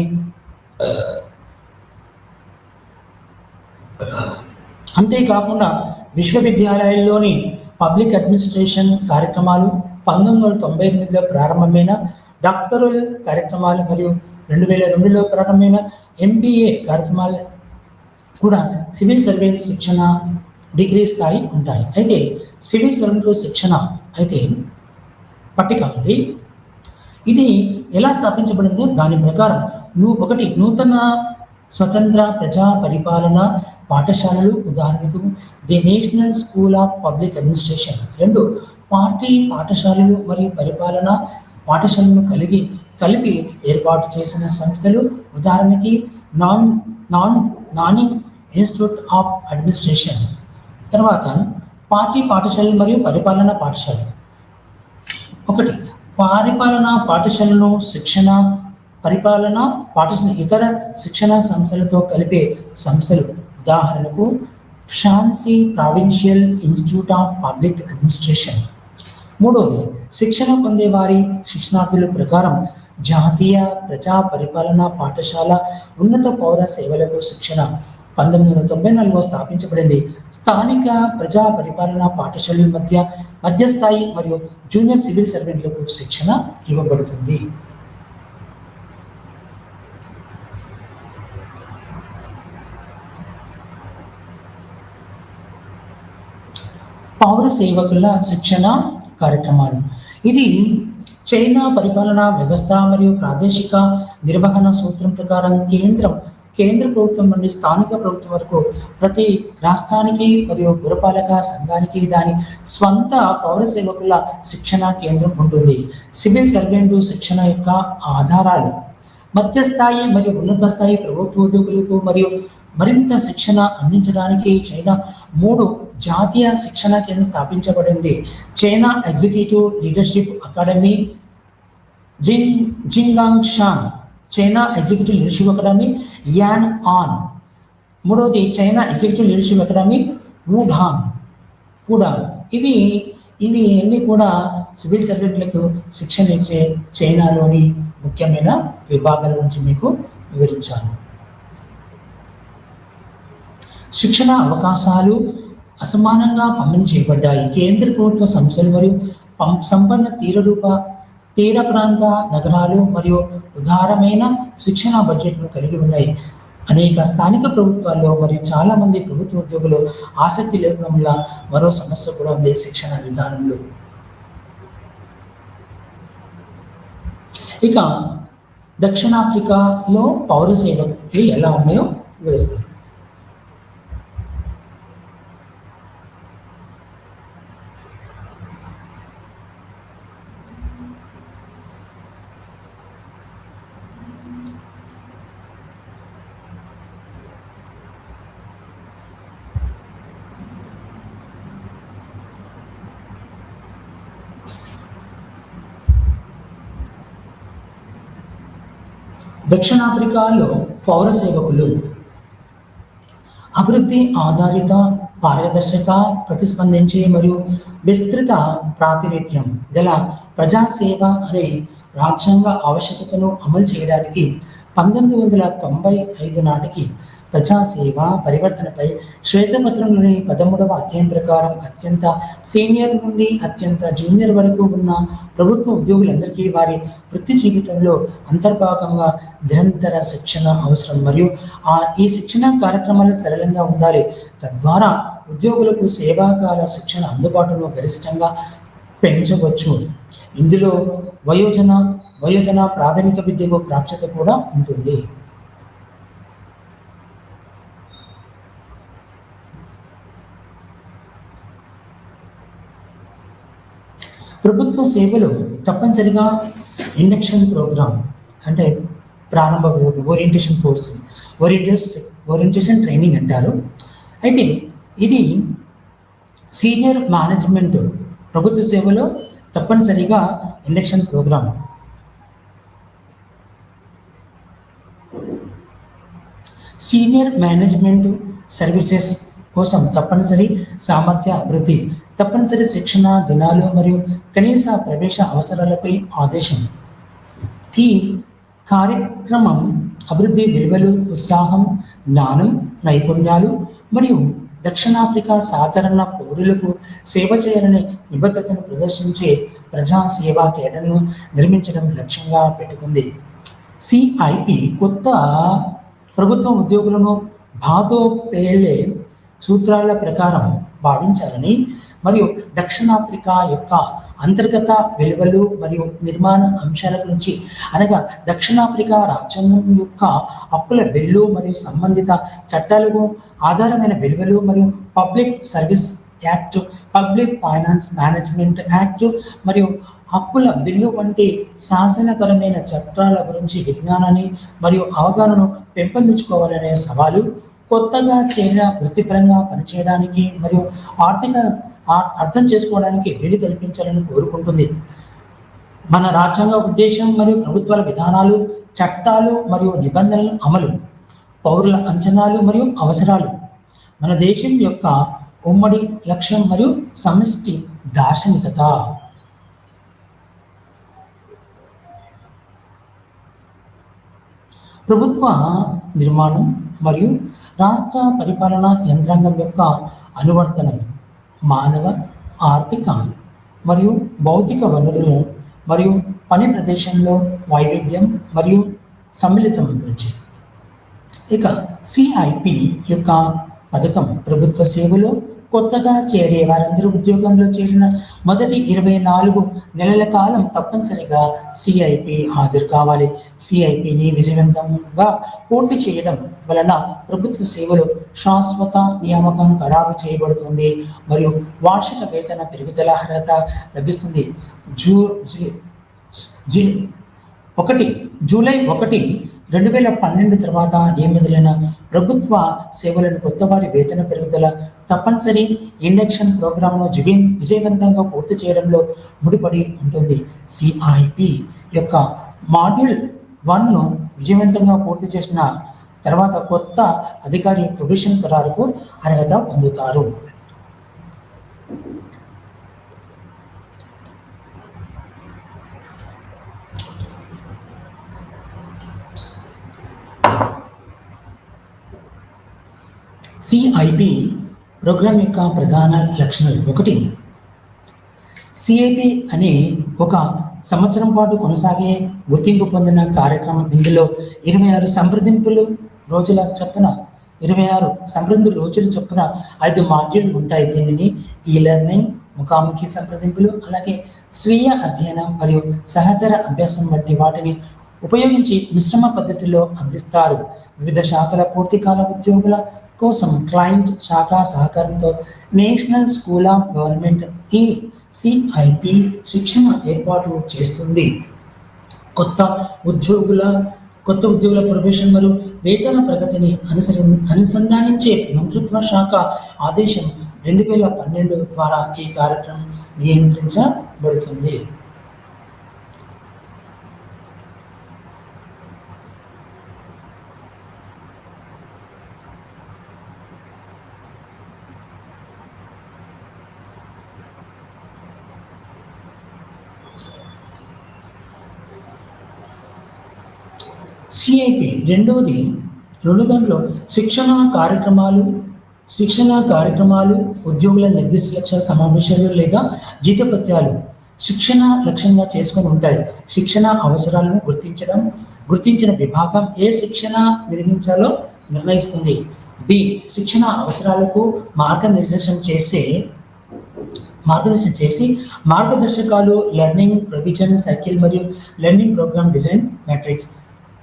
అంతేకాకుండా విశ్వవిద్యాలయాల్లోని పబ్లిక్ అడ్మినిస్ట్రేషన్ కార్యక్రమాలు 1998లో ప్రారంభమైన డాక్టరల్ కార్యక్రమాలు మరియు 2002లో ప్రారంభమైన MBA కార్యక్రమాలు కూడా సివిల్ సర్వెంట్ శిక్షణ డిగ్రీ స్థాయి ఉంటాయి. అయితే సివిల్ సర్వెంట్ శిక్షణ అయితే పట్టిక ఉంది. ఇది ఎలా స్థాపించబడిందో దాని ప్రకారం నూతన స్వతంత్ర ప్రజా పరిపాలన పాఠశాలలు, ఉదాహరణకు the national school of public administration. 2 party పాఠశాలలు మరియు పరిపాలన పాఠశాలను కలిపి ఏర్పాటు చేసిన సంస్థలు, ఉదాహరణకి నానింగ్ ఇన్స్టిట్యూట్ ఆఫ్ అడ్మినిస్ట్రేషన్. తర్వాత పార్టీ పాఠశాలలు మరియు పరిపాలనా పాఠశాలలు. 1 పరిపాలనా పాఠశాలను పరిపాలనా పాఠశాల ఇతర శిక్షణ సంస్థలతో కలిపే సంస్థలు, ఉదాహరణకు Shaanxi provincial institute of public administration. 3వది శిక్షణ పొందేవారి శిక్షణార్థుల ప్రకారం జాతీయ ప్రజా పరిపాలనా పాఠశాల ఉన్నత పౌర సేవలకు శిక్షణ 1994లో స్థాపించబడింది. స్థానిక ప్రజా పరిపాలనా పాఠశాలల మధ్యస్థాయి మరియు జూనియర్ సివిల్ సర్వెంట్లకు శిక్షణ ఇవ్వబడుతుంది. పౌర సేవకుల శిక్షణ కార్యక్రమాలు. ఇది చైనా పరిపాలనా వ్యవస్థ మరియు ప్రాదేశిక నిర్వహణ సూత్రం ప్రకారం కేంద్ర ప్రభుత్వం నుండి స్థానిక ప్రభుత్వం వరకు ప్రతి రాష్ట్రానికి మరియు పురపాలక సంఘానికి దాని స్వంత పౌర సేవకుల శిక్షణ కేంద్రం ఉంటుంది. సివిల్ సర్వెంట్ శిక్షణ యొక్క ఆధారాలు మధ్యస్థాయి మరియు ఉన్నత స్థాయి ప్రభుత్వోద్యోగులకు మరియు మరింత శిక్షణ అందించడానికి చైనా 3 జాతీయ శిక్షణ కేంద్రం స్థాపించబడింది. China executive leadership academy Jinggangshan, China executive leadership academy Yan'an. 3వది చైనా ఎగ్జిక్యూటివ్ లీడర్షిప్ అకాడమీ వుడాన్. ఇవి అన్నీ కూడా సివిల్ సర్వెంట్లకు శిక్షణ ఇచ్చే చైనాలోని ముఖ్యమైన విభాగాల గురించి మీకు వివరించాను. శిక్షణ అవకాశాలు అసమానంగా పంపిణీ చేయబడ్డాయి. కేంద్ర ప్రభుత్వ సంస్థలు మరియు సంపన్న తీర ప్రాంత నగరాలు మరియు ఉదారమైన శిక్షణ బడ్జెట్ను కలిగి ఉన్నాయి. అనేక స్థానిక ప్రభుత్వాల్లో మరియు చాలా మంది ప్రభుత్వ ఉద్యోగులు ఆసక్తి లేకపోవడం వల్ల మరో సమస్య కూడా ఉంది శిక్షణ విధానంలో. ఇక దక్షిణాఫ్రికాలో పౌర సేవలు ఎలా ఉన్నాయో వివరిస్తారు. దక్షిణాఫ్రికాలో పౌర సేవకులు అభివృద్ధి ఆధారిత, పారదర్శక, ప్రతిస్పందించే మరియు విస్తృత ప్రాతినిధ్యం గల ప్రజాసేవ అనే రాజ్యాంగ ఆవశ్యకతను అమలు చేయడానికి 1995 నాటికి ప్రజాసేవ పరివర్తనపై శ్వేతపత్రంలోని 13వ అధ్యాయం ప్రకారం అత్యంత సీనియర్ నుండి అత్యంత జూనియర్ వరకు ఉన్న ప్రభుత్వ ఉద్యోగులందరికీ వారి వృత్తి జీవితంలో అంతర్భాగంగా నిరంతర శిక్షణ అవసరం మరియు ఈ శిక్షణ కార్యక్రమాలు సరళంగా ఉండాలి. తద్వారా ఉద్యోగులకు సేవాకాల శిక్షణ అందుబాటును గరిష్టంగా పెంచవచ్చు. ఇందులో వయోజన ప్రాథమిక విద్యకు ప్రాప్యత కూడా ఉంటుంది. ప్రభుత్వ సేవలు తప్పనిసరిగా ఇండక్షన్ ప్రోగ్రామ్ అంటే ప్రారంభ ఓరియంటేషన్ కోర్సు, ఓరియంటేషన్ ట్రైనింగ్ అంటారు. అయితే ఇది సీనియర్ మేనేజ్మెంట్ ప్రభుత్వ సేవలో తప్పనిసరిగా induction programme. Senior management services కోసం తప్పనిసరి సామర్థ్య అభివృద్ధి, తప్పనిసరి శిక్షణ దినాలు మరియు కనీస ప్రవేశ అవసరాలపై ఆదేశం. ఈ కార్యక్రమం అభివృద్ధి విలువలు, ఉత్సాహం, జ్ఞానం, నైపుణ్యాలు మరియు దక్షిణాఫ్రికా సాధారణ పౌరులకు సేవ చేయాలనే నిబద్ధతను ప్రదర్శించే ప్రజా సేవా కేడర్ను నిర్మించడం లక్ష్యంగా పెట్టుకుంది. సిఐపి కొత్త ప్రభుత్వ ఉద్యోగులను భాదోపేలే సూత్రాల ప్రకారం భావించాలని మరియు దక్షిణాఫ్రికా యొక్క అంతర్గత విలువలు మరియు నిర్మాణ అంశాల గురించి అనగా దక్షిణాఫ్రికా రాజ్యాంగం యొక్క హక్కుల బిల్లు మరియు సంబంధిత చట్టాలకు ఆధారమైన విలువలు మరియు public service act, public finance management act మరియు హక్కుల బిల్లు వంటి శాసనపరమైన చట్టాల గురించి విజ్ఞానాన్ని మరియు అవగాహనను పెంపొందించుకోవాలనే సవాలు కొత్తగా చేరిన వృత్తిపరంగా పనిచేయడానికి మరియు అర్థం చేసుకోవడానికి వీలు కల్పించాలని కోరుకుంటుంది. మన రాజ్యాంగ ఉద్దేశం మరియు ప్రభుత్వాల విధానాలు, చట్టాలు మరియు నిబంధనల అమలు, పౌరుల అంచనాలు మరియు అవసరాలు, మన దేశం యొక్క ఉమ్మడి లక్ష్యం మరియు సమిష్టి దార్శనికత. ప్రభుత్వ నిర్మాణం మరియు రాష్ట్ర పరిపాలనా యంత్రాంగం యొక్క అనువర్తనం మానవ, ఆర్థిక మరియు భౌతిక వనరులు మరియు పని ప్రదేశంలో వైవిధ్యం మరియు సమ్మిళితం గురించి. ఇక సిఐపి యొక్క పథకం ప్రభుత్వ సేవలో కొత్తగా చేరే వారందరూ ఉద్యోగంలో చేరిన మొదటి 24 నెలల కాలం తప్పనిసరిగా సిఐపి హాజరు కావాలి. సిఐపిని విజయవంతంగా పూర్తి చేయడం వలన ప్రభుత్వ సేవలో శాశ్వత నియామకం ఖరారు చేయబడుతుంది మరియు వార్షిక వేతన పెరుగుదల అర్హత లభిస్తుంది. జూలై 1, 2012 తర్వాత నియమితులైన ప్రభుత్వ సేవలను కొత్తవారి వేతన పెరుగుదల తప్పనిసరి ఇండక్షన్ ప్రోగ్రాంను విజయవంతంగా పూర్తి చేయడంలో ముడిపడి ఉంటుంది. సిఐపి యొక్క మాడ్యూల్ 1ను విజయవంతంగా పూర్తి చేసిన తర్వాత కొత్త అధికారి ప్రొబేషన్ ఖరారుకు అర్హత పొందుతారు. సిఐపి ప్రోగ్రాం యొక్క ప్రధాన లక్షణాలు. 1, సిఐపి అనే ఒక సంవత్సరం పాటు కొనసాగే గుర్తింపు పొందిన కార్యక్రమం. ఇందులో 26 సంప్రదింపులు రోజుల చొప్పున 5 మాడ్యూల్ ఉంటాయి. దీనిని ఈ లెర్నింగ్, ముఖాముఖి సంప్రదింపులు, అలాగే స్వీయ అధ్యయనం మరియు సహచర అభ్యాసం వంటి వాటిని ఉపయోగించి మిశ్రమ పద్ధతిలో అందిస్తారు. వివిధ శాఖల పూర్తికాల ఉద్యోగుల కోసం క్లయింట్ శాఖ సహకారంతో నేషనల్ స్కూల్ ఆఫ్ గవర్నమెంట్ ఈ సిఐపి శిక్షణ ఏర్పాటు చేస్తుంది. కొత్త ఉద్యోగుల ప్రొబేషన్ మరియు వేతన ప్రగతిని అనుసంధానించే మంత్రిత్వ శాఖ ఆదేశం 2012 ద్వారా ఈ కార్యక్రమం నియంత్రించబడుతుంది. సిఐపి రెండవది రెండో దాంట్లో శిక్షణ కార్యక్రమాలు, ఉద్యోగుల నిర్దిష్ట లక్ష్యాల సమావేశాలు లేదా జీతభత్యాలు శిక్షణ లక్ష్యంగా చేసుకొని ఉంటాయి. శిక్షణ అవసరాలను గుర్తించిన విభాగం ఏ శిక్షణ నిర్మించాలో నిర్ణయిస్తుంది. బి, శిక్షణ అవసరాలకు మార్గనిర్దేశం చేసి మార్గదర్శకాలు, లెర్నింగ్ ప్రొవిజన్ సైకిల్ మరియు లెర్నింగ్ ప్రోగ్రామ్ డిజైన్ మ్యాట్రిక్స్.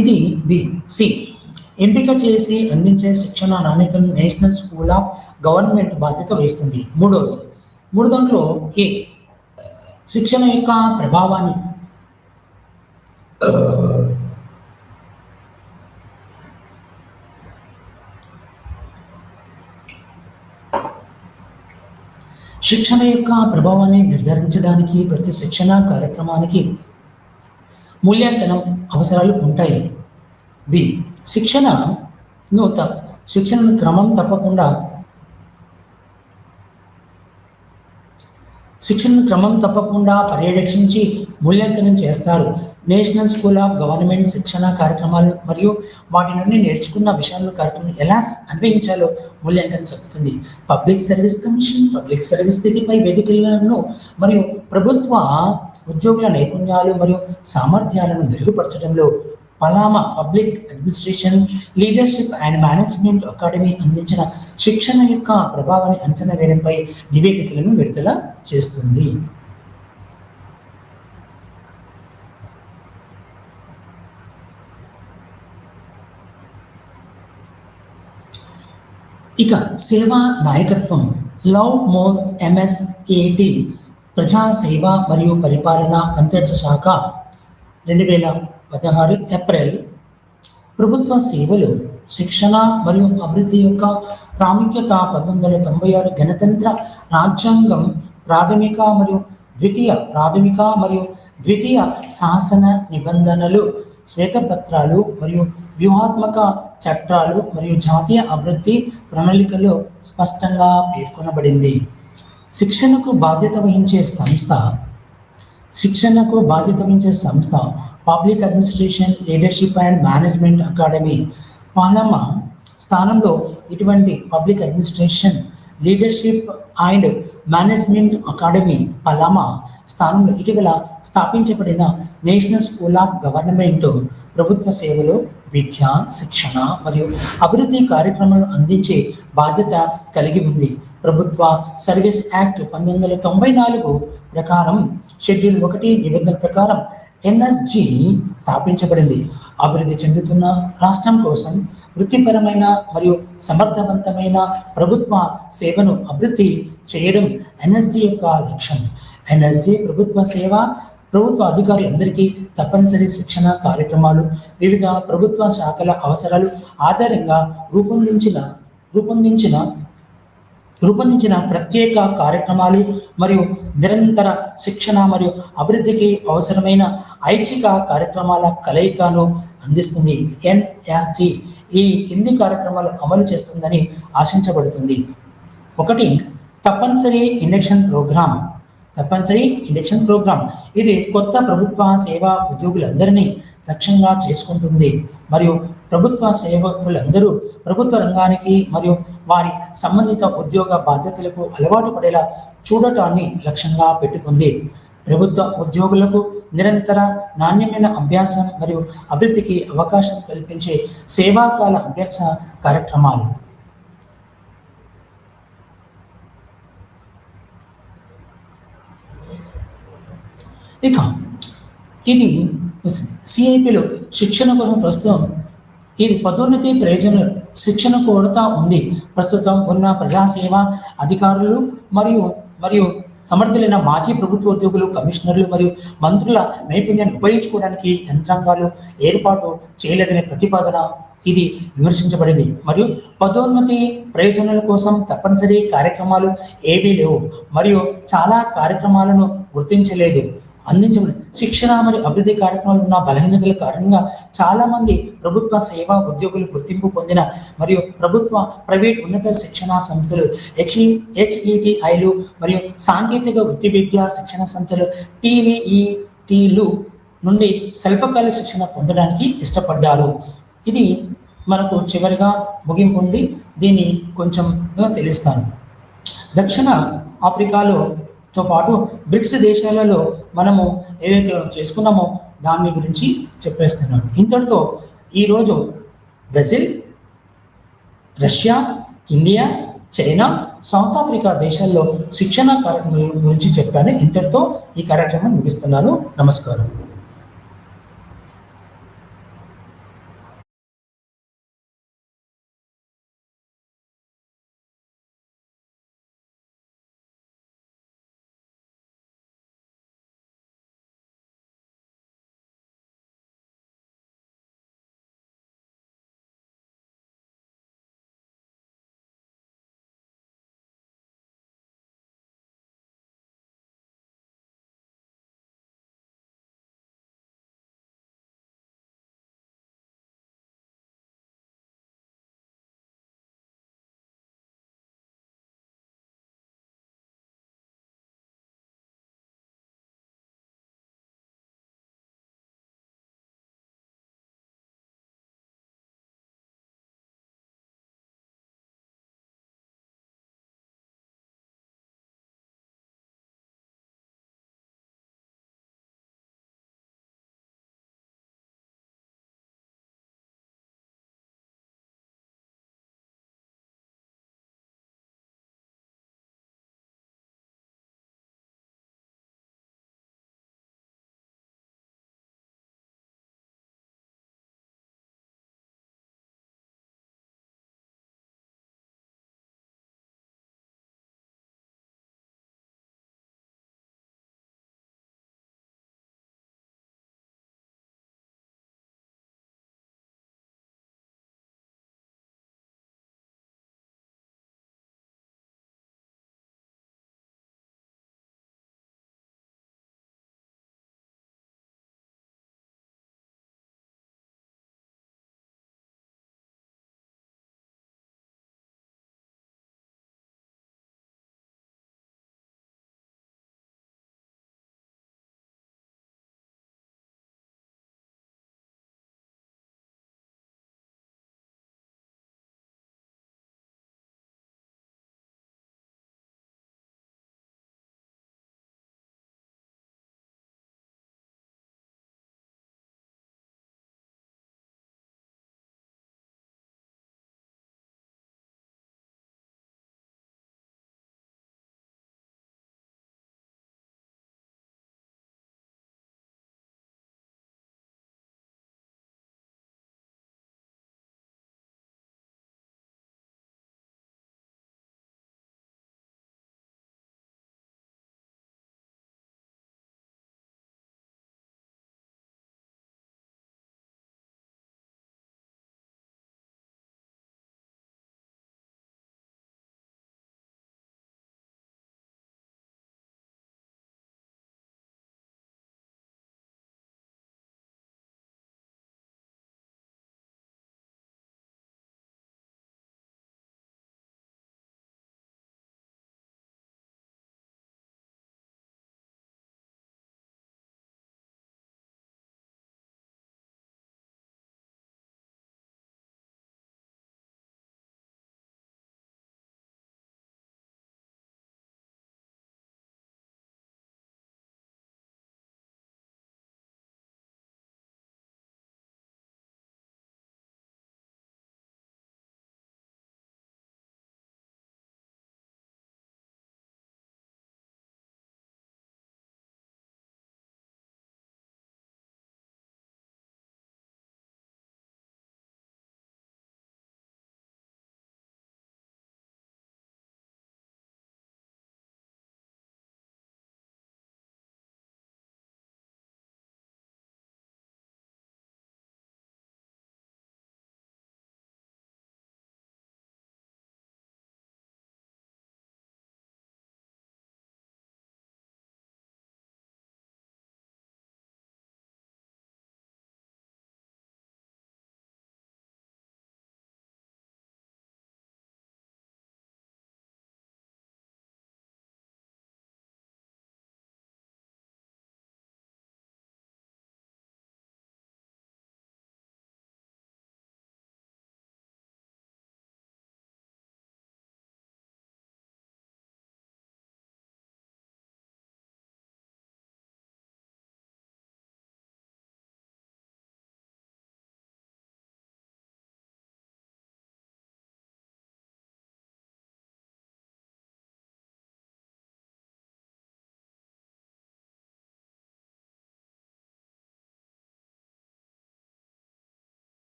ఇది బి. సి, ఎంపిక చేసి అందించే శిక్షణ నాణ్యతను నేషనల్ స్కూల్ ఆఫ్ గవర్నమెంట్ బాధ్యత వహిస్తుంది. మూడు దాంట్లో ఏ, శిక్షణ యొక్క ప్రభావాన్ని నిర్ధారించడానికి ప్రతి శిక్షణ కార్యక్రమానికి మూల్యాంకనం అవసరాలు ఉంటాయి. బి, శిక్షణను క్రమం తప్పకుండా పర్యవేక్షించి మూల్యాంకనం చేస్తారు. నేషనల్ స్కూల్ ఆఫ్ గవర్నమెంట్ శిక్షణ కార్యక్రమాలు మరియు వాటి నుండి నేర్చుకున్న విషయాలను కార్యక్రమం ఎలా అన్వయించాలో మూల్యాంకనం చెబుతుంది. Public service commission public service స్థితిపై వేదికలను మరియు ప్రభుత్వ ఉద్యోగుల నైపుణ్యాలు మరియు సామర్థ్యాలను మెరుగుపరచడంలో PALAMA public administration leadership and management academy అందించిన శిక్షణ యొక్క ప్రభావాన్ని అంచనా వేయడంపై నివేదికలను విడుదల చేస్తుంది. ఇక సేవా నాయకత్వం, లవ్ మోర్ MSAT ప్రజా సేవ మరియు పరిపాలన మంత్రిత్వ శాఖ 2016 ఏప్రిల్ ప్రభుత్వ సేవలు, శిక్షణ మరియు అభివృద్ధి యొక్క ప్రాముఖ్యత 1996 గణతంత్ర రాజ్యాంగం ప్రాథమిక మరియు ద్వితీయ శాసన నిబంధనలు, శ్వేతపత్రాలు మరియు వ్యూహాత్మక చట్టాలు మరియు జాతీయ అభివృద్ధి ప్రణాళికలో స్పష్టంగా పేర్కొనబడింది. శిక్షణకు బాధ్యత వహించే సంస్థ public administration leadership and management academy. PALAMA స్థానంలో ఇటువంటి public administration leadership and management academy PALAMA స్థానంలో ఇటీవల స్థాపించబడిన నేషనల్ స్కూల్ ఆఫ్ గవర్నమెంట్ ప్రభుత్వ సేవలో విద్య, శిక్షణ మరియు అభివృద్ధి కార్యక్రమాలను అందించే బాధ్యత కలిగి ఉంది. ప్రభుత్వ సర్వీస్ యాక్ట్ 1994 ప్రకారం షెడ్యూల్ 1 నిబంధనల ప్రకారం NSG స్థాపించబడింది. అభివృద్ధి చెందుతున్న రాష్ట్రం కోసం వృత్తిపరమైన మరియు సమర్థవంతమైన ప్రభుత్వ సేవను అభివృద్ధి చేయడం NSG యొక్క లక్ష్యం. NSG ప్రభుత్వ అధికారులందరికీ తప్పనిసరి శిక్షణ కార్యక్రమాలు, వివిధ ప్రభుత్వ శాఖల అవసరాలు ఆధారంగా రూపొందించిన ప్రత్యేక కార్యక్రమాలు మరియు నిరంతర శిక్షణ మరియు అభివృద్ధికి అవసరమైన ఐచ్ఛిక కార్యక్రమాల కలయికను అందిస్తుంది. NSG ఈ కింది కార్యక్రమాలు అమలు చేస్తుందని ఆశించబడుతుంది. 1. తప్పనిసరి ఇండక్షన్ ప్రోగ్రాం. ఇది కొత్త ప్రభుత్వ సేవా ఉద్యోగులందరినీ లక్ష్యంగా చేసుకుంటుంది మరియు ప్రభుత్వ సేవకులందరూ ప్రభుత్వ రంగానికి మరియు వారి సంబంధిత ఉద్యోగ బాధ్యతలకు అలవాటు పడేలా చూడటాన్ని లక్ష్యంగా పెట్టుకుంది. ప్రభుత్వ ఉద్యోగులకు నిరంతర నాణ్యమైన అభ్యాసం మరియు అభివృద్ధికి అవకాశం కల్పించే సేవాకాల అభ్యాస కార్యక్రమాలు. ఇక ఇది సిఐపిలో శిక్షణ కోసం ప్రస్తుతం ఇది పదోన్నతి ప్రయోజనాల శిక్షణ కొరత ఉంది. ప్రస్తుతం ఉన్న ప్రజాసేవ అధికారులు మరియు సమర్థులైన మాజీ ప్రభుత్వ ఉద్యోగులు, కమిషనర్లు మరియు మంత్రుల నైపుణ్యాన్ని ఉపయోగించుకోవడానికి యంత్రాంగాలు ఏర్పాటు చేయలేదనే ప్రతిపాదన ఇది విమర్శించబడింది. మరియు పదోన్నతి ప్రయోజనాల కోసం తప్పనిసరి కార్యక్రమాలు ఏవీ లేవు మరియు చాలా కార్యక్రమాలను గుర్తించలేదు. అందించబడి శిక్షణ మరియు అభివృద్ధి కార్యక్రమాలు ఉన్న బలహీనతల కారణంగా చాలామంది ప్రభుత్వ సేవా ఉద్యోగులు గుర్తింపు పొందిన మరియు ప్రైవేట్ ఉన్నత శిక్షణ సంస్థలు HETIలు మరియు సాంకేతిక వృత్తి విద్యా శిక్షణ సంస్థలు TVETలు నుండి స్వల్పకాలిక శిక్షణ పొందడానికి ఇష్టపడ్డారు. ఇది మనకు చివరిగా ముగింపు ఉంది. దీన్ని కొంచెం తెలుస్తాను. దక్షిణ ఆఫ్రికాలోతో పాటు బ్రిక్స్ దేశాలలో మనము ఏదైతే చేసుకున్నామో దాని గురించి చెప్పేస్తున్నాను. ఇంతటితో ఈరోజు Brazil, Russia, India, China, south Africa దేశాల్లో శిక్షణ కార్యక్రమం గురించి చెప్పాను. ఇంతటితో ఈ కార్యక్రమం ముగిస్తున్నాను. నమస్కారం.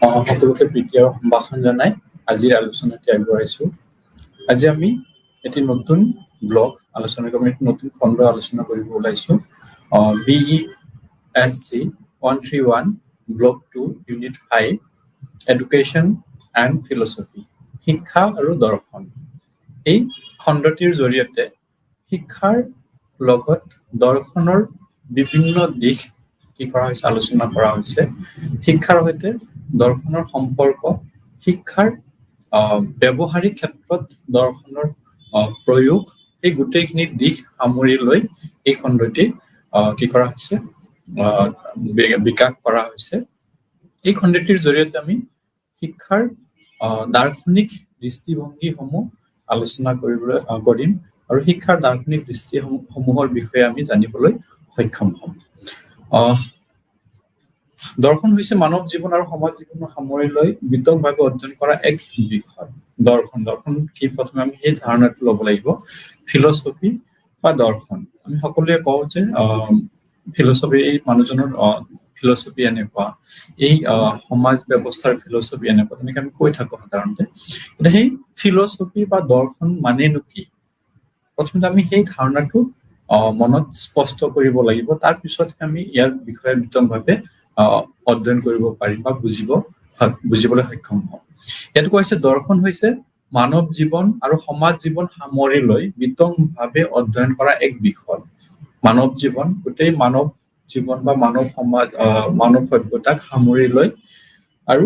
সকলোকে প্ৰীতি আৰু সম্ভাষণ জনাই আজিৰ আলোচনাটি আগবঢ়াইছো। আজি আমি এটি নতুন ব্লগ আলোচনা কৰিম, এটি নতুন খণ্ড আলোচনা কৰিব ওলাইছো। BESC 131 blog 2 unit 5 education and philosophy, শিক্ষা আৰু দৰ্শন। এই খণ্ডটিৰ জৰিয়তে শিক্ষাৰ লগত দৰ্শনৰ বিভিন্ন দিশ কি কৰা হৈছে আলোচনা কৰা হৈছে। শিক্ষাৰ সৈতে দৰ্শনৰ সম্পৰ্ক, শিক্ষাৰ ব্যৱহাৰিক ক্ষেত্ৰত দৰ্শনৰ প্ৰয়োগ, এই গোটেইখিনি দিশ সামৰি লৈ এই খণ্ডটি কি কৰা হৈছে বিকাশ কৰা হৈছে। এই খণ্ডটিৰ জৰিয়তে আমি শিক্ষাৰ দাৰ্শনিক দৃষ্টিভংগীসমূহ আলোচনা কৰিম আৰু শিক্ষাৰ দাৰ্শনিক দৃষ্টিসমূহৰ বিষয়ে আমি জানিবলৈ সক্ষম হ'ম। দৰ্শন হৈছে মানৱ জীৱন আৰু সমাজ জীৱনৰ সামৰি লৈ বিতংভাৱে অধ্যয়ন কৰা এক বিষয়। দৰ্শন কি, প্ৰথমে আমি সেই ধাৰণাটো ল'ব লাগিব। ফিলচফি বা দৰ্শন, আমি সকলোৱে কওঁ যে ফিলচফি, এই মানুহজনৰ ফিলচফি এনেকুৱা, এই সমাজ ব্যৱস্থাৰ ফিলচফি এনেকুৱা, তেনেকে আমি কৈ থাকো সাধাৰণতে। এতিয়া সেই ফিলচফি বা দৰ্শন মানেনো কি, প্ৰথমতে আমি সেই ধাৰণাটো মনত স্পষ্ট কৰিব লাগিব। তাৰ পিছতহে আমি ইয়াৰ বিষয়ে বিতংভাৱে অধ্যয়ন কৰিব পাৰিম বা বুজিবলৈ সক্ষম হম। ইয়াত কোৱা হৈছে দৰ্শন হৈছে মানৱ জীৱন আৰু সমাজ জীৱন সামৰি লৈ বিতংভাৱে অধ্যয়ন কৰা এক বিষয়। মানৱ জীৱন, গোটেই মানৱ জীৱন বা মানৱ সমাজ, মানৱ সভ্যতাক সামৰি লৈ, আৰু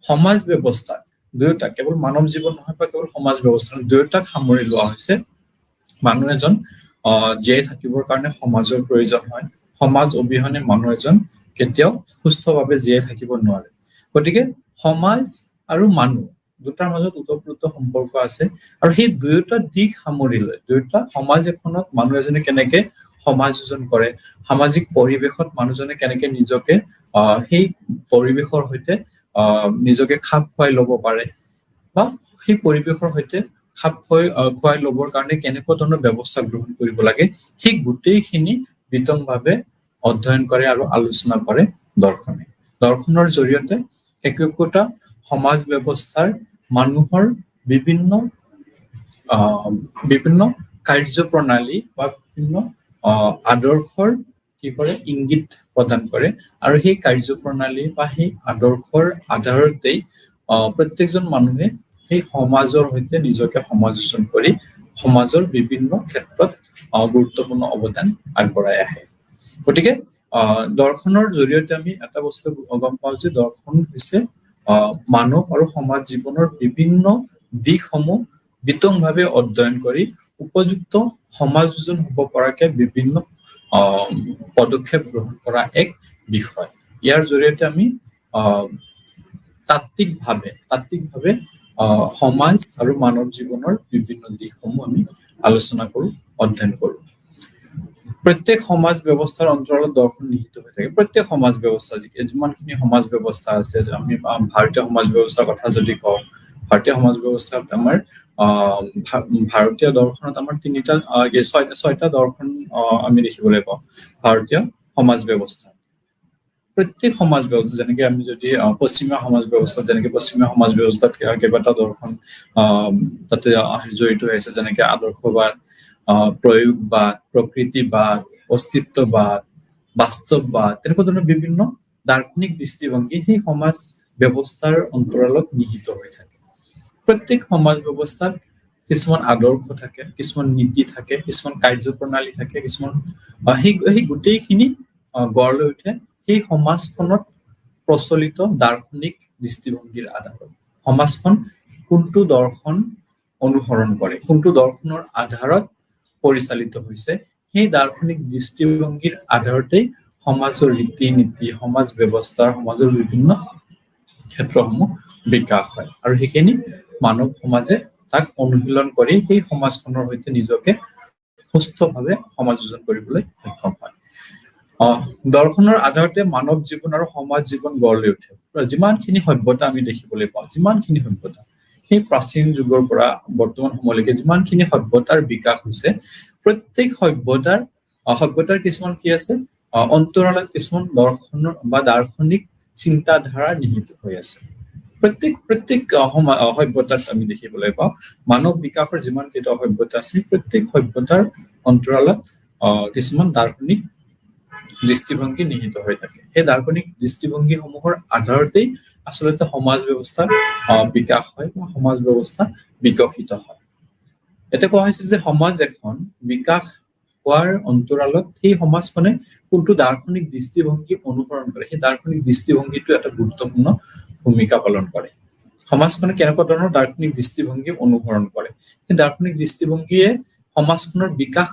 সমাজ ব্যৱস্থাক, দুয়োটা, কেৱল মানৱ জীৱন নহয় বা কেৱল সমাজ ব্যৱস্থা, দুয়োটাক সামৰি লোৱা হৈছে। মানুহ এজন জীয়াই থাকিবৰ কাৰণে সমাজৰ প্ৰয়োজন হয়। সমাজ অবিহনে মানুহ এজন কেতিয়াও সুস্থভাৱে জীয়াই থাকিব নোৱাৰে। গতিকে সমাজ আৰু মানুহ দুটাৰ মাজত ওতঃপ্ৰোত সম্পৰ্ক আছে, আৰু সেই দুয়োটা দিশ সামৰি লৈ, দুয়োটা সমাজ এখনত মানুহ এজনে কেনেকে সমাযোজন কৰে, সামাজিক পৰিৱেশত মানুহজনে কেনেকে নিজকে সেই পৰিৱেশৰ সৈতে নিজকে খাপ খুৱাই ল'ব পাৰে, বা সেই পৰিৱেশৰ সৈতে খাপ খুৱাই ল'বৰ কাৰণে কেনেকুৱা ধৰণৰ ব্যৱস্থা গ্ৰহণ কৰিব লাগে, সেই গোটেইখিনি বিতংভাৱে অধ্যয়ন কৰে আৰু আলোচনা কৰে দৰ্শনে। দৰ্শনৰ জৰিয়তে একোটা সমাজ ব্যৱস্থাৰ মানুহৰ বিভিন্ন কাৰ্যপ্ৰণালী বা বিভিন্ন আদৰ্শৰ কি কৰে, ইংগিত প্ৰদান কৰে, আৰু সেই কাৰ্যপ্ৰণালী বা সেই আদৰ্শৰ আধাৰতেই প্ৰত্যেকজন মানুহে সেই সমাজৰ সৈতে নিজকে সমাযোজন কৰি সমাজৰ বিভিন্ন ক্ষেত্ৰত গুৰুত্বপূৰ্ণ অৱদান আগবঢ়াই আহে। গতিকে দৰ্শনৰ জৰিয়তে আমি এটা বস্তু গম পাওঁ যে দৰ্শন হৈছে মানৱ আৰু সমাজ জীৱনৰ বিভিন্ন দিশসমূহ বিতংভাৱে অধ্যয়ন কৰি উপযুক্ত সমাযোজন হ'ব পৰাকে বিভিন্ন পদক্ষেপ গ্ৰহণ কৰা এক বিষয়। ইয়াৰ জৰিয়তে আমি তাত্ত্বিকভাৱে সমাজ আৰু মানৱ জীৱনৰ বিভিন্ন দিশসমূহ আমি আলোচনা কৰো, অধ্যয়ন কৰো। প্ৰত্যেক সমাজ ব্যৱস্থাৰ অন্তৰালত দৰ্শন নিহিত হৈ থাকে। প্ৰত্যেক সমাজ ব্যৱস্থা, যিমানখিনি সমাজ ব্যৱস্থা আছে, আমি ভাৰতীয় সমাজ ব্যৱস্থাৰ কথা যদি কওঁ, ভাৰতীয় সমাজ ব্যৱস্থাত আমাৰ ভাৰতীয় দৰ্শনত আমাৰ ছয়টা দৰ্শন আমি দেখিবলৈ পাওঁ ভাৰতীয় সমাজ ব্যৱস্থা। প্ৰত্যেক সমাজ ব্যৱস্থা, যেনেকে আমি যদি পশ্চিমীয়া সমাজ ব্যৱস্থা, যেনেকে পশ্চিমীয়া সমাজ ব্যৱস্থাত কেইবাটা দৰ্শন তাতে জড়িত হৈ আছে, যেনেকে আদৰ্শবাদ, প্ৰয়োগবাদ, প্ৰকৃতিবাদ, অস্তিত্ববাদ, বাস্তৱবাদ, তেনেকুৱা ধৰণৰ বিভিন্ন দাৰ্শনিক দৃষ্টিভংগী সেই সমাজ ব্যৱস্থাৰ অন্তৰালত নিহিত হৈ থাকে। প্ৰত্যেক সমাজ ব্যৱস্থাত কিছুমান আদৰ্শ থাকে, কিছুমান নীতি থাকে, কিছুমান কাৰ্যপ্ৰণালী থাকে, কিছুমান সেই গোটেইখিনি গঢ় লৈ উঠে সেই সমাজখনত প্ৰচলিত দাৰ্শনিক দৃষ্টিভংগীৰ আধাৰত। সমাজখন কোনটো দৰ্শন অনুসৰণ কৰে, কোনটো দৰ্শনৰ আধাৰত পৰিচালিত হৈছে, সেই দাৰ্শনিক দৃষ্টিভংগীৰ আধাৰতেই সমাজৰ ৰীতি নীতি, সমাজ ব্যৱস্থা, সমাজৰ বিভিন্ন ক্ষেত্ৰসমূহ বিকাশ হয়, আৰু সেইখিনি মানৱ সমাজে তাক অনুশীলন কৰি সেই সমাজখনৰ সৈতে নিজকে সুস্থভাৱে সমাযোজন কৰিবলৈ সক্ষম হয়। দৰ্শনৰ আধাৰতে মানৱ জীৱন আৰু সমাজ জীৱন গঢ় লৈ উঠে। যিমানখিনি সভ্যতা আমি দেখিবলৈ পাওঁ, যিমানখিনি সভ্যতা সেই প্ৰাচীন যুগৰ পৰা বৰ্তমান সময়লৈকে যিমানখিনি সভ্যতাৰ বিকাশ হৈছে, প্ৰত্যেক সভ্যতাৰ কিছুমান কি আছে, অন্তৰালত কিছুমান দৰ্শনৰ বা দাৰ্শনিক চিন্তাধাৰা নিহিত হৈ আছে। প্ৰত্যেক সভ্যতাত আমি দেখিবলৈ পাওঁ মানৱ বিকাশৰ যিমান কেইটা সভ্যতা আছে প্ৰত্যেক সভ্যতাৰ অন্তৰালত কিছুমান দাৰ্শনিক দৃষ্টিভংগী নিহিত হৈ থাকে সেই দাৰ্শনিক দৃষ্টিভংগীসমূহৰ আধাৰতেই আচলতে সমাজ ব্যৱস্থা বিকাশ হয় বা সমাজ ব্যৱস্থা বিকশিত হয় এটা কোৱা হৈছে যে সমাজ এখন বিকাশ হোৱাৰ অন্তৰালত সেই সমাজখনে কোনটো দাৰ্শনিক দৃষ্টিভংগী অনুসৰণ কৰে সেই দাৰ্শনিক দৃষ্টিভংগীটো এটা গুৰুত্বপূৰ্ণ ভূমিকা পালন কৰে সমাজখনে কেনেকুৱা ধৰণৰ দাৰ্শনিক দৃষ্টিভংগী অনুসৰণ কৰে সেই দাৰ্শনিক দৃষ্টিভংগীয়ে সমাজখনৰ বিকাশ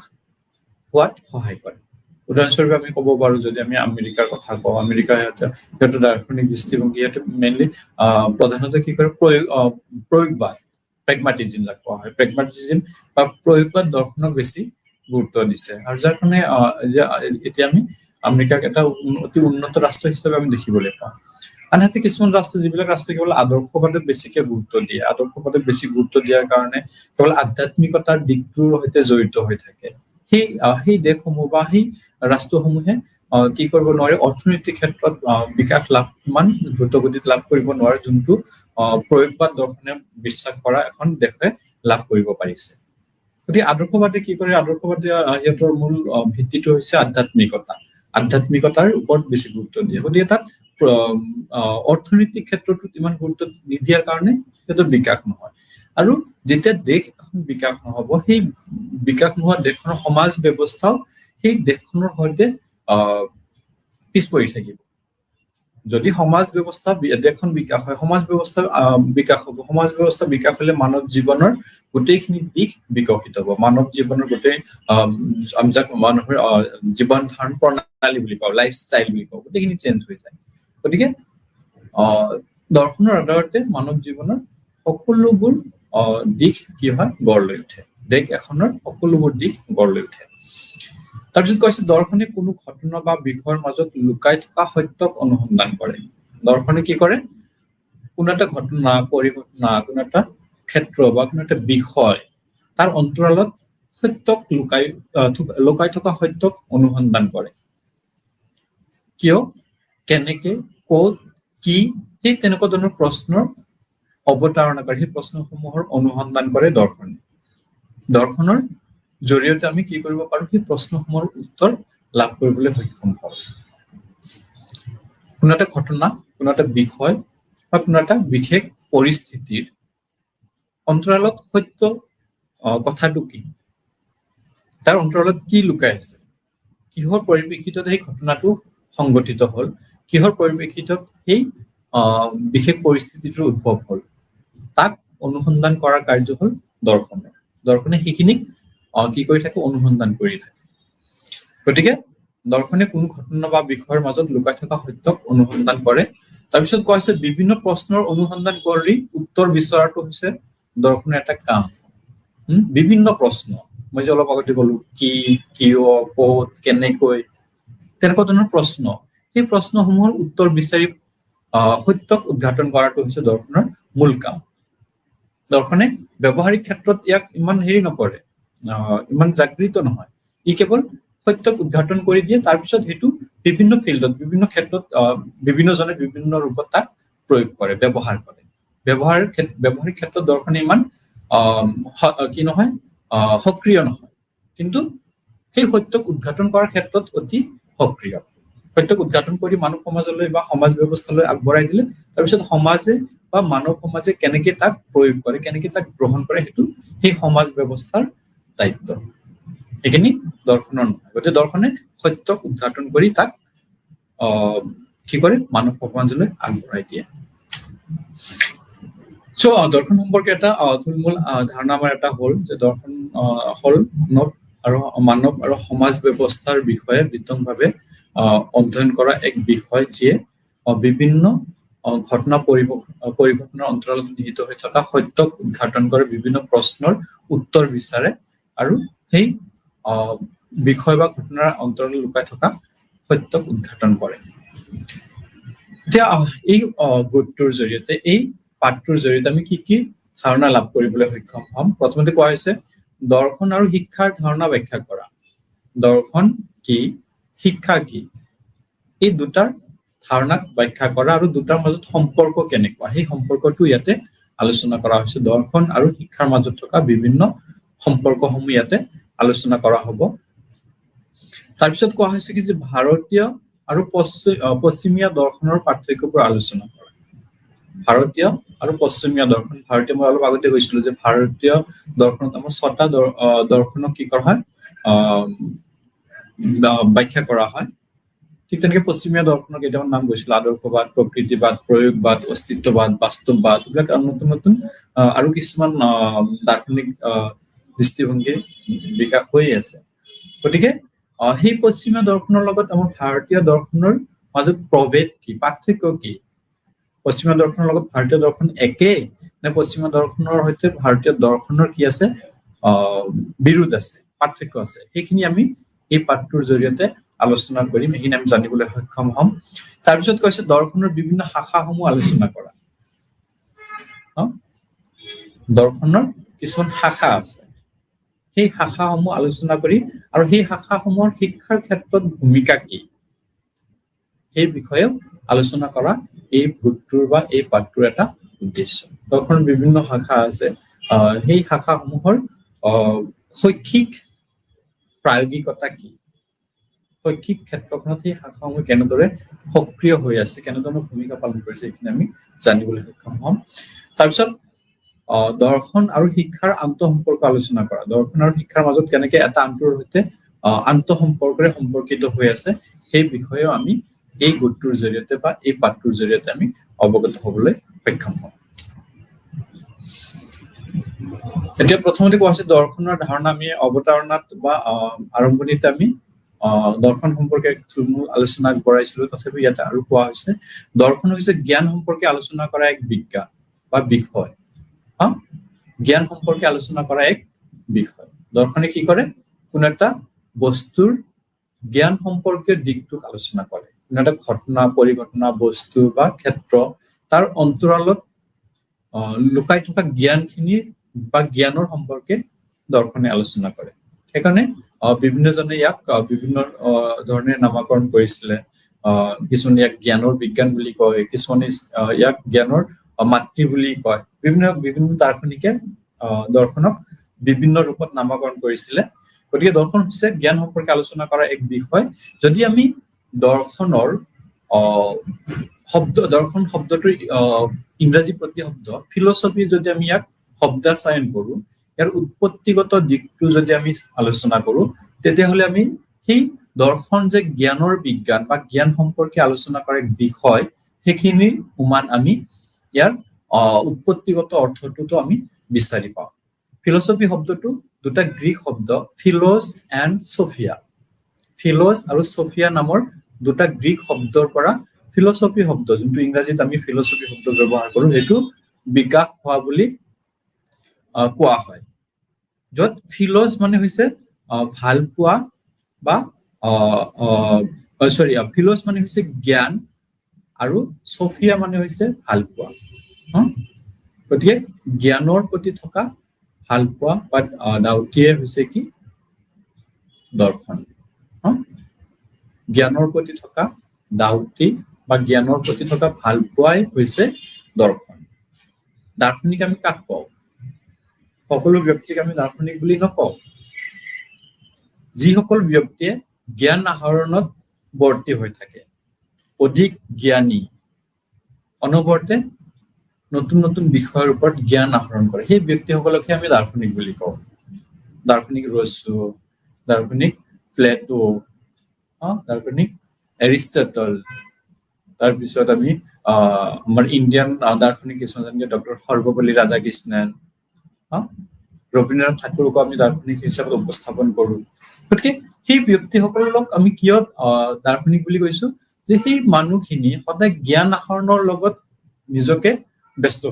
হোৱাত সহায় কৰে উদাহৰণস্বৰূপে আমি ক'ব পাৰো যদি আমি আমেৰিকাৰ কথা কওঁ আমেৰিকাৰ সিহঁতৰ দাৰ্শনিক দৃষ্টিভংগী ইয়াতে মেইনলি প্ৰধানতঃ কি কৰে প্ৰয়োগবাদ প্ৰেগমাটিজিম যাক কোৱা হয় প্ৰেগমাটিজিম বা প্ৰয়োগবাদ দৰ্শনক বেছি গুৰুত্ব দিছে আৰু যাৰ কাৰণে এতিয়া আমি আমেৰিকাক এটা অতি উন্নত ৰাষ্ট্ৰ হিচাপে আমি দেখিবলৈ পাওঁ আনহাতে কিছুমান ৰাষ্ট্ৰ যিবিলাক ৰাষ্ট্ৰ কেৱল আদৰ্শবাদক বেছিকে গুৰুত্ব দিয়ে আদৰ্শবাদক বেছি গুৰুত্ব দিয়াৰ কাৰণে কেৱল আধ্যাত্মিকতাৰ দিশটোৰ সৈতে জড়িত হৈ থাকে সেই দেশসমূহ বা সেই ৰাষ্ট্ৰসমূহে কি কৰিব নোৱাৰে অৰ্থনৈতিক ক্ষেত্ৰত বিকাশ লাভ ইমান দ্ৰুতগতিত লাভ কৰিব নোৱাৰে যোনটো প্ৰয়োগবাদ দৰ্শনে বিশ্বাস কৰা এখন দেশে লাভ কৰিব পাৰিছে গতিকে আদৰ্শবাদে কি কৰে আদৰ্শবাদে সিহঁতৰ মূল ভিত্তিটো হৈছে আধ্যাত্মিকতাৰ ওপৰত বেছি গুৰুত্ব দিয়ে গতিকে তাত অৰ্থনৈতিক ক্ষেত্ৰতো ইমান গুৰুত্ব নিদিয়াৰ কাৰণে সিহঁতৰ বিকাশ নহয় আৰু যেতিয়া দেশ এখন বিকাশ নহব সেই বিকাশ নোহোৱা দেশখনৰ সমাজ ব্যৱস্থাও সেই দেশখনৰ সৈতে পিছ পৰি থাকিব যদি সমাজ ব্যৱস্থা দেশখন বিকাশ হয় সমাজ ব্যৱস্থা বিকাশ হ'ব সমাজ ব্যৱস্থা বিকাশ হলে মানৱ জীৱনৰ গোটেইখিনি দিশ বিকশিত হ'ব মানৱ জীৱনৰ গোটেই আমি যাক মানুহৰ জীৱন ধাৰণ প্ৰণালী বুলি কওঁ লাইফষ্টাইল বুলি কওঁ গোটেইখিনি চেঞ্জ হৈ যায় গতিকে দৰ্শনৰ আধাৰতে মানৱ জীৱনৰ সকলোবোৰ দিশ কি হয় গঢ় লৈ উঠে দেশ এখনৰ সকলোবোৰ দিশ গঢ় লৈ উঠে তাৰপিছত কৈছে দৰ্শনে কোনো ঘটনা বা বিষয়ৰ মাজত লুকাই থকা সত্যক অনুসন্ধান কৰে দৰ্শনে কি কৰে কোনো এটা ঘটনা পৰিঘটনা কোনো এটা ক্ষেত্ৰ বা কোনো এটা বিষয় তাৰ অন্তৰালত সত্যক লুকাই থকা সত্যক অনুসন্ধান কৰে কিয় কেনেকে ক'ত কি সেই তেনেকুৱা ধৰণৰ প্ৰশ্নৰ অৱতাৰণা কৰে সেই প্ৰশ্নসমূহৰ অনুসন্ধান কৰে দৰ্শনৰ জৰিয়তে আমি কি কৰিব পাৰো সেই প্ৰশ্নসমূহৰ উত্তৰ লাভ কৰিবলৈ সক্ষম হওঁ কোনো এটা ঘটনা কোনো এটা বিষয় বা কোনো এটা বিশেষ পৰিস্থিতিৰ অন্তৰালত সত্য কথাটো কি তাৰ অন্তৰালত কি লুকাই আছে কিহৰ পৰিপ্ৰেক্ষিতত সেই ঘটনাটো সংঘটিত হল কিহৰ পৰিপ্ৰেক্ষিতত সেই বিশেষ পৰিস্থিতিটোৰ উদ্ভৱ হল তাক অনুসন্ধান কৰাৰ কাৰ্য হল দৰ্শনে সেইখিনিক কি কৰি থাকে অনুসন্ধান কৰি থাকে গতিকে দৰ্শনে কোনো ঘটনা বা বিষয়ৰ মাজত লুকাই থকা সত্যক অনুসন্ধান কৰে তাৰপিছত কোৱা হৈছে বিভিন্ন প্ৰশ্নৰ অনুসন্ধান কৰি উত্তৰ বিচৰাটো হৈছে দৰ্শনৰ এটা কাম বিভিন্ন প্ৰশ্ন মই যে অলপ আগতে ক'লো কি কিয় ক'ত কেনেকৈ তেনেকুৱা ধৰণৰ প্ৰশ্ন সেই প্ৰশ্নসমূহৰ উত্তৰ বিচাৰি সত্যক উদ্ঘাটন কৰাটো হৈছে দৰ্শনৰ মূল কাম দৰ্শনে ব্যৱহাৰিক ক্ষেত্ৰত ইয়াক ইমান হেৰি নকৰে ইমান জাগৃত নহয় ই কেৱল সত্যক উদ্ঘাটন কৰি দিয়ে তাৰপিছত সেইটো বিভিন্ন ফিল্ডত বিভিন্ন ক্ষেত্ৰত বিভিন্নজনে বিভিন্ন ৰূপত তাক প্ৰয়োগ কৰে ব্যৱহাৰিক ক্ষেত্ৰত দৰ্শনে ইমান কি নহয় সক্ৰিয় নহয় কিন্তু সেই সত্যক উদ্ঘাটন কৰাৰ ক্ষেত্ৰত অতি সক্ৰিয় সত্যক উদ্ঘাটন কৰি মানৱ সমাজলৈ বা সমাজ ব্যৱস্থালৈ আগবঢ়াই দিলে তাৰপিছত সমাজে বা মানৱ সমাজে কেনেকে তাক প্ৰয়োগ কৰে কেনেকে তাক গ্ৰহণ কৰে সেইটো সেই সমাজ ব্যৱস্থাৰ দায়িত্ব সেইখিনি দৰ্শনৰ নহয় গতিকে দৰ্শনে সত্যক উদ্ঘাটন কৰি তাক কি কৰে মানৱ সমাজলৈ আগবঢ়াই দিয়ে দৰ্শন সম্পৰ্কে এটা থুলমূল ধাৰণা আমাৰ এটা হ'ল যে দৰ্শন হ'ল মানৱ আৰু সমাজ ব্যৱস্থাৰ বিষয়ে বিতংভাৱে অধ্যয়ন কৰা এক বিষয় যিয়ে বিভিন্ন ঘটনা পৰিঘটনাৰ অন্তৰালত নিহিত হৈ থকা সত্যক উদ্ঘাটন কৰে বিভিন্ন প্ৰশ্নৰ উত্তৰ বিচাৰে আৰু সেই বিষয় বা ঘটনাৰ অন্তৰালত লুকাই থকা সত্যক উদ্ঘাটন কৰে এতিয়া এই গোটটোৰ জৰিয়তে এই পাঠটোৰ জৰিয়তে আমি কি ধাৰণা লাভ কৰিবলৈ সক্ষম হ'ম প্ৰথমতে কোৱা হৈছে দৰ্শন আৰু শিক্ষাৰ ধাৰণা ব্যাখ্যা কৰা দৰ্শন কি শিক্ষা কি এই দুটাৰ ধাৰণাক ব্যাখ্যা কৰা আৰু দুটাৰ মাজত সম্পৰ্ক কেনেকুৱা সেই সম্পৰ্কটো ইয়াতে আলোচনা কৰা হৈছে দৰ্শন আৰু শিক্ষাৰ মাজত থকা বিভিন্ন সম্পৰ্কসমূহ ইয়াতে আলোচনা কৰা হ'ব তাৰপিছত কোৱা হৈছে কি যে ভাৰতীয় আৰু পশ্চিমীয়া দৰ্শনৰ পাৰ্থক্যবোৰ আলোচনা কৰা ভাৰতীয় আৰু পশ্চিমীয়া দৰ্শন ভাৰতীয় মই অলপ আগতে কৈছিলো যে ভাৰতীয় দৰ্শনত আমাৰ ছটা দৰ্শনক কি কৰা হয় ব্যাখ্যা কৰা হয় ঠিক তেনেকে পশ্চিমীয়া দৰ্শনৰ কেইটামান নাম গৈছিল আদৰ্শবাদ প্ৰকৃতিবাদ প্ৰয়োগবাদ অস্তিত্ববাদ বাস্তৱবাদ এইবিলাক নতুন নতুন আৰু কিছুমান দাৰ্শনিক দৃষ্টিভংগী বিকাশ হৈ আছে গতিকে সেই পশ্চিমীয়া দৰ্শনৰ লগত আমাৰ ভাৰতীয় দৰ্শনৰ মাজত প্ৰভেদ কি পাৰ্থক্য কি পশ্চিমীয়া দৰ্শনৰ লগত ভাৰতীয় দৰ্শন একে নে পশ্চিমীয়া দৰ্শনৰ সৈতে ভাৰতীয় দৰ্শনৰ কি আছে বিৰোধ আছে পাৰ্থক্য আছে সেইখিনি আমি এই পাঠটোৰ জৰিয়তে আলোচনা কৰিম এইখিনি আমি জানিবলৈ সক্ষম হ'ম তাৰপিছত কৈছে দৰ্শনৰ বিভিন্ন শাখাসমূহ আলোচনা কৰা দৰ্শনৰ কিছুমান শাখা আছে সেই শাখাসমূহ আলোচনা কৰি আৰু সেই শাখাসমূহৰ শিক্ষাৰ ক্ষেত্ৰত ভূমিকা কি এই বিষয়ে আলোচনা কৰা এই গোটটোৰ বা এই পাঠটোৰ এটা উদ্দেশ্য দৰ্শনৰ বিভিন্ন শাখা আছে সেই শাখাসমূহৰ শৈক্ষিক প্ৰায়োগিকতা কি শৈক্ষিক ক্ষেত্ৰখনত সেই শাখাসমূহ কেনেদৰে সক্ৰিয় হৈ আছে কেনেধৰণৰ ভূমিকা পালন কৰিছে এইখিনি আমি জানিবলৈ সক্ষম হ'ম তাৰপিছত দৰ্শন আৰু শিক্ষাৰ আন্তঃসম্পৰ্ক আলোচনা কৰা দৰ্শন আৰু শিক্ষাৰ মাজত কেনেকে এটা আনটোৰ সৈতে আন্তঃসম্পৰ্কৰে সম্পৰ্কিত হৈ আছে সেই বিষয়েও আমি এই গোটটোৰ জৰিয়তে বা এই পাঠটোৰ জৰিয়তে আমি অৱগত হ'বলৈ সক্ষম হ'ম এতিয়া প্ৰথমতে কোৱা হৈছে দৰ্শনৰ ধাৰণা আমি অৱতাৰণাত বা আৰম্ভণিতে আমি দৰ্শন সম্পৰ্কে থুলমূল আলোচনা কৰাইছিলো তথাপি ইয়াতে আৰু কোৱা হৈছে দৰ্শন হৈছে জ্ঞান সম্পৰ্কে আলোচনা কৰা এক বিজ্ঞান বা বিষয় জ্ঞান সম্পৰ্কে আলোচনা কৰা এক বিষয় দৰ্শনে কি কৰে কোনো এটা বস্তুৰ জ্ঞান সম্পৰ্কীয় দিশটোক আলোচনা কৰে কোনো এটা ঘটনা পৰিঘটনা বস্তু বা ক্ষেত্ৰ তাৰ অন্তৰালত লুকাই থকা জ্ঞানখিনিৰ বা জ্ঞানৰ সম্পৰ্কে দৰ্শনে আলোচনা কৰে সেইকাৰণে বিভিন্নজনে ইয়াক বিভিন্ন ধৰণে নামাকৰণ কৰিছিলে কিছুমানে ইয়াক জ্ঞানৰ বিজ্ঞান বুলি কয় কিছুমানে ইয়াক জ্ঞানৰ মাতৃ বুলি কয় বিভিন্ন দাৰ্শনিকে দৰ্শনক বিভিন্ন ৰূপত নামাকৰণ কৰিছিলে গতিকে দৰ্শন হৈছে জ্ঞান সম্পৰ্কে আলোচনা কৰা এক বিষয় যদি আমি দৰ্শনৰ দৰ্শন শব্দটোৰ ইংৰাজী প্ৰতিশব্দ ফিলচফি যদি আমি ইয়াক শব্দাচয়ন কৰো ইয়াৰ উৎপত্তিগত দিশটো যদি আমি আলোচনা কৰো তেতিয়াহ'লে আমি সেই দৰ্শন যে জ্ঞানৰ বিজ্ঞান বা জ্ঞান সম্পৰ্কে আলোচনা কৰা এক বিষয় সেইখিনিৰ সমান আমি ইয়াৰ উৎপত্তিগত অৰ্থটোতো আমি বিচাৰি পাওঁ ফিলচফি শব্দটো দুটা গ্ৰীক শব্দ ফিলছ এণ্ড ছফিয়া ফিলছ আৰু ছফিয়া নামৰ দুটা গ্ৰীক শব্দৰ পৰা ফিলচফি শব্দ যোনটো ইংৰাজীত আমি ফিলচফি শব্দ ব্যৱহাৰ কৰো সেইটো বিকাশ হোৱা বুলি কোৱা হয় য'ত ফিলছ মানে হৈছে ভাল পোৱা বা ফিলছ মানে হৈছে জ্ঞান আৰু ছফিয়া মানে হৈছে ভাল পোৱা গতিকে জ্ঞানৰ প্ৰতি থকা ভাল পোৱা বা ডাউটিয়ে হৈছে কি দৰ্শন জ্ঞানৰ প্ৰতি থকা ডাউটি বা জ্ঞানৰ প্ৰতি থকা ভাল পোৱাই হৈছে দৰ্শন দাৰ্শনিক আমি কাক কওঁ সকলো ব্যক্তিক আমি দাৰ্শনিক বুলি নকওঁ যিসকল ব্যক্তিয়ে জ্ঞান আহৰণত বৰ্তি হৈ থাকে অধিক জ্ঞানী অনবৰতে নতুন নতুন বিষয়ৰ ওপৰত জ্ঞান আহৰণ কৰে সেই ব্যক্তিসকলকহে আমি দাৰ্শনিক বুলি কওঁ দাৰ্শনিক ৰছু দাৰ্শনিক প্লেটো দাৰ্শনিক এৰিষ্টটল তাৰপিছত আমি আমাৰ ইণ্ডিয়ান দাৰ্শনিক কিছুমান যেনেকৈ ডক্টৰ সৰ্বপল্লী ৰাধাকৃষ্ণন ৰবীন্দ্ৰনাথ ঠাকুৰকো আমি দাৰ্শনিক হিচাপে উপস্থাপন কৰো গতিকে সেই ব্যক্তিসকলক আমি কিয় দাৰ্শনিক বুলি কৈছো যে সেই মানুহখিনি সদায় জ্ঞান আহৰণৰ লগত নিজকে ব্যস্ত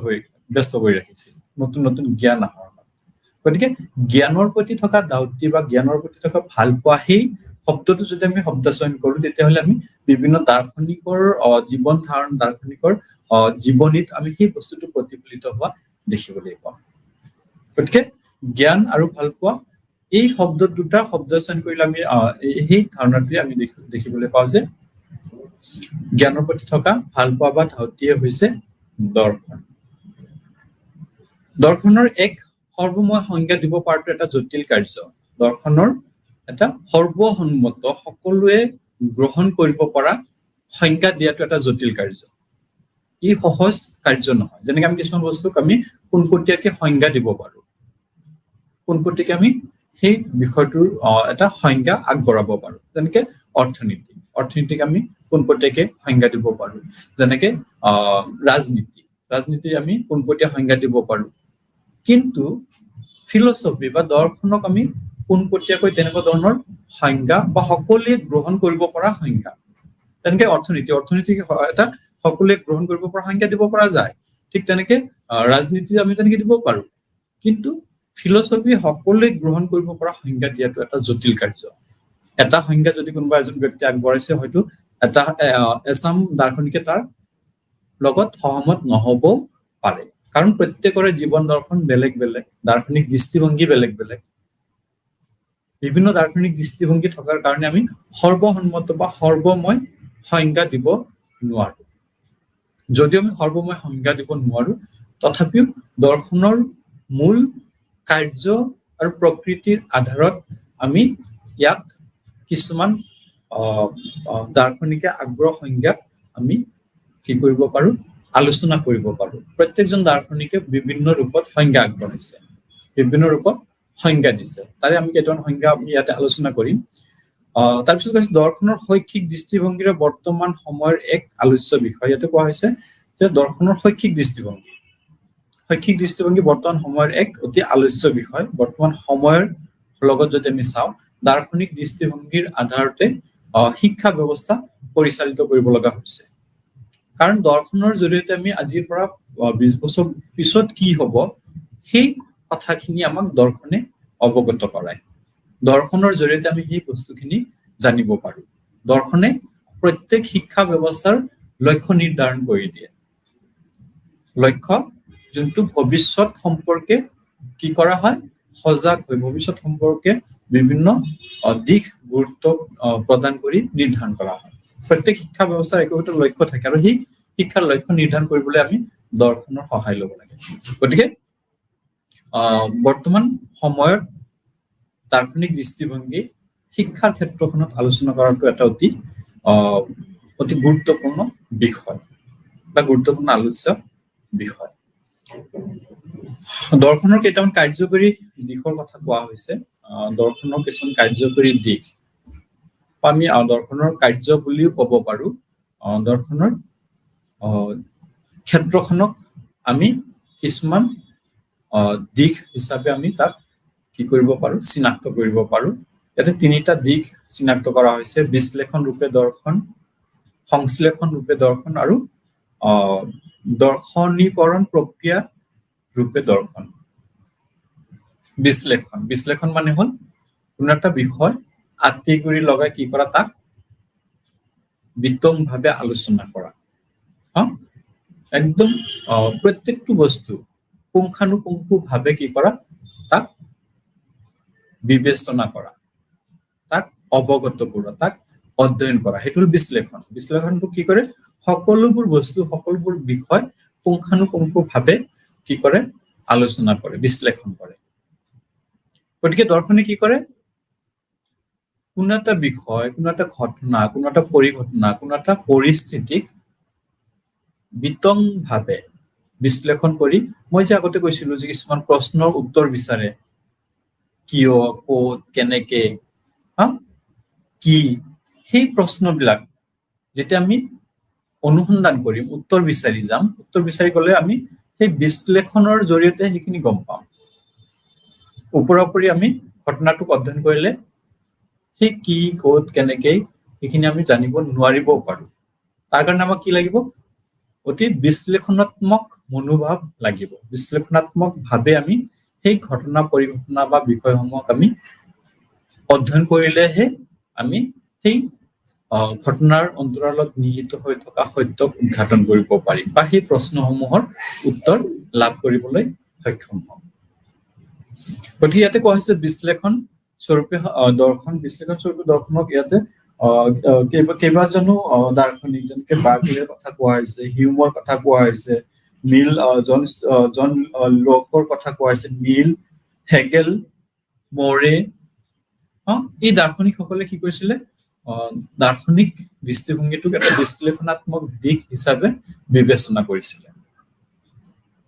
কৰি ৰাখিছিল নতুন নতুন জ্ঞান আহৰণত গতিকে জ্ঞানৰ প্ৰতি থকা ডাউটি বা জ্ঞানৰ প্ৰতি থকা ভাল পোৱা সেই শব্দটো যদি আমি শব্দাচয়ন কৰো তেতিয়াহ'লে আমি বিভিন্ন দাৰ্শনিকৰ জীৱন ধাৰণ দাৰ্শনিকৰ জীৱনীত আমি সেই বস্তুটো প্ৰতিফলিত হোৱা দেখিবলৈ পাওঁ গতিকে জ্ঞান আৰু ভাল পোৱা এই শব্দ দুটা শব্দাচয়ন কৰিলে আমি সেই ধাৰণাটোৱে আমি দেখিবলৈ পাওঁ যে জ্ঞানৰ প্ৰতি থকা ভাল পোৱা বা ধাউতিয়ে হৈছে দৰ্শন। দৰ্শনৰ এক সৰ্বময় সংজ্ঞা দিব পৰাটো এটা জটিল কাৰ্য। দৰ্শনৰ এটা সৰ্বসন্মত সকলোৱে গ্ৰহণ কৰিব পৰা সংজ্ঞা দিয়াটো এটা জটিল কাৰ্য। ই সহজ কাৰ্য নহয়। যেনেকৈ আমি কিছুমান বস্তুক আমি পোনপটীয়াকৈ সংজ্ঞা দিব পাৰো, পোনপটীয়াকৈ আমি সেই বিষয়টোৰ এটা সংজ্ঞা আগবঢ়াব পাৰো। যেনেকৈ অৰ্থনীতিক আমি পোনপটীয়াকৈ সংজ্ঞা দিব পাৰো। যেনেকৈ ৰাজনীতি আমি পোনপটীয়া সংজ্ঞা দিব পাৰো। কিন্তু ফিলচফি বা দৰ্শনক আমি পোনপটীয়াকৈ তেনেকুৱা ধৰণৰ সংজ্ঞা বা সকলোৱে গ্ৰহণ কৰিব পৰা সংজ্ঞা, তেনেকৈ অৰ্থনীতিক এটা সকলোৱে গ্ৰহণ কৰিব পৰা সংজ্ঞা দিব পৰা যায়। ঠিক তেনেকে ৰাজনীতি আমি তেনেকে দিব পাৰো। কিন্তু ফিলচফি সকলোৱে গ্ৰহণ কৰিব পৰা সংজ্ঞা দিয়াটো এটা জটিল কাৰ্য। এটা সংজ্ঞা যদি কোনোবা এজন ব্যক্তি আগবঢ়াইছে, হয়তো এটা এছাম দাৰ্শনিকে তাৰ লগত সহমত নহবও পাৰে, কাৰণ প্ৰত্যেকৰে জীৱন দৰ্শন বেলেগ বেলেগ, দাৰ্শনিক দৃষ্টিভংগী বেলেগ বেলেগ। বিভিন্ন দাৰ্শনিক দৃষ্টিভংগী থকাৰ কাৰণে আমি সৰ্বসন্মত বা সৰ্বময় সংজ্ঞা দিব নোৱাৰো। যদিও আমি সৰ্বময় সংজ্ঞা দিব নোৱাৰো, তথাপিও দৰ্শনৰ মূল কাৰ্য আৰু প্ৰকৃতিৰ আধাৰত আমি ইয়াক কিছুমান দাৰ্শনিকে আগবঢ়োৱা সংজ্ঞাক আমি কি কৰিব পাৰো, আলোচনা কৰিব পাৰো। প্ৰত্যেকজন দাৰ্শনিকে বিভিন্ন ৰূপত সংজ্ঞা আগবঢ়াইছে, বিভিন্ন ৰূপত সংজ্ঞা দিছে। তাৰে আমি কেইটামান সংজ্ঞা আমি ইয়াতে আলোচনা কৰিম। তাৰপিছত কৈছে দৰ্শনৰ শৈক্ষিক দৃষ্টিভংগীৰে বৰ্তমান সময়ৰ এক আলোচ্য বিষয়। ইয়াতে কোৱা হৈছে যে দৰ্শনৰ শৈক্ষিক দৃষ্টিভংগী বৰ্তমান সময়ৰ এক অতি আলোচ্য বিষয়। বৰ্তমান সময়ৰ লগত যদি আমি চাওঁ, দাৰ্শনিক দৃষ্টিভংগীৰ আধাৰতে শিক্ষা ব্যৱস্থা পৰিচালিত কৰিব লগা হৈছে। কাৰণ দৰ্শনৰ জৰিয়তে আমি আজিৰ পৰা 20 বছৰ পিছত কি হব, সেই কথাখিনি আমাক দৰ্শনে অৱগত কৰায়। দৰ্শনৰ জৰিয়তে আমি সেই বস্তুখিনি জানিব পাৰো। দৰ্শনে প্ৰত্যেক শিক্ষা ব্যৱস্থাৰ লক্ষ্য নিৰ্ধাৰণ কৰি দিয়ে। লক্ষ্য যোনটো ভৱিষ্যত সম্পৰ্কে কি কৰা হয়, সজাগ হৈ ভৱিষ্যত সম্পৰ্কে বিভিন্ন দিশ গুৰুত্ব প্ৰদান কৰি নিৰ্ধাৰণ কৰা হয়। প্ৰত্যেক শিক্ষা ব্যৱস্থাৰ একোটা লক্ষ্য থাকে, আৰু সেই শিক্ষাৰ লক্ষ্য নিৰ্ধাৰণ কৰিবলৈ আমি দৰ্শনৰ সহায় ল'ব লাগে। গতিকে বৰ্তমান সময়ৰ দাৰ্শনিক দৃষ্টিভংগী শিক্ষাৰ ক্ষেত্ৰখনত আলোচনা কৰাটো এটা অতি গুৰুত্বপূৰ্ণ বিষয় বা গুৰুত্বপূৰ্ণ আলোচ্য বিষয়। দৰ্শনৰ কেইটামান কাৰ্যকৰী দিশৰ কথা কোৱা হৈছে। দৰ্শনৰ কিছুমান কাৰ্যকৰী দিশ আমি দৰ্শনৰ কাৰ্য বুলিও ক'ব পাৰো। দৰ্শনৰ ক্ষেত্ৰখনক আমি কিছুমান দিশ হিচাপে আমি তাক কি কৰিব পাৰো, চিনাক্ত কৰিব পাৰো। ইয়াতে 3টা দিশ চিনাক্ত কৰা হৈছে: বিশ্লেষণ ৰূপে দৰ্শন, সংশ্লেষণ ৰূপে দৰ্শন আৰু দৰ্শনীকৰণ প্ৰক্ৰিয়া ৰূপে দৰ্শন। বিশ্লেষণ মানে হল কোনো এটা বিষয় আঁতিগুৰি লগাই কি কৰা, তাক বিতংভাৱে আলোচনা কৰা। একদম প্ৰত্যেকটো বস্তু পুংখানুপুংখভাৱে কি কৰা, তাক বিবেচনা কৰা, তাক অৱগত কৰা, তাক অধ্যয়ন কৰা, সেইটো হল বিশ্লেষণ। বিশ্লেষণটো কি কৰে, সকলোবোৰ বস্তু, সকলোবোৰ বিষয় পুংখানুপুংখভাৱে কি কৰে, আলোচনা কৰে, বিশ্লেষণ কৰে। গতিকে দৰ্শনে কি কৰে, কোনো এটা বিষয়, কোনো এটা ঘটনা, কোনো এটা পৰিঘটনা, কোনো এটা পৰিস্থিতিক বিতংভাৱে বিশ্লেষণ কৰি, মই যে আগতে কৈছিলো যে কিছুমান প্ৰশ্নৰ উত্তৰ বিচাৰে, কিয়, ক'ত, কেনেকে, কি, সেই প্ৰশ্নবিলাক যেতিয়া আমি অনুসন্ধান কৰিম, উত্তৰ বিচাৰি যাম, উত্তৰ বিচাৰি গলে আমি সেই বিশ্লেষণৰ জৰিয়তে সেইখিনি গম পাম। ওপৰা-ওপৰি আমি ঘটনাটোক অধ্যয়ন কৰিলে সেই কি, ক'ত, কেনেকে সেইখিনি আমি জানিব নোৱাৰিবও পাৰো। তাৰ কাৰণে আমাক কি লাগিব, অতি বিশ্লেষণাত্মক মনোভাৱ লাগিব। বিশ্লেষণাত্মক ভাৱে আমি সেই ঘটনা, পৰিঘটনা বা বিষয়সমূহক আমি অধ্যয়ন কৰিলেহে আমি সেই ঘটনাৰ অন্তৰালত নিহিত হৈ থকা সত্যক উদ্ঘাটন কৰিব পাৰিম বা সেই প্ৰশ্নসমূহৰ উত্তৰ লাভ কৰিবলৈ সক্ষম হম। গতিকে ইয়াতে কোৱা হৈছে বিশ্লেষণ স্বৰূপে দৰ্শন। বিশ্লেষণ স্বৰূপে দৰ্শনক ইয়াতে কেইবাজনো দাৰ্শনিক যেনেকে বাৰ্কলেৰ কথা কোৱা হৈছে, হিউমৰ কথা কোৱা হৈছে, জন লকৰ কথা কোৱা হৈছে, মিল, হেগেল, মৰে, এই দাৰ্শনিকসকলে কি কৰিছিলে দাৰ্শনিক দৃষ্টিভংগীটোক এটা বিশ্লেষণাত্মক দিশ হিচাপে বিবেচনা কৰিছিলে।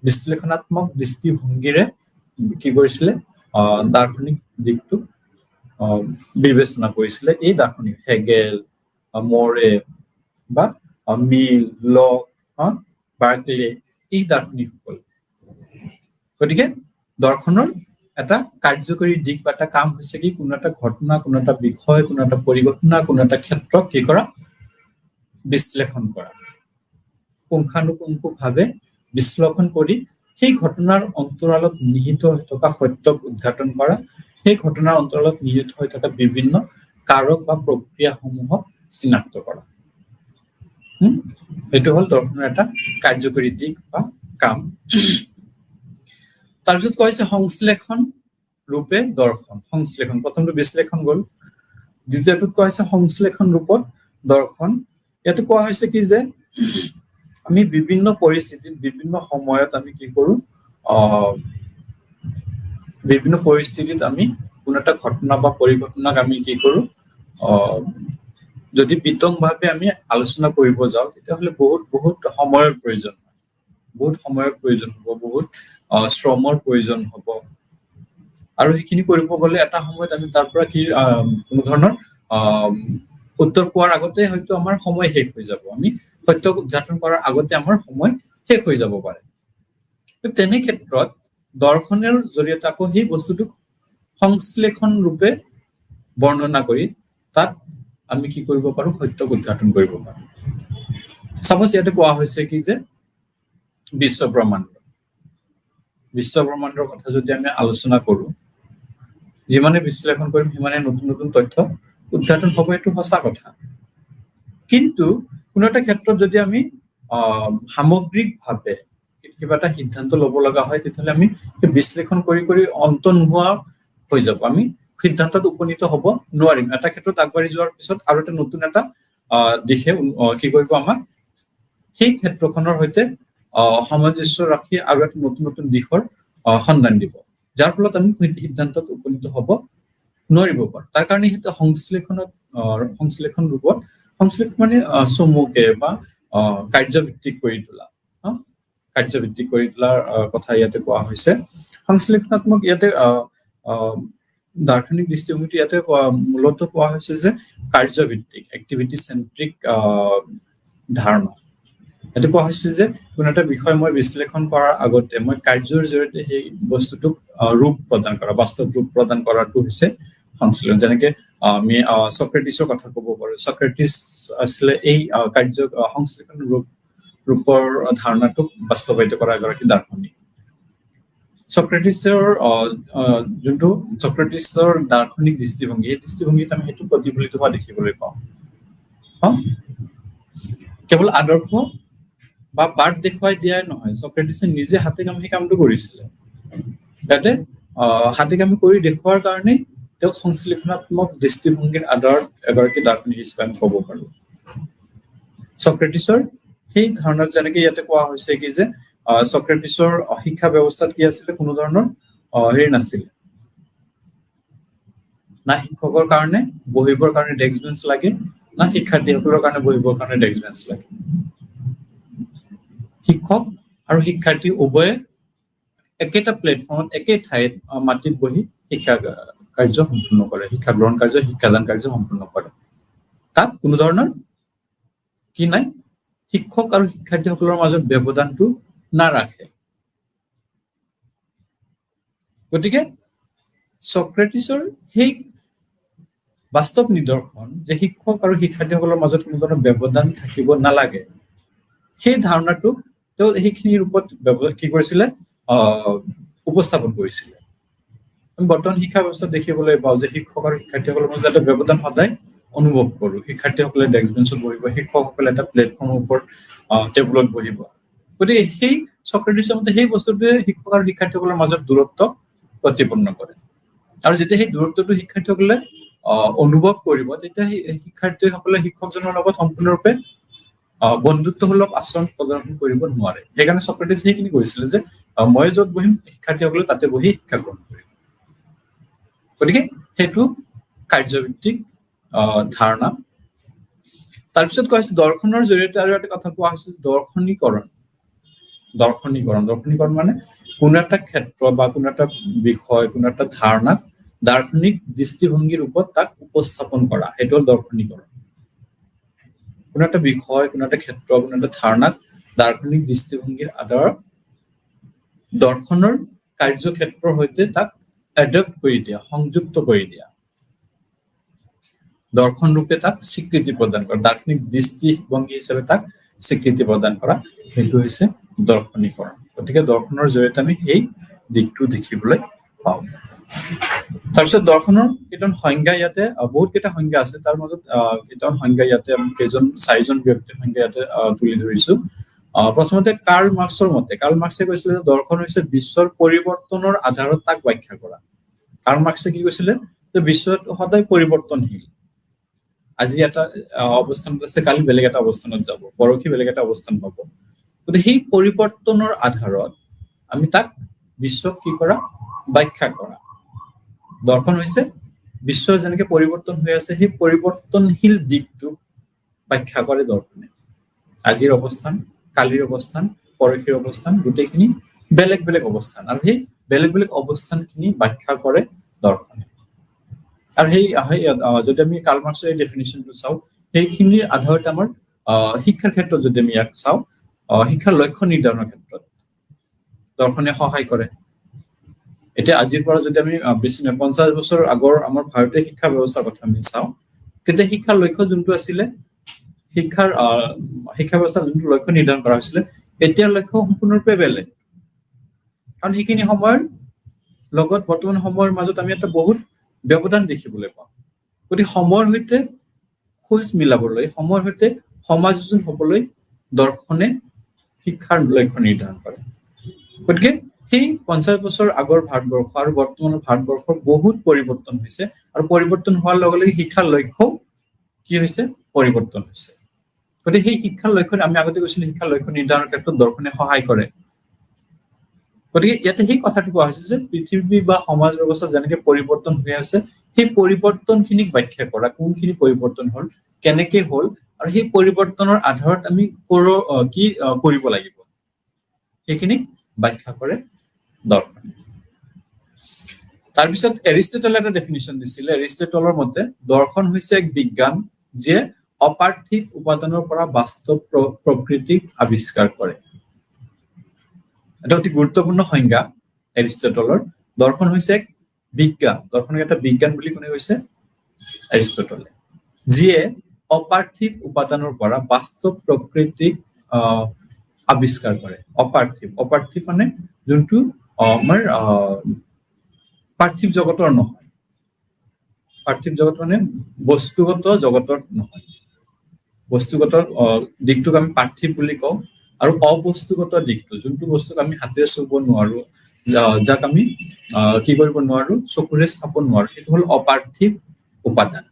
বিশ্লেষণাত্মক দৃষ্টিভংগীৰে কি কৰিছিলে দাৰ্শনিক দিশটোক বিবেচনা কৰিছিলে এই দাৰ্শনিক হেগেল, মৰে বা মিল, লক, বাৰ্কলে, এই দাৰ্শনিকসকল। গতিকে দৰ্শনৰ এটা কাৰ্যকৰী দিশ বা এটা কাম হৈছে কি কোনো এটা ঘটনা, কোনো এটা বিষয়, কোনো এটা পৰিঘটনা, কোনো এটা ক্ষেত্ৰক কি কৰা বিশ্লেষণ কৰা, পুংখানুপুংখভাৱে বিশ্লেষণ কৰি সেই ঘটনাৰ অন্তৰালত নিহিত হৈ থকা সত্যক উদ্ঘাটন কৰা, সেই ঘটনাৰ অন্তৰালত নিহিত হৈ থকা বিভিন্ন কাৰক বা প্ৰক্ৰিয়াসমূহক চিনাক্ত কৰা। এইটো হ'ল দৰ্শনৰ এটা কাৰ্যকৰী দিশ বা কাম। তাৰপিছত কোৱা হৈছে সংশ্লেষণ ৰূপে দৰ্শন। সংশ্লেষণ, প্ৰথমটো বিশ্লেষণ গ'ল, দ্বিতীয়টোত কোৱা হৈছে সংশ্লেষণ ৰূপত দৰ্শন। ইয়াতে কোৱা হৈছে কি যে আমি বিভিন্ন পৰিস্থিতিত বিভিন্ন সময়ত আমি কি কৰো বিভিন্ন পৰিস্থিতিত আমি কোনো এটা ঘটনা বা পৰিঘটনাক আমি কি কৰো যদি বিতংভাৱে আমি আলোচনা কৰিব যাওঁ তেতিয়াহ'লে বহুত সময়ৰ প্ৰয়োজন হয়, বহুত সময়ৰ প্ৰয়োজন হ'ব, বহুত শ্ৰমৰ প্ৰয়োজন হ'ব। আৰু সেইখিনি কৰিব গ'লে এটা সময়ত আমি তাৰ পৰা কি কোনো ধৰণৰ উত্তৰ পোৱাৰ আগতে হয়তো আমাৰ সময় শেষ হৈ যাব, আমি সত্য উদ্ঘাটন কৰাৰ আগতে আমাৰ সময় শেষ হৈ যাব পাৰে। তেনে ক্ষেত্ৰত দৰ্শনৰ জৰিয়তে আকৌ সেই বস্তুটোক সংশ্লেষণ ৰূপে বৰ্ণনা কৰি তাত আমি কি কৰিব পাৰো সত্যক উদ্ঘাটন কৰিব পাৰো। চাপোজ ইয়াতে কোৱা হৈছে কি যে বিশ্ব ব্ৰহ্মাণ্ডৰ কথা যদি আমি আলোচনা কৰো, যিমানে বিশ্লেষণ কৰিম সিমানে নতুন নতুন তথ্য উদ্ঘাটন হ'ব, এইটো সঁচা কথা। কিন্তু কোনো এটা ক্ষেত্ৰত যদি আমি সামগ্ৰিকভাৱে কিবা এটা সিদ্ধান্ত ল'ব লগা হয় তেতিয়াহ'লে আমি বিশ্লেষণ কৰি কৰি অন্ত নোহোৱা হৈ যাব, আমি সিদ্ধান্তত উপনীত হ'ব নোৱাৰিম। এটা ক্ষেত্ৰত আগবাঢ়ি যোৱাৰ পিছত আৰু এটা নতুন এটা দিশে কি কৰিব আমাক সেই ক্ষেত্ৰখনৰ সৈতে সামঞ্জস্য ৰাখি আৰু এটা নতুন নতুন দিশৰ সন্ধান দিব, যাৰ ফলত আমি সিদ্ধান্তত উপনীত হ'ব নোৱাৰিব পাৰো। তাৰ কাৰণে সেইটো সংশ্লেষণ ৰূপত, সংশ্লেষণ মানে চমুকে বা কাৰ্যভিত্তিক কৰি তোলা, কাৰ্যভিত্তিক কৰি তোলাৰ কথা ইয়াতে কোৱা হৈছে। সংশ্লেষণাত্মক ইয়াতে দাৰ্শনিক দৃষ্টিভংগীটো ইয়াতে মূলত কোৱা হৈছে যে কাৰ্যভিত্তিক, এক্টিভিটি চেন্ট্ৰিক ধাৰণা। এইটো কোৱা হৈছে যে কোনো এটা বিষয় মই বিশ্লেষণ কৰাৰ আগতে মই কাৰ্যৰ জৰিয়তে সেই বস্তুটোক ৰূপ প্ৰদান কৰা, বাস্তৱ ৰূপ প্ৰদান কৰাটো হৈছে সংশ্লেষণ। যেনেকে আমি চক্ৰেটিছৰ কথা ক'ব পাৰো, চক্ৰেটিছ আছিলে এই কাৰ্য সংশ্লেষণ ৰূপৰ ধাৰণাটোক বাস্তৱায়িত কৰা এগৰাকী দাৰ্শনিক। চক্ৰেটিছৰ যোনটো চক্ৰেটিছৰ দাৰ্শনিক দৃষ্টিভংগী, এই দৃষ্টিভংগীত আমি সেইটো প্ৰতিফলিত হোৱা দেখিবলৈ পাওঁ। কেৱল আদৰ্শ বা বাট দেখুৱাই দিয়াই নহয়, চক্ৰেটিছে নিজে হাতে কামে সেই কামটো কৰিছিলে। ইয়াতে হাতে কামে কৰি দেখুৱাৰ কাৰণে তেওঁক সংশ্লেষণাত্মক দৃষ্টিভংগীৰ আধাৰত এগৰাকী দাৰ্শনিক হিচাপে আমি ক'ব পাৰো। চক্ৰেটিছৰ সেই ধাৰণাত যেনেকে ইয়াতে কোৱা হৈছে কি যে চক্ৰেটিছৰ শিক্ষা ব্যৱস্থাত কি আছিলে, কোনো ধৰণৰ হেৰি নাছিলে, না শিক্ষকৰ কাৰণে বহিবৰ কাৰণে ডেস্ক বেঞ্চ লাগে, না শিক্ষাৰ্থীসকলৰ কাৰণে বহিবৰ কাৰণে ডেস্ক বেঞ্চ লাগে। শিক্ষক আৰু শিক্ষাৰ্থী উভয়ে একেটা প্লেটফৰ্মত একে ঠাইত মাটিত বহি শিক্ষা কাৰ্য সম্পূৰ্ণ কৰে, শিক্ষা গ্ৰহণ কাৰ্য, শিক্ষাদান কাৰ্য সম্পূৰ্ণ কৰে। তাত কোনো ধৰণৰ কি নাই, শিক্ষক আৰু শিক্ষাৰ্থীসকলৰ মাজত ব্যৱধানটো নাৰাখে। গতিকে চক্ৰেটিছৰ সেই বাস্তৱ নিদৰ্শন যে শিক্ষক আৰু শিক্ষাৰ্থীসকলৰ মাজত কোনো ধৰণৰ ব্যৱধান থাকিব নালাগে, সেই ধাৰণাটো তেওঁ সেইখিনি ৰূপত কি কৰিছিলে উপস্থাপন কৰিছিলে। আমি বৰ্তমান শিক্ষা ব্যৱস্থাত দেখিবলৈ পাওঁ যে শিক্ষক আৰু শিক্ষাৰ্থীসকলৰ মাজত এটা ব্যৱধান সদায় অনুভৱ কৰো। শিক্ষাৰ্থীসকলে ডেস্ক বেঞ্চত বহিব, শিক্ষকসকলে এটা প্লেটফৰ্মৰ ওপৰত টেবুলত বহিব। গতিকে সেই চক্ৰেটিছৰ মতে সেই বস্তুটোৱে শিক্ষক আৰু শিক্ষাৰ্থীসকলৰ মাজত দূৰত্ব প্ৰতিপন্ন কৰে। আৰু যেতিয়া সেই দূৰত্বটো শিক্ষাৰ্থীসকলে অনুভৱ কৰিব তেতিয়া শিক্ষাৰ্থীসকলে শিক্ষকজনৰ লগত সম্পূৰ্ণৰূপে বন্ধুত্বসুলভ আচৰণ প্ৰদৰ্শন কৰিব নোৱাৰে। সেইকাৰণে সক্ৰেটিছে সেইখিনি কৰিছিলে যে মই য'ত বহিম শিক্ষাৰ্থীসকলে তাতে বহি শিক্ষা গ্ৰহণ কৰিব। গতিকে সেইটো কাৰ্যভিত্তিক ধাৰণা। তাৰপিছত কোৱা হৈছে দৰ্শনৰ জৰিয়তে আৰু এটা কথা কোৱা হৈছে দৰ্শনীকৰণ মানে কোনো এটা ক্ষেত্ৰ বা কোনো এটা বিষয় কোনো এটা ধাৰণাক দাৰ্শনিক দৃষ্টিভংগীৰ ওপৰত তাক উপস্থাপন কৰা, সেইটো হ'ল দৰ্শনীকৰণ। কোনো এটা বিষয় কোনো এটা ক্ষেত্ৰ কোনো এটা ধাৰণাক দাৰ্শনিক দৃষ্টিভংগীৰ আধাৰত দৰ্শনৰ কাৰ্যক্ষেত্ৰৰ সৈতে তাক এডপ্ট কৰি দিয়া, সংযুক্ত কৰি দিয়া, দৰ্শন ৰূপে তাক স্বীকৃতি প্ৰদান কৰা, দাৰ্শনিক দৃষ্টিভংগী হিচাপে তাক স্বীকৃতি প্ৰদান কৰা, সেইটো হৈছে দৰ্শনীকৰণ। গতিকে দৰ্শনৰ জৰিয়তে আমি সেই দিশটো দেখিবলৈ পাওঁ। তাৰপিছত দৰ্শনৰ কেইটামান সংজ্ঞা ইয়াতে বহুত কেইটা সংজ্ঞা আছে, তাৰ মাজত কেইটামান সংজ্ঞা ইয়াতে আমি চাৰিজন ব্যক্তিৰ সংজ্ঞা ইয়াতে তুলি ধৰিছো। প্ৰথমতে কাৰ্ল মাৰ্ক্সে কৈছিলে যে দৰ্শন হৈছে বিশ্বৰ পৰিৱৰ্তনৰ আধাৰত তাক ব্যাখ্যা কৰা। কাৰ্ল মাৰ্ক্সে কি কৈছিলে যে বিশ্বত সদায় পৰিৱৰ্তনশীল, আজি এটা অৱস্থানত আছে কালি বেলেগ এটা অৱস্থানত যাব, পৰহি বেলেগ এটা অৱস্থান পাব। গতিকে সেই পৰিৱৰ্তনৰ আধাৰত আমি তাক বিশ্বক কি কৰা ব্যাখ্যা কৰা। দৰ্শন হৈছে বিশ্ব যেনেকে পৰিৱৰ্তন হৈ আছে সেই পৰিৱৰ্তনশীল দিশটো ব্যাখ্যা কৰে দৰ্শনে। আজিৰ অৱস্থান, কালিৰ অৱস্থান, পৰহিৰ অৱস্থান, গোটেইখিনি বেলেগ বেলেগ অৱস্থান, আৰু সেই বেলেগ বেলেগ অৱস্থানখিনি ব্যাখ্যা কৰে দৰ্শনে। আৰু সেই যদি আমি কাৰ্ল মাৰ্ক্সৰ এই ডেফিনিশ্যনটো চাওঁ, সেইখিনিৰ আধাৰত আমাৰ শিক্ষাৰ ক্ষেত্ৰত যদি আমি ইয়াক চাওঁ, শিক্ষাৰ লক্ষ্য নিৰ্ধাৰণৰ ক্ষেত্ৰত দৰ্শনে সহায় কৰে। এতিয়া আজিৰ পৰা যদি আমি বেছি 50 বছৰ আগৰ আমাৰ ভাৰতীয় শিক্ষা ব্যৱস্থাৰ কথা আমি চাওঁ, তেতিয়া শিক্ষাৰ লক্ষ্য যোনটো আছিলে, শিক্ষা ব্যৱস্থাৰ যোনটো লক্ষ্য নিৰ্ধাৰণ কৰা হৈছিলে, এতিয়াৰ লক্ষ্য সম্পূৰ্ণৰূপে বেলেগ। কাৰণ সেইখিনি সময়ৰ লগত বৰ্তমান সময়ৰ মাজত আমি এটা বহুত ব্যৱধান দেখিবলৈ পাওঁ। গতিকে সময়ৰ সৈতে খোজ মিলাবলৈ, সময়ৰ সৈতে সমাযোজন হবলৈ দৰ্শনে শিক্ষাৰ লক্ষ্য নিৰ্ধাৰণ কৰে। গতিকে সেই 50 বছৰ আগৰ ভাৰতবৰ্ষ আৰু বৰ্তমানৰ ভাৰতবৰ্ষৰ বহুত পৰিৱৰ্তন হৈছে, আৰু পৰিৱৰ্তন হোৱাৰ লগে লগে শিক্ষাৰ লক্ষ্যও কি হৈছে পৰিৱৰ্তন হৈছে। গতিকে সেই শিক্ষাৰ লক্ষ্য আমি আগতে কৈছিলো শিক্ষাৰ লক্ষ্য নিৰ্ধাৰণৰ ক্ষেত্ৰত দৰ্শনে সহায় কৰে। গতিকে ইয়াতে সেই কথাটো কোৱা হৈছে যে পৃথিৱী বা সমাজ ব্যৱস্থা যেনেকে পৰিৱৰ্তন হৈ আছে, সেই পৰিৱৰ্তনখিনিক ব্যাখ্যা কৰা, কোনখিনি পৰিৱৰ্তন হল, কেনেকে হল, আৰু সেই পৰিৱৰ্তনৰ আধাৰত আমি কি কৰিব লাগিব, সেইখিনিক ব্যাখ্যা কৰে দৰ্শনে। তাৰপিছত এৰিষ্টটলে এটা ডেফিনিশ্যন দিছিলে। এৰিষ্টটলৰ মতে দৰ্শন হৈছে এক বিজ্ঞান যিয়ে অপাৰ্থিব উপাদানৰ পৰা বাস্তৱ প্ৰকৃতিক আৱিষ্কাৰ কৰে। এটা অতি গুৰুত্বপূৰ্ণ সংজ্ঞা এৰিষ্টটলৰ। দৰ্শন হৈছে এক বিজ্ঞান, দৰ্শনক এটা বিজ্ঞান বুলি কোনে কৈছে? এৰিষ্টটলে। যিয়ে অপাৰ্থিব উপাদানৰ পৰা বাস্তৱ প্ৰকৃতিক আৱিষ্কাৰ কৰে। অপাৰ্থিব মানে যোনটো আমাৰ পাৰ্থিৱ জগতৰ নহয়। পাৰ্থিৱ জগত মানে বস্তুগত জগতৰ নহয়। বস্তুগত দিশটোক আমি পাৰ্থিৱ বুলি কওঁ, আৰু অবস্তুগত দিশটো, যোনটো বস্তুক আমি হাতেৰে চুব নোৱাৰো, যাক আমি কি কৰিব নোৱাৰো, চকুৰে চাব নোৱাৰো, সেইটো হল অপাৰ্থিৱ উপাদান,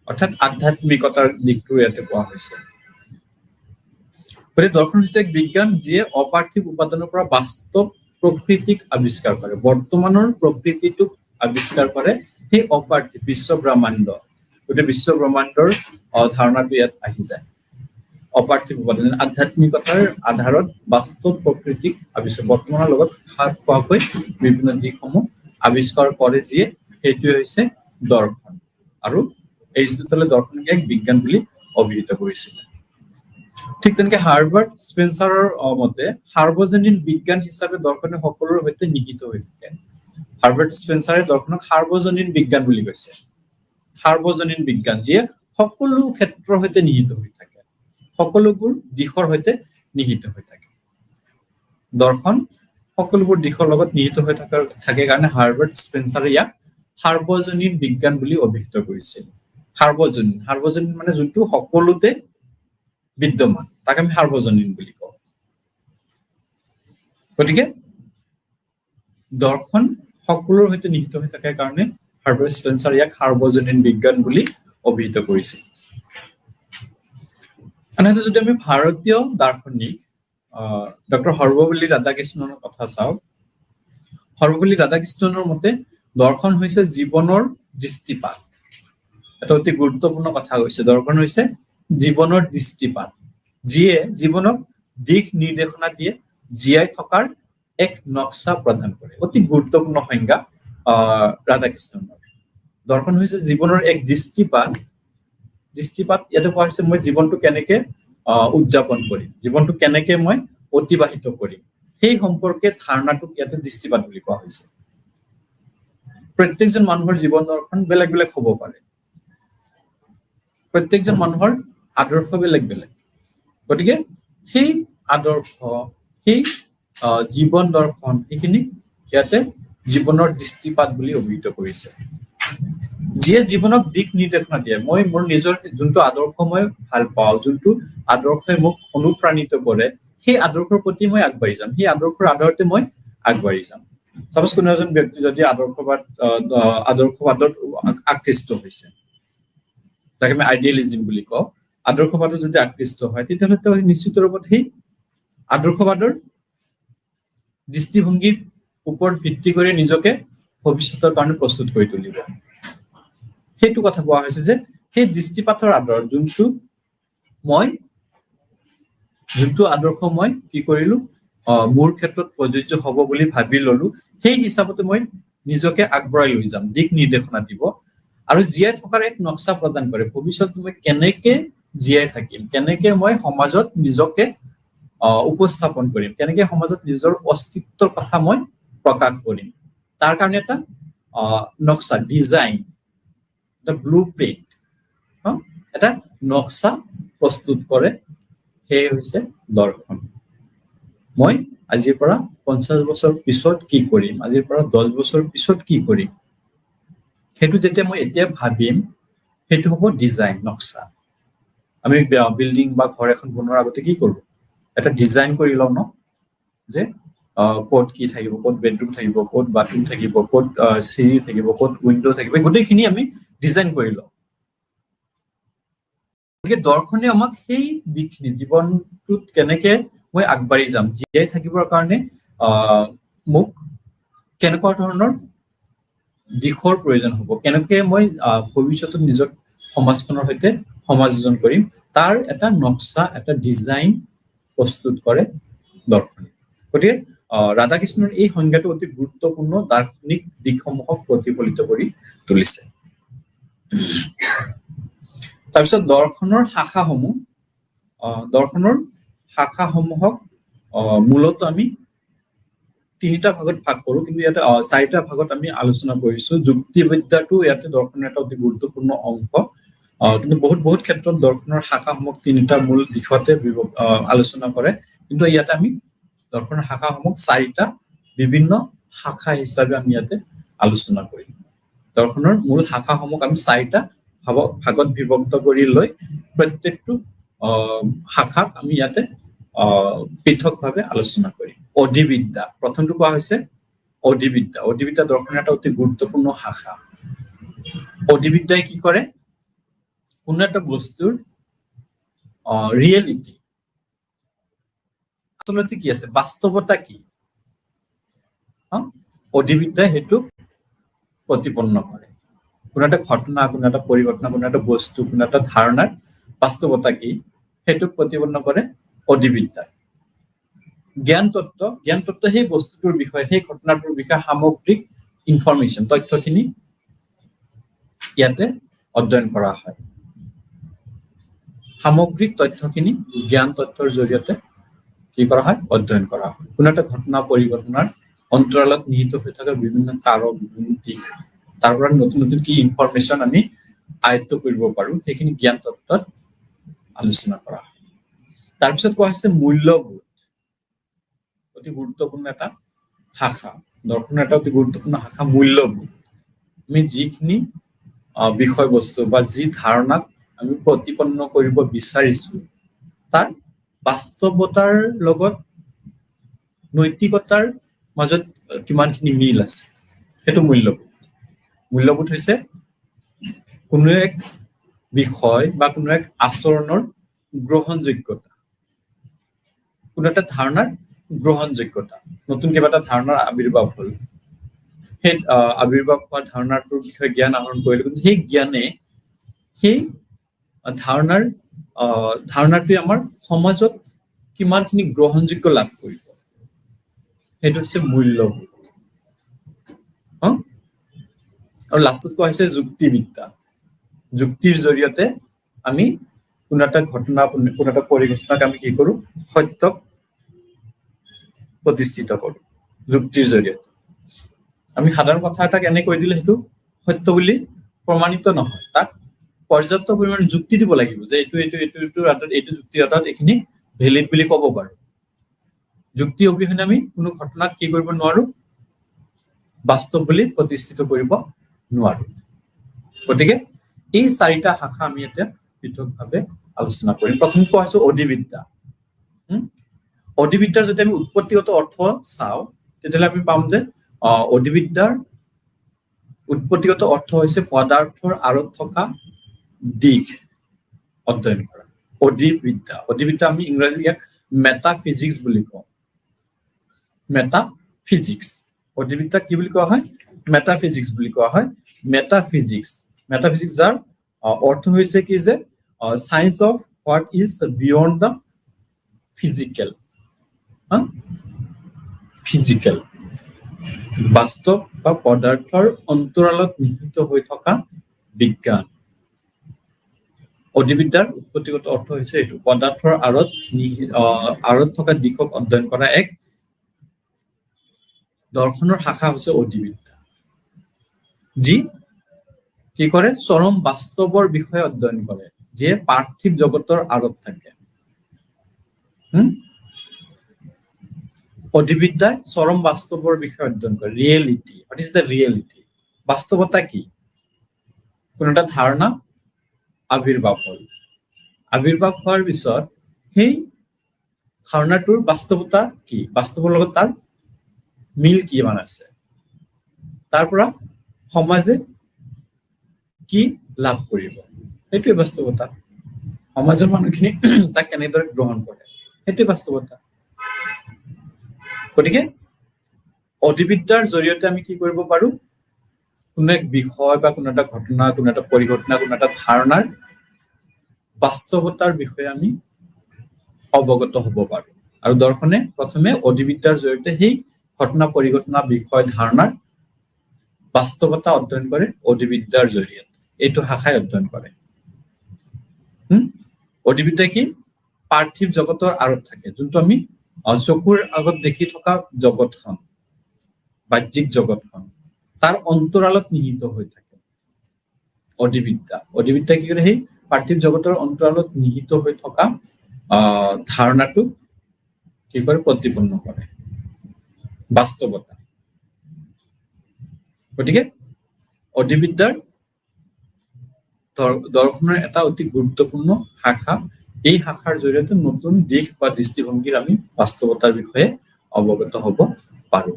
অৰ্থাৎ আধ্যাত্মিকতাৰ দিশটো ইয়াতে কোৱা হৈছে। গতিকে দৰ্শন হৈছে এক বিজ্ঞান যিয়ে অপাৰ্থিৱ উপাদানৰ পৰা বাস্তৱ প্ৰকৃতিক আৱিষ্কাৰ কৰে। বৰ্তমানৰ প্ৰকৃতিটোক আৱিষ্কাৰ কৰে সেই অপাৰ্থিৱ বিশ্ব ব্ৰহ্মাণ্ড। গতিকে বিশ্ব ব্ৰহ্মাণ্ডৰ ধাৰণাটো ইয়াত আহি যায়। অপাৰ্থিৱ উপাদান আধ্যাত্মিকতাৰ আধাৰত বাস্তৱ প্ৰকৃতিক আৱিষ্কাৰ, বৰ্তমানৰ লগত খাপ খোৱাকৈ বিভিন্ন দিশসমূহ আৱিষ্কাৰ কৰে, যিয়ে সেইটোৱে হৈছে দৰ্শন। আৰু এৰিষ্টটলে দৰ্শনক এক বিজ্ঞান বুলি অভিহিত কৰিছিলে। ঠিক তেনেকে হাৰ্বাৰ্ট স্পেন্সাৰৰ মতে সাৰ্বজনীন বিজ্ঞান হিচাপে দৰ্শনে সকলোৰে সৈতে নিহিত হৈ থাকে। হাৰ্বাৰ্ট স্পেন্সাৰে দৰ্শনক সাৰ্বজনীন বিজ্ঞান বুলি কৈছে। সাৰ্বজনীন বিজ্ঞান যিয়ে সকলো ক্ষেত্ৰৰ সৈতে নিহিত হৈ থাকে, সকলোবোৰ দিশৰ সৈতে নিহিত হৈ থাকে। দৰ্শন সকলোবোৰ দিশৰ লগত নিহিত হৈ থাকে কাৰণে হাৰ্বাৰ্ট স্পেন্সাৰে ইয়াক সাৰ্বজনীন বিজ্ঞান বুলি অভিহিত কৰিছিল। সাৰ্বজনীন মানে যোনটো সকলোতে বিদ্যমান, তাক আমি সাৰ্বজনীন বুলি কওঁ। গতিকে দৰ্শন সকলোৰ সৈতে নিহিত হৈ থাকে কাৰণে হাৰ্বাৰ্ট স্পেন্সাৰ ইয়াক সাৰ্বজনীন বিজ্ঞান বুলি অভিহিত কৰিছিল। আনহাতে যদি আমি ভাৰতীয় দাৰ্শনিক ডক্টৰ সৰ্বপল্লী ৰাধাকৃষ্ণনৰ কথা চাওঁ, সৰ্বপল্লী ৰাধাকৃষ্ণনৰ মতে দৰ্শন হৈছে জীৱনৰ দৃষ্টিপাত। এটা অতি গুৰুত্বপূৰ্ণ কথা কৈছে, দৰ্শন হৈছে জীৱনৰ দৃষ্টিপাত, যিয়ে জীৱনক দিশ নিৰ্দেশনা দিয়ে, জীয়াই থকাৰ এক নক্সা প্ৰদান কৰে। অতি গুৰুত্বপূৰ্ণ সংজ্ঞা ৰাধাকৃষ্ণনৰ। দৰ্শন হৈছে জীৱনৰ এক দৃষ্টিপাত। দৃষ্টিপাত ইয়াতে কোৱা হৈছে মই জীৱনটো কেনেকে উদযাপন কৰিম, জীৱনটো কেনেকে মই অতিবাহিত কৰিম, সেই সম্পৰ্কে ধাৰণাটোক ইয়াতে দৃষ্টিপাত বুলি কোৱা হৈছে। প্ৰত্যেকজন মানুহৰ জীৱন দৰ্শন বেলেগ বেলেগ হ'ব পাৰে, প্ৰত্যেকজন মানুহৰ আদৰ্শ বেলেগ বেলেগ। গতিকে সেই আদৰ্শ, সেই জীৱন দৰ্শন, সেইখিনি ইয়াতে জীৱনৰ দৃষ্টিপাত বুলি অভিহিত কৰিছে, যিয়ে জীৱনক দিক নিৰ্দেশনা দিয়ে। মই মোৰ নিজৰ যোনটো আদৰ্শ মই ভাল পাওঁ, যোনটো আদৰ্শই মোক অনুপ্ৰাণিত কৰে, সেই আদৰ্শৰ প্ৰতি মই আগবাঢ়ি যাম, সেই আদৰ্শৰ আধাৰতে মই আগবাঢ়ি যাম। চাপোজ কোনো এজন ব্যক্তি যদি আদৰ্শবাদত আকৃষ্ট হৈছে, যাকে আমি আইডিয়েলিজিম বুলি কওঁ, আদৰ্শবাদত যদি আকৃষ্ট হয়, তেতিয়াহ'লে তেওঁ নিশ্চিত ৰূপত সেই আদৰ্শবাদৰ দৃষ্টিভংগীৰ ওপৰত ভিত্তি কৰি নিজকে ভৱিষ্যতৰ কাৰণে প্ৰস্তুত কৰি তুলিব। সেইটো কথা কোৱা হৈছে যে সেই দৃষ্টিপাতৰ আধাৰত যোনটো আদৰ্শ মই কি কৰিলো, মোৰ ক্ষেত্ৰত প্ৰযোজ্য হ'ব বুলি ভাবি ললো, সেই হিচাপতে মই নিজকে আগবঢ়াই লৈ যাম, দিক নিৰ্দেশনা দিব আৰু জীয়াই থকাৰ এক নক্সা প্ৰদান কৰে। ভৱিষ্যত মই কেনেকে জীয়াই থাকিম, কেনেকে মই সমাজত নিজকে উপস্থাপন কৰিম, কেনেকে সমাজত নিজৰ অস্তিত্বৰ কথা মই প্ৰকাশ কৰিম, তাৰ কাৰণে এটা নক্সা, ডিজাইন, এটা ব্লু প্ৰিণ্ট, এটা নক্সা প্ৰস্তুত কৰে। সেয়ে হৈছে দৰ্শন। মই আজিৰ পৰা 50 বছৰ পিছত কি কৰিম, আজিৰ পৰা 10 বছৰ পিছত কি কৰিম, সেইটো যেতিয়া মই এতিয়া ভাবিম, সেইটো হ'ব ডিজাইন, নক্সা। আমি বিল্ডিং বা ঘৰ এখন বনোৱাৰ আগতে কি কৰো, এটা ডিজাইন কৰি লওঁ ন, যে ক'ত কি থাকিব, ক'ত বেডৰুম থাকিব, ক'ত বাথৰুম থাকিব, ক'ত চিৰি থাকিব, ক'ত উইণ্ডো থাকিব, গোটেইখিনি আমি ডিজাইন কৰি লওঁ। গতিকে দৰ্শনে আমাক সেই দিশখিনি, জীৱনটোত কেনেকে মই আগবাঢ়ি যাম, জীয়াই থাকিবৰ কাৰণে মোক কেনেকুৱা ধৰণৰ দিশৰ প্ৰয়োজন হ'ব, কেনেকে মই ভৱিষ্যতত নিজৰ সমাজখনৰ সৈতে সমাযোজন কৰিম, তাৰ এটা নক্সা, এটা ডিজাইন প্ৰস্তুত কৰে দৰ্শনে। গতিকে ৰাধাকৃষ্ণৰ এই সংজ্ঞাটো অতি গুৰুত্বপূৰ্ণ দাৰ্শনিক দিশসমূহক প্ৰতিফলিত কৰি তুলিছে। তাৰপিছত দৰ্শনৰ শাখাসমূহক মূলত আমি 3টা ভাগত ভাগ কৰো, কিন্তু ইয়াতে 4টা ভাগত আমি আলোচনা কৰিছো। যুক্তিবিদ্যাটো ইয়াতে দৰ্শনৰ এটা অতি গুৰুত্বপূৰ্ণ অংশ, কিন্তু বহুত ক্ষেত্ৰত দৰ্শনৰ শাখাসমূহক 3টা মূল দিশতে আলোচনা কৰে, কিন্তু ইয়াতে আমি দৰ্শনৰ শাখাসমূহক 4টা বিভিন্ন শাখা হিচাপে আমি ইয়াতে আলোচনা কৰিম। দৰ্শনৰ মূল শাখাসমূহক আমি 4টা ভাগত বিভক্ত কৰি লৈ প্ৰত্যেকটো শাখাক আমি ইয়াতে পৃথকভাৱে আলোচনা কৰিম। অধিবিদ্যা, প্ৰথমটো কোৱা হৈছে অধিবিদ্যা। অধিবিদ্যা দৰ্শনৰ এটা অতি গুৰুত্বপূৰ্ণ শাখা। অধিবিদ্যাই কি কৰে, কোনো এটা বস্তুৰ ৰিয়েলিটি, আচলতে কি আছে, বাস্তৱতা কি, অধিবিদ্যাই সেইটো প্ৰতিপন্ন কৰে। কোনো এটা ঘটনা, কোনো এটা পৰিঘটনা, কোনো এটা বস্তু, কোনো এটা ধাৰণাৰ বাস্তৱতা কি, সেইটোক প্ৰতিপন্ন কৰে অধিবিদ্যাই। জ্ঞান তত্ত্ব সেই বস্তুটোৰ বিষয়ে, সেই ঘটনাটোৰ বিষয়ে সামগ্ৰিক ইনফৰমেশ্যন, তথ্যখিনি ইয়াতে অধ্যয়ন কৰা হয়। সামগ্ৰিক তথ্যখিনি জ্ঞান তত্ত্বৰ জৰিয়তে কি কৰা হয়, অধ্যয়ন কৰা হয়। কোনো এটা ঘটনা পৰিঘটনাৰ অন্তৰালত নিহিত হৈ থকা বিভিন্ন কাৰক, বিভিন্ন দিশ, তাৰ পৰা নতুন নতুন কি ইনফৰমেশ্যন আমি আয়ত্ত কৰিব পাৰো, সেইখিনি জ্ঞান তত্ত্বত আলোচনা কৰা হয়। তাৰপিছত কোৱা হৈছে মূল্যবোধ, অতি গুৰুত্বপূৰ্ণ এটা শাখা, দৰ্শনৰ এটা অতি গুৰুত্বপূৰ্ণ শাখা মূল্যবোধ। আমি যিখিনি বিষয়বস্তু বা যি ধাৰণাক আমি প্ৰতিপন্ন কৰিব বিচাৰিছো, তাৰ বাস্তৱতাৰ লগত নৈতিকতাৰ মাজত কিমানখিনি মিল আছে, সেইটো মূল্যবোধ। মূল্যবোধ হৈছে কোনো এক বিষয় বা কোনো এক আচৰণৰ গ্ৰহণযোগ্যতা, কোনো এটা ধাৰণাৰ গ্ৰহণযোগ্যতা। নতুন কিবা এটা ধাৰণাৰ আৱিৰ্ভাৱ হ'ল, সেই আৱিৰ্ভাৱ হোৱা ধাৰণাটোৰ বিষয়ে জ্ঞান আহৰণ কৰিলোঁ, কিন্তু সেই জ্ঞানে সেই ধাৰণাটোৱে আমাৰ সমাজত কিমানখিনি গ্ৰহণযোগ্য লাভ কৰিব, সেইটো হৈছে মূল্যবোধ। আৰু লাষ্টত কোৱা হৈছে যুক্তিবিদ্যা। যুক্তিৰ জৰিয়তে আমি কোনো এটা ঘটনা, কোনো এটা পৰিঘটনাক আমি কি কৰোঁ, সত্যক প্ৰতিষ্ঠিত কৰোঁ যুক্তিৰ জৰিয়তে। আমি সাধাৰণ কথা এটা কেনে কৈ দিলে সেইটো সত্য বুলি প্ৰমাণিত নহয়, তাক পৰ্যাপ্ত পৰিমাণে যুক্তি দিব লাগিব যে এইটো যুক্তিৰ আধাৰত এইখিনি ভেলিড বুলি ক'ব পাৰোঁ। যুক্তি অবিহনে আমি কোনো ঘটনাক কি কৰিব নোৱাৰো, বাস্তৱ বুলি প্ৰতিষ্ঠিত কৰিব নোৱাৰো। গতিকে এই চাৰিটা শাখা আমি এতিয়া পৃথকভাৱে আলোচনা কৰিম। প্ৰথম কোৱা হৈছে অধিবিদ্যা। অধিবিদ্যাৰ যদি আমি উৎপত্তিগত অৰ্থ চাওঁ, তেতিয়াহ'লে আমি পাম যে অধিবিদ্যাৰ উৎপত্তিগত অৰ্থ হৈছে পদাৰ্থৰ আঁৰত থকা দিশ অধ্যয়ন কৰা। অধিবিদ্যা আমি ইংৰাজী ইয়াক মেটাফিজিক্স বুলি কওঁ। মেটাফিজিক্স, অধিবিদ্যা কি বুলি কোৱা হয়, মেটাফিজিক্স বুলি কোৱা হয়। মেটাফিজিক্স যাৰ অৰ্থ হৈছে কি যে science of what is beyond the physical. Physical, বাস্তৱ বা পদাৰ্থৰ অন্তৰালত নিহিত হৈ থকা বিজ্ঞান। অধিবিদ্যাৰ উৎপত্তিগত অৰ্থ হৈছে এইটো, পদাৰ্থৰ আঁৰত থকা দিশক অধ্যয়ন কৰা এক দৰ্শনৰ শাখা হৈছে অধিবিদ্যা, যি কি কৰে, চৰম বাস্তৱৰ বিষয়ে অধ্যয়ন কৰে, যিয়ে পাৰ্থিৱ জগতৰ আঁৰত থাকে। অধিবিদ্যাই চৰম বাস্তৱৰ বিষয়ে অধ্যয়ন কৰে। Reality, what is the reality, বাস্তৱতা কি? কোনো এটা ধাৰণা আৱিৰ্ভাৱ হ'ল, আৱিৰ্ভাৱ হোৱাৰ পিছত সেই ধাৰণাটোৰ বাস্তৱতা কি, বাস্তৱৰ লগত তাৰ মিল কিমান আছে, তাৰ পৰা সমাজে কি লাভ কৰিব, সেইটোৱে বাস্তৱতা। সমাজৰ মানুহখিনি তাক কেনেদৰে গ্ৰহণ কৰে, সেইটোৱে বাস্তৱতা। গতিকে অধিবিদ্যাৰ জৰিয়তে আমি কি কৰিব পাৰো, কোনো এক বিষয় বা কোনো এটা ঘটনা, কোনো এটা পৰিঘটনা, কোনো এটা ধাৰণাৰ বাস্তৱতাৰ বিষয়ে আমি অৱগত হ'ব পাৰো। আৰু দৰ্শনে প্ৰথমে অধিবিদ্যাৰ জৰিয়তে সেই ঘটনা, পৰিঘটনা, বিষয়, ধাৰণাৰ বাস্তৱতা অধ্যয়ন কৰে অধিবিদ্যাৰ জৰিয়তে। এইটো শাখাই অধ্যয়ন কৰে। অধিবিদ্যা কি, পাৰ্থিৱ জগতৰ আঁৰত থাকে, যোনটো আমি চকুৰ আগত দেখি থকা জগতখন, বাহ্যিক জগতখন, তাৰ অন্তৰালত নিহিত হৈ থাকে অধিবিদ্যা। অধিবিদ্যা কি কৰে, সেই পাৰ্থিৱ জগতৰ অন্তৰালত নিহিত হৈ থকা ধাৰণাটো কি কৰে, প্ৰতিপন্ন কৰে, বাস্তৱতা। গতিকে অধিবিদ্যাৰ দৰ্শনৰ এটা অতি গুৰুত্বপূৰ্ণ শাখা। এই শাখাৰ জৰিয়তে নতুন দিশ বা দৃষ্টিভংগীৰ আমি বাস্তৱতাৰ বিষয়ে অৱগত হ'ব পাৰো।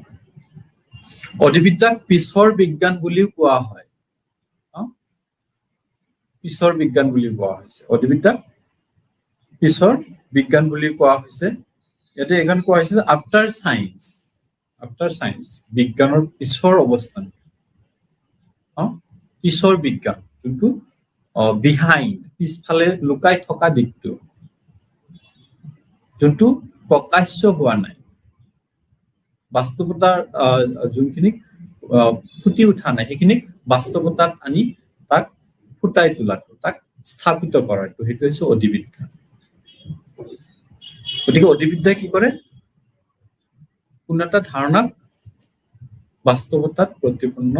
অধিবিদ্যাক পিছৰ বিজ্ঞান বুলিও কোৱা হয়। পিছৰ বিজ্ঞান বুলি কোৱা হৈছে অধিবিদ্যাক, পিছৰ বিজ্ঞান বুলি কোৱা হৈছে। ইয়াতে এখন কোৱা হৈছে আফটাৰ চায়েন্স, আফটাৰ চায়েন্স, বিজ্ঞানৰ পিছৰ অৱস্থান, পিছৰ বিজ্ঞান, যোনটো বিহাইণ্ড, পিছফালে লুকাই থকা দিশটো, যোনটো প্ৰকাশ্য হোৱা নাই, বাস্তৱতাৰ যোনখিনি ফুটি উঠা নাই, সেইখিনিক বাস্তৱতাত আনি তাক ফুটাই তোলাটো, তাক স্থাপিত কৰাটো, সেইটো হৈছে অধিবিদ্যা। গতিকে অধিবিদ্যাই কি কৰে, কোনো এটা ধাৰণাক বাস্তৱতাত প্ৰতিপন্ন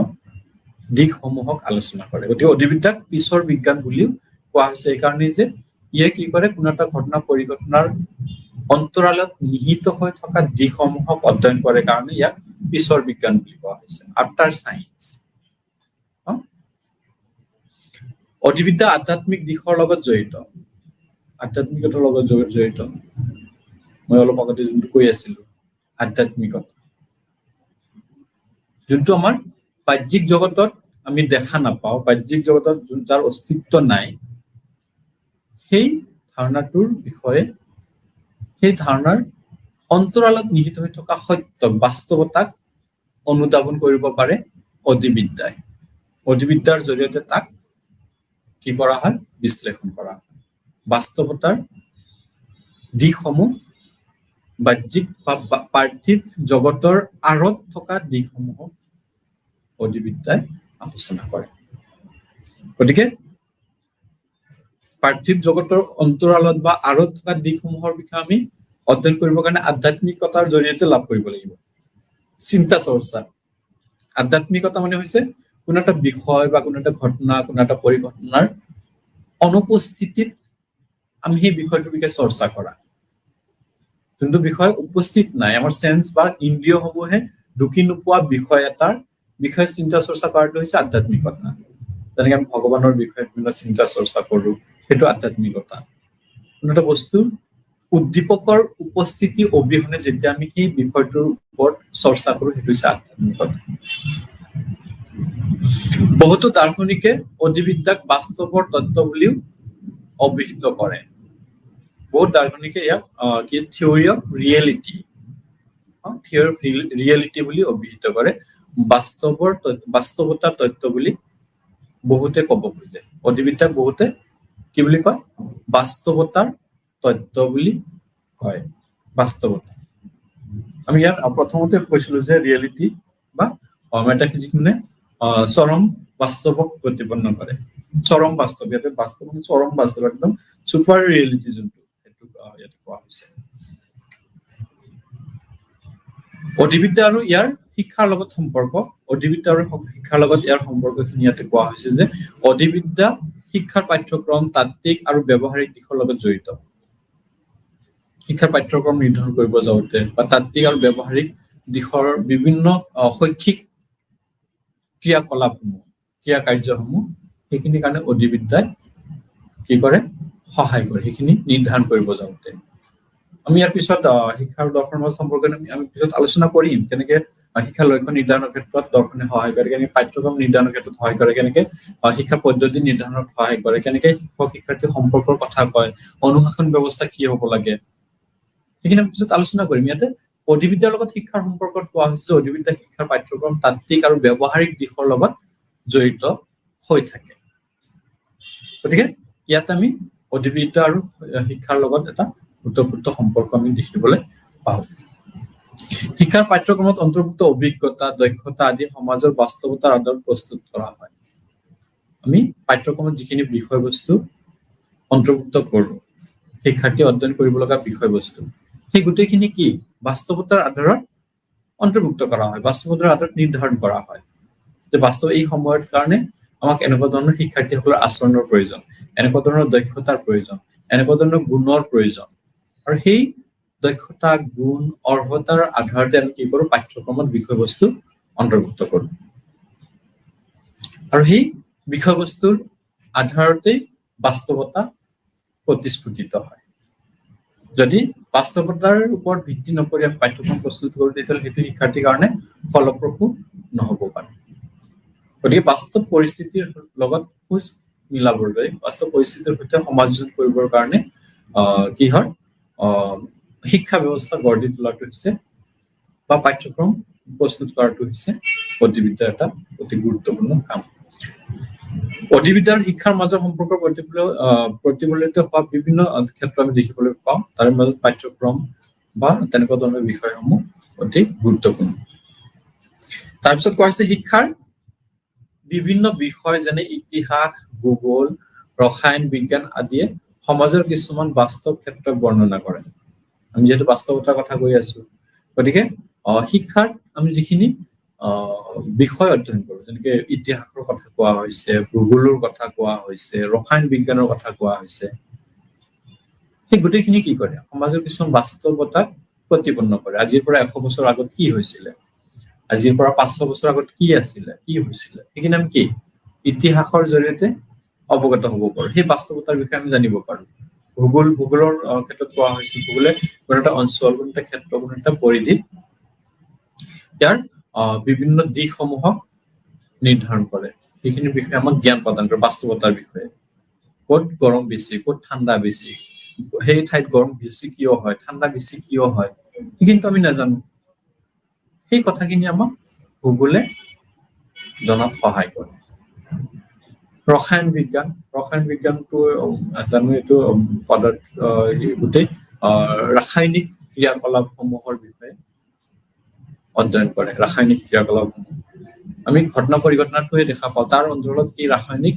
দিশসমূহক আলোচনা কৰে। গতিকে অধিবিদ্যাক পিছৰ বিজ্ঞান বুলিও কোৱা হৈছে এইকাৰণেই যে ইয়ে কি কৰে, কোনো এটা ঘটনা, পৰিঘটনাৰ অন্তৰালত নিহিত হৈ থকা দিশসমূহক অধ্যয়ন কৰে কাৰণে ইয়াক পিছৰ বিজ্ঞান বুলি কোৱা হৈছে, আফটাৰ চায়েন্স। অধিবিদ্যা আধ্যাত্মিক দিশৰ লগত জড়িত, আধ্যাত্মিকতাৰ লগত জড়িত। মই অলপ আগতে যোনটো কৈ আছিলো, আধ্যাত্মিকতা, যোনটো আমাৰ বাহ্যিক জগতত আমি দেখা নাপাওঁ, বাহ্যিক জগতত যাৰ অস্তিত্ব নাই, সেই ধাৰণাটোৰ বিষয়ে, সেই ধাৰণাৰ অন্তৰালত নিহিত হৈ থকা সত্য বাস্তৱতাক অনুধাৱন কৰিব পাৰে অধিবিদ্যাই। অধিবিদ্যাৰ জৰিয়তে তাক কি কৰা হয়? বিশ্লেষণ কৰা হয়। বাস্তৱতাৰ দিশসমূহ, বাহ্যিক বা পাৰ্থিৱ জগতৰ আঁৰত থকা দিশসমূহক অধিবিদ্যাই আলোচনা কৰে। গতিকে পাৰ্থিৱ জগতৰ অন্তৰালত বা আঁৰত থকা দিশসমূহৰ বিষয়ে আমি অধ্যয়ন কৰিবৰ কাৰণে আধ্যাত্মিকতাৰ জৰিয়তে লাভ কৰিব লাগিব। চিন্তা চৰ্চা। আধ্যাত্মিকতা মানে হৈছে কোনো এটা বিষয় বা কোনো এটা ঘটনা, কোনো এটা পৰিঘটনাৰ অনুপস্থিতিত আমি সেই বিষয়টোৰ বিষয়ে চৰ্চা কৰা। যোনটো বিষয় উপস্থিত নাই, আমাৰ সেন্স বা ইন্দ্ৰিয়সমূহে ঢুকি নোপোৱা বিষয় এটাৰ বিষয়ে চিন্তা চৰ্চা কৰাটো হৈছে আধ্যাত্মিকতা। যেনেকে আমি ভগৱানৰ বিষয়ে বিভিন্ন চিন্তা চৰ্চা কৰো, সেইটো আধ্যাত্মিকতা। কোনো এটা বস্তু উদ্দীপকৰ উপস্থিতি অবিহনে যেতিয়া আমি সেই বিষয়টোৰ ওপৰত চৰ্চা কৰো, সেইটো হৈছে আধ্যাত্মিকতা। বহুতো দাৰ্শনিকে অধিবিদ্যাক বাস্তৱৰ তত্ত্ব বুলিও অভিহিত কৰে। বহুত দাৰ্শনিকে ইয়াক কি theory of reality, theory of reality বুলি অভিহিত কৰে। বাস্তৱতাৰ তত্ত্ব বুলি বহুতে ক'ব খোজে। অধিবিদ্যাক বহুতে কি বুলি কয়? বাস্তৱতাৰ তত্ত্ব বুলি কয়। বাস্তৱতা। আমি ইয়াত প্ৰথমতে কৈছিলো যে ৰিয়েলিটি বা মেটাফিজিক্স মানে চৰম বাস্তৱক প্ৰতিপন্ন কৰে। চৰম বাস্তৱ, ইয়াতে বাস্তৱ মানে চৰম বাস্তৱ, একদম ছুপাৰ ৰিয়েলিটি যোনটো, সেইটো ইয়াতে কোৱা হৈছে। অধিবিদ্যা আৰু ইয়াৰ শিক্ষাৰ লগত সম্পৰ্ক। অধিবিদ্যা আৰু শিক্ষাৰ লগত ইয়াৰ সম্পৰ্কখিনি ইয়াতে কোৱা হৈছে যে অধিবিদ্যা শিক্ষাৰ পাঠ্যক্ৰম, তাত্ত্বিক আৰু ব্যৱহাৰিক দিশৰ লগত জড়িত। শিক্ষাৰ পাঠ্যক্ৰম নিৰ্ধাৰণ কৰিব যাওঁতে বা তাত্ত্বিক আৰু ব্যৱহাৰিক দিশৰ বিভিন্ন শৈক্ষিক ক্ৰিয়াকলাপসমূহ, ক্ৰিয়া কাৰ্যসমূহ, সেইখিনিৰ কাৰণে অধিবিদ্যাই কি কৰে? সহায় কৰে, সেইখিনি নিৰ্ধাৰণ কৰিব যাওঁতে। আমি ইয়াৰ পিছত শিক্ষাৰ দৰ্শনৰ সম্পৰ্কে আমি পিছত আলোচনা কৰিম, কেনেকে শিক্ষাৰ লক্ষ্য নিৰ্ধাৰণৰ ক্ষেত্ৰত দৰ্শনে সহায় কৰে, কেনেকে পাঠ্যক্ৰম নিৰ্ধাৰণৰ ক্ষেত্ৰত সহায় কৰে, কেনেকে শিক্ষা পদ্ধতি নিৰ্ধাৰণত সহায় কৰে, কেনেকে শিক্ষক শিক্ষাৰ্থী সম্পৰ্কৰ কথা কয়, অনুশাসন ব্যৱস্থা কি হ'ব লাগে, সেইখিনি আমি পিছত আলোচনা কৰিম। ইয়াতে অধিবিদ্যাৰ লগত শিক্ষাৰ সম্পৰ্কত কোৱা হৈছে অধিবিদ্যা শিক্ষাৰ পাঠ্যক্ৰম, তাত্ত্বিক আৰু ব্যৱহাৰিক দিশৰ লগত জড়িত হৈ থাকে। গতিকে ইয়াত আমি অধিবিদ্যা আৰু শিক্ষাৰ লগত এটা ওতঃপ্ৰোত সম্পৰ্ক আমি দেখিবলৈ পাওঁ। শিক্ষাৰ পাঠ্যক্ৰমত অন্তৰ্ভুক্ত অভিজ্ঞতা, দক্ষতা আদি সমাজৰ বাস্তৱতাৰ আধাৰত প্ৰস্তুত কৰা হয়। আমি পাঠ্যক্ৰমত যিখিনি বিষয়বস্তু অন্তৰ্ভুক্ত কৰো, শিক্ষাৰ্থী অধ্যয়ন কৰিব লগা বিষয়বস্তু, সেই গোটেইখিনি কি? বাস্তৱতাৰ আধাৰত অন্তৰ্ভুক্ত কৰা হয়, বাস্তৱতাৰ আধাৰত নিৰ্ধাৰণ কৰা হয় যে বাস্তৱ এই সময়ৰ কাৰণে আমাক এনেকুৱা ধৰণৰ শিক্ষাৰ্থীসকলৰ আচৰণৰ প্ৰয়োজন, এনেকুৱা ধৰণৰ দক্ষতাৰ প্ৰয়োজন, এনেকুৱা ধৰণৰ গুণৰ প্ৰয়োজন। আৰু সেই দক্ষতা, গুণ, অৰ্হতাৰ আধাৰতে আমি কি কৰো? পাঠ্যক্ৰমত বিষয়বস্তু অন্তৰ্ভুক্ত কৰো। আৰু সেই বিষয়বস্তুৰ আধাৰতে বাস্তৱতা প্ৰতিস্ফুটিত হয়। যদি বাস্তৱতাৰ ওপৰত ভিত্তি নকৰি আমি পাঠ্যক্ৰম প্ৰস্তুত কৰো, তেতিয়াহ'লে সেইটো শিক্ষাৰ্থীৰ কাৰণে ফলপ্ৰসূ নহ'ব পাৰে। গতিকে বাস্তৱ পৰিস্থিতিৰ লগত খোজ মিলাবলৈ, বাস্তৱ পৰিস্থিতিৰ সৈতে সমাযোজন কৰিবৰ কাৰণে কি হয়? শিক্ষা ব্যৱস্থা গঢ় দি তোলাটো হৈছে বা পাঠ্যক্ৰম প্ৰস্তুত কৰাটো হৈছে অধিবিদ্যাৰ এটা অতি গুৰুত্বপূৰ্ণ কাম। অধিবিদ্যা আৰু শিক্ষাৰ মাজৰ সম্পৰ্ক প্ৰতিফলিত হোৱা বিভিন্ন ক্ষেত্ৰ আমি দেখিবলৈ পাওঁ। তাৰে মাজত পাঠ্যক্ৰম বা তেনেকুৱা ধৰণৰ বিষয়সমূহ অতি গুৰুত্বপূৰ্ণ। তাৰপিছত কোৱা হৈছে শিক্ষাৰ বিভিন্ন বিষয় যেনে ইতিহাস, ভূগোল, ৰসায়ন বিজ্ঞান আদিয়ে সমাজৰ কিছুমান বাস্তৱ ক্ষেত্ৰ বৰ্ণনা কৰে। আমি যিহেতু বাস্তৱতাৰ কথা কৈ আছো, গতিকে শিক্ষাত আমি যিখিনি বিষয় অধ্যয়ন কৰো, যেনেকে ইতিহাসৰ কথা কোৱা হৈছে, ভূগোলৰ কথা কোৱা হৈছে, ৰসায়ন বিজ্ঞানৰ কথা কোৱা হৈছে, সেই গোটেইখিনি কি কৰে? সমাজৰ কিছুমান বাস্তৱতাক প্ৰতিপন্ন কৰে। আজিৰ পৰা 100 বছৰ আগত কি হৈছিলে, আজিৰ পৰা 500 বছৰ আগত কি আছিলে, কি হৈছিলে, সেইখিনি আমি কি ইতিহাসৰ জৰিয়তে অৱগত হ'ব পাৰো, সেই বাস্তৱতাৰ বিষয়ে আমি জানিব পাৰো। ভূগোলৰ ক্ষেত্ৰত কোৱা হৈছে, ভূগোলে কোনো এটা অঞ্চল, কোনো এটা ক্ষেত্ৰ, কোনো এটা পৰিধিত ইয়াৰ বিভিন্ন দিশসমূহক নিৰ্ধাৰণ কৰে। সেইখিনি বিষয়ে আমাক জ্ঞান প্ৰদান কৰে বাস্তৱতাৰ বিষয়ে ক'ত গৰম বেছি ক'ত ঠাণ্ডা বেছি সেই ঠাইত গৰম বেছি কিয় হয় ঠাণ্ডা বেছি কিয় হয় কিন্তু আমি নাজানো সেই কথাখিনি আমাক ভূগোলে জনাত সহায় কৰে ৰসায়ন বিজ্ঞানটো জানো এইটো পদাৰ্থ গোটেই ৰাসায়নিক ক্ৰিয়াকলাপসমূহৰ বিষয়ে অধ্যয়ন কৰে ৰাসায়নিক ক্ৰিয়াকলাপসমূহ আমি ঘটনা পৰিঘটনাটোৱে দেখা পাওঁ তাৰ অঞ্চলত কি ৰাসায়নিক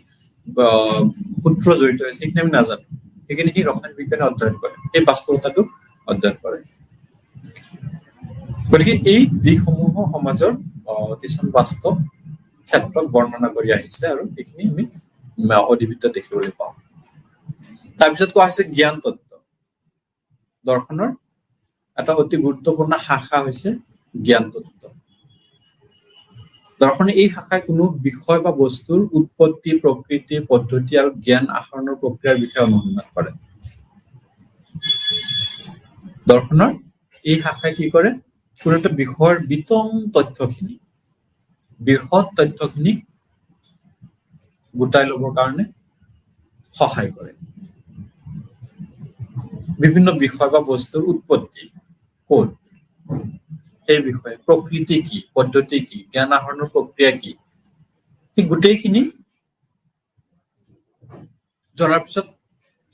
সূত্র জড়িত আছে সেইখিনি আমি নাজানো সেইখিনি সেই ৰসায়ন বিজ্ঞানে অধ্যয়ন কৰে এই বাস্তৱতাটো অধ্যয়ন কৰে গতিকে এই দিশসমূহ সমাজৰ কিছুমান বাস্তৱ ক্ষেত্ৰত বৰ্ণনা কৰি আহিছে আৰু এইখিনি আমি অধিবিদ্য দেখিবলৈ পাওঁ তাৰপিছত কোৱা হৈছে জ্ঞান তত্ত্ব দৰ্শনৰ এটা অতি গুৰুত্বপূৰ্ণ শাখা হৈছে জ্ঞান তত্ত্ব দৰ্শনে এই শাখাই কোনো বিষয় বা বস্তুৰ উৎপত্তি প্ৰকৃতি পদ্ধতি আৰু জ্ঞান আহৰণৰ প্ৰক্ৰিয়াৰ বিষয়ে অনুসন্ধান কৰে দৰ্শনৰ এই শাখাই কি কৰে কোনো এটা বিষয়ৰ বিতং তথ্যখিনি বৃহৎ তথ্যখিনি গোটাই ল'বৰ কাৰণে সহায় কৰে বিভিন্ন বিষয় বা বস্তুৰ উৎপত্তি ক'ত সেই বিষয়ে প্ৰকৃতি কি পদ্ধতি কি জ্ঞান আহৰণৰ প্ৰক্ৰিয়া কি সেই গোটেইখিনি জনাৰ পিছত